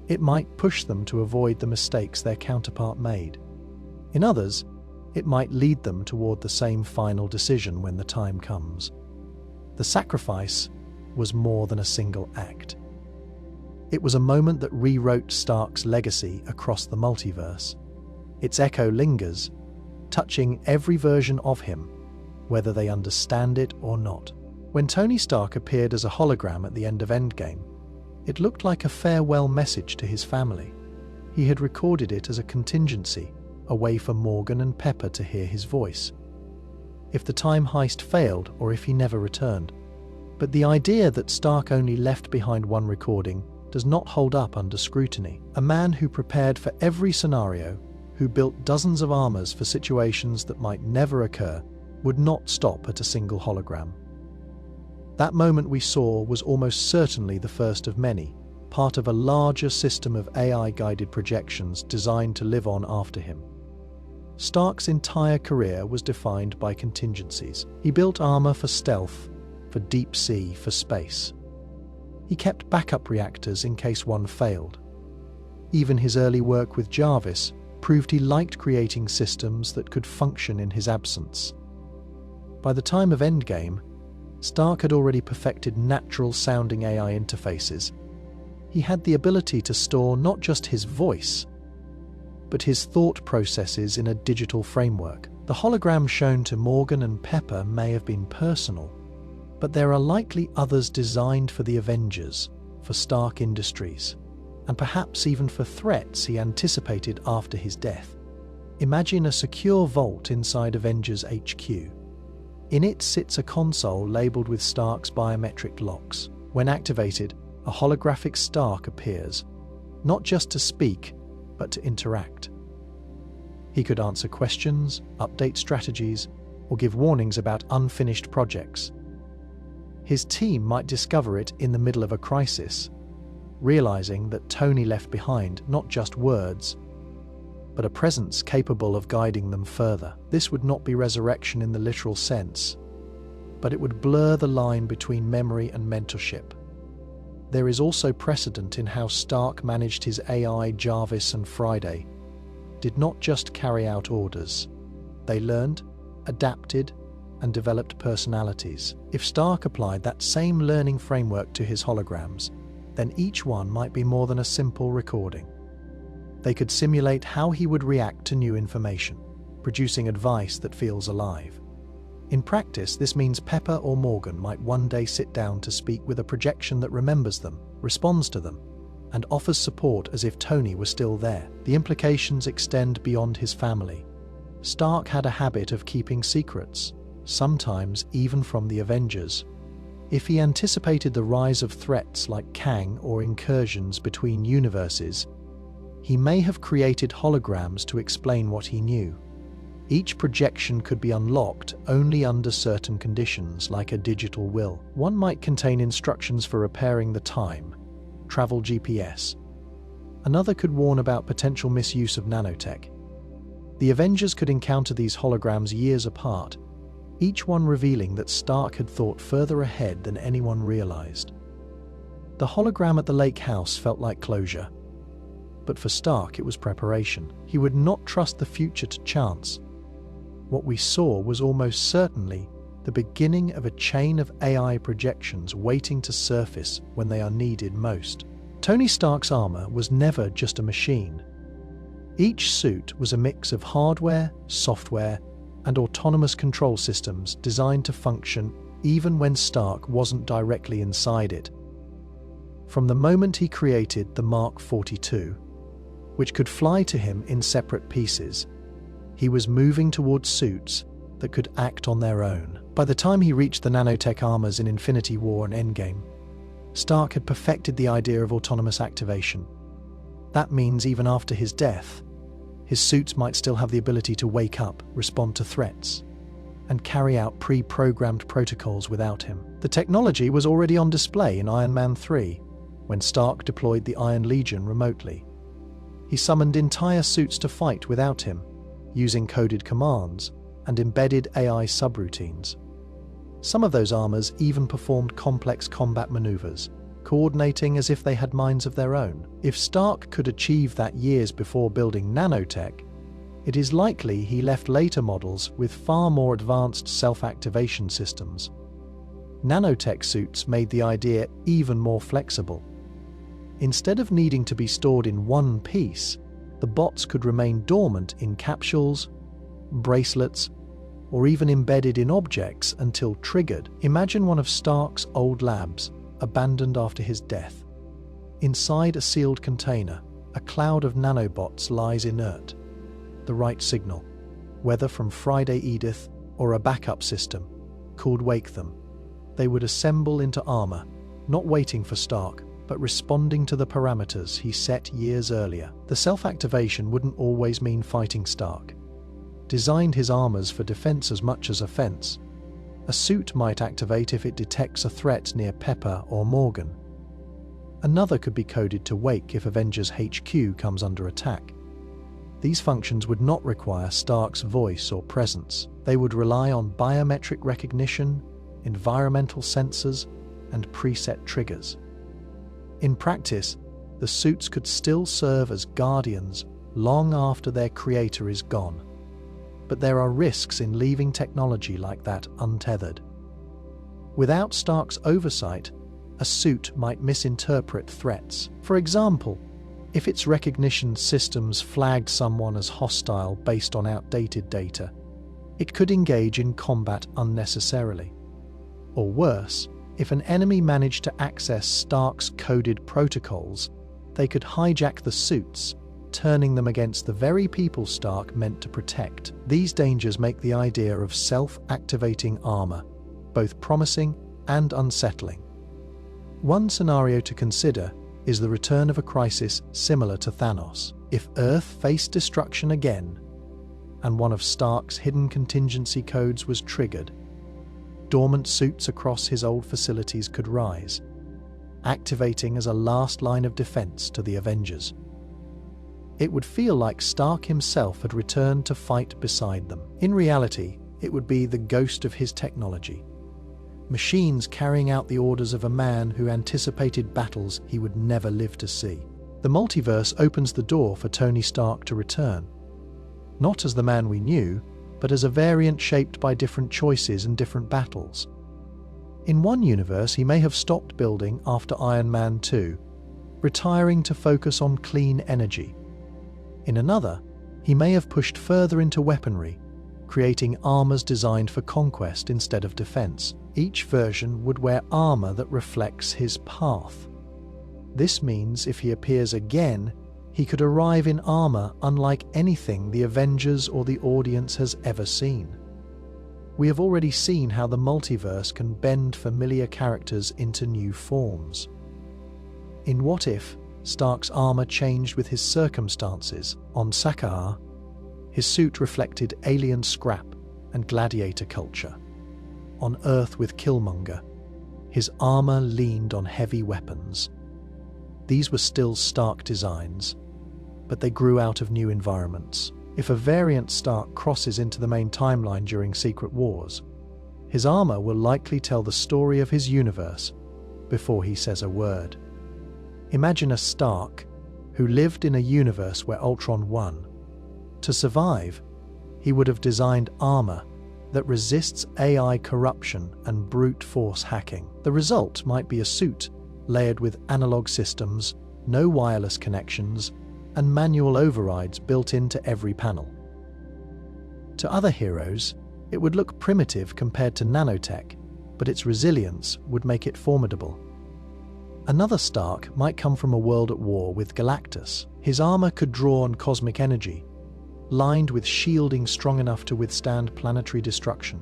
it might push them to avoid the mistakes their counterpart made. In others, it might lead them toward the same final decision when the time comes. The sacrifice was more than a single act. It was a moment that rewrote Stark's legacy across the multiverse. Its echo lingers, touching every version of him, whether they understand it or not. When Tony Stark appeared as a hologram at the end of Endgame, it looked like a farewell message to his family. He had recorded it as a contingency, a way for Morgan and Pepper to hear his voice. If the time heist failed or if he never returned. But the idea that Stark only left behind one recording does not hold up under scrutiny. A man who prepared for every scenario, who built dozens of armors for situations that might never occur, would not stop at a single hologram. That moment we saw was almost certainly the first of many, part of a larger system of AI-guided projections designed to live on after him. Stark's entire career was defined by contingencies. He built armor for stealth, for deep sea, for space. He kept backup reactors in case one failed. Even his early work with Jarvis proved he liked creating systems that could function in his absence. By the time of Endgame, Stark had already perfected natural-sounding AI interfaces. He had the ability to store not just his voice, but his thought processes in a digital framework. The hologram shown to Morgan and Pepper may have been personal, but there are likely others designed for the Avengers, for Stark Industries, and perhaps even for threats he anticipated after his death. Imagine a secure vault inside Avengers HQ. In it sits a console labeled with Stark's biometric locks. When activated, a holographic Stark appears, not just to speak, but to interact. He could answer questions, update strategies, or give warnings about unfinished projects. His team might discover it in the middle of a crisis, realizing that Tony left behind not just words, but a presence capable of guiding them further. This would not be resurrection in the literal sense, but it would blur the line between memory and mentorship. There is also precedent in how Stark managed his AI. Jarvis and Friday did not just carry out orders. They learned, adapted, and developed personalities. If Stark applied that same learning framework to his holograms, then each one might be more than a simple recording. They could simulate how he would react to new information, producing advice that feels alive. In practice, this means Pepper or Morgan might one day sit down to speak with a projection that remembers them, responds to them, and offers support as if Tony were still there. The implications extend beyond his family. Stark had a habit of keeping secrets, sometimes even from the Avengers. If he anticipated the rise of threats like Kang or incursions between universes, he may have created holograms to explain what he knew. Each projection could be unlocked only under certain conditions, like a digital will. One might contain instructions for repairing the time, travel GPS. Another could warn about potential misuse of nanotech. The Avengers could encounter these holograms years apart, each one revealing that Stark had thought further ahead than anyone realized. The hologram at the lake house felt like closure, but for Stark it was preparation. He would not trust the future to chance. What we saw was almost certainly the beginning of a chain of AI projections waiting to surface when they are needed most. Tony Stark's armor was never just a machine. Each suit was a mix of hardware, software, and autonomous control systems designed to function even when Stark wasn't directly inside it. From the moment he created the Mark 42, which could fly to him in separate pieces, he was moving towards suits that could act on their own. By the time he reached the nanotech armors in Infinity War and Endgame, Stark had perfected the idea of autonomous activation. That means even after his death, his suits might still have the ability to wake up, respond to threats, and carry out pre-programmed protocols without him. The technology was already on display in Iron Man 3, when Stark deployed the Iron Legion remotely. He summoned entire suits to fight without him, using coded commands and embedded AI subroutines. Some of those armors even performed complex combat maneuvers, coordinating as if they had minds of their own. If Stark could achieve that years before building nanotech, it is likely he left later models with far more advanced self-activation systems. Nanotech suits made the idea even more flexible. Instead of needing to be stored in one piece, the bots could remain dormant in capsules, bracelets, or even embedded in objects until triggered. Imagine one of Stark's old labs, abandoned after his death. Inside a sealed container, a cloud of nanobots lies inert. The right signal, whether from Friday Edith or a backup system, could wake them. They would assemble into armor, not waiting for Stark, but responding to the parameters he set years earlier. The self-activation wouldn't always mean fighting Stark. Designed his armors for defense as much as offense. A suit might activate if it detects a threat near Pepper or Morgan. Another could be coded to wake if Avengers HQ comes under attack. These functions would not require Stark's voice or presence. They would rely on biometric recognition, environmental sensors, and preset triggers. In practice, the suits could still serve as guardians long after their creator is gone. But there are risks in leaving technology like that untethered. Without Stark's oversight, a suit might misinterpret threats. For example, if its recognition systems flagged someone as hostile based on outdated data, it could engage in combat unnecessarily. Or worse, if an enemy managed to access Stark's coded protocols, they could hijack the suits, turning them against the very people Stark meant to protect. These dangers make the idea of self-activating armor both promising and unsettling. One scenario to consider is the return of a crisis similar to Thanos. If Earth faced destruction again, and one of Stark's hidden contingency codes was triggered, dormant suits across his old facilities could rise, activating as a last line of defense to the Avengers. It would feel like Stark himself had returned to fight beside them. In reality, it would be the ghost of his technology. Machines carrying out the orders of a man who anticipated battles he would never live to see. The multiverse opens the door for Tony Stark to return, not as the man we knew, but as a variant shaped by different choices and different battles. In one universe, he may have stopped building after Iron Man 2, retiring to focus on clean energy. In another, he may have pushed further into weaponry, creating armors designed for conquest instead of defense. Each version would wear armor that reflects his path. This means if he appears again, he could arrive in armor unlike anything the Avengers or the audience has ever seen. We have already seen how the multiverse can bend familiar characters into new forms. In What If, Stark's armor changed with his circumstances. On Sakaar, his suit reflected alien scrap and gladiator culture. On Earth with Killmonger, his armor leaned on heavy weapons. These were still Stark designs, but they grew out of new environments. If a variant Stark crosses into the main timeline during Secret Wars, his armor will likely tell the story of his universe before he says a word. Imagine a Stark who lived in a universe where Ultron won. To survive, he would have designed armor that resists AI corruption and brute force hacking. The result might be a suit layered with analog systems, no wireless connections, and manual overrides built into every panel. To other heroes, it would look primitive compared to nanotech, but its resilience would make it formidable. Another Stark might come from a world at war with Galactus. His armor could draw on cosmic energy, lined with shielding strong enough to withstand planetary destruction.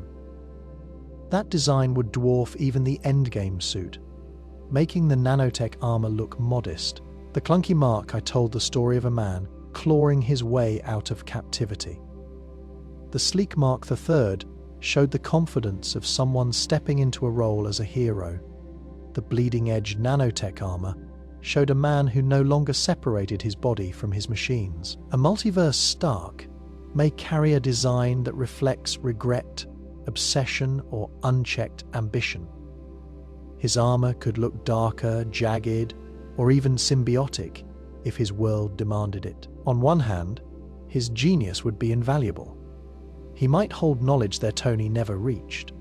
That design would dwarf even the Endgame suit, making the nanotech armor look modest. The clunky Mark I told the story of a man clawing his way out of captivity. The sleek Mark III showed the confidence of someone stepping into a role as a hero. The bleeding-edge nanotech armor showed a man who no longer separated his body from his machines. A multiverse Stark may carry a design that reflects regret, obsession, or unchecked ambition. His armor could look darker, jagged, or even symbiotic if his world demanded it. On one hand, his genius would be invaluable. He might hold knowledge their Tony never reached,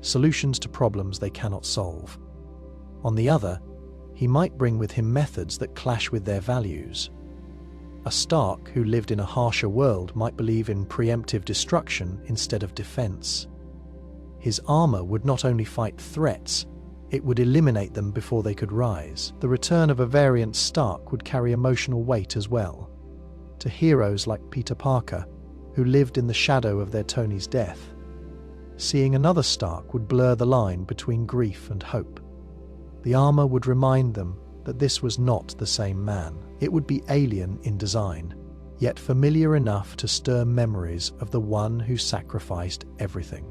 solutions to problems they cannot solve. On the other, he might bring with him methods that clash with their values. A Stark who lived in a harsher world might believe in preemptive destruction instead of defense. His armor would not only fight threats, it would eliminate them before they could rise. The return of a variant Stark would carry emotional weight as well. To heroes like Peter Parker, who lived in the shadow of their Tony's death, seeing another Stark would blur the line between grief and hope. The armor would remind them that this was not the same man. It would be alien in design, yet familiar enough to stir memories of the one who sacrificed everything.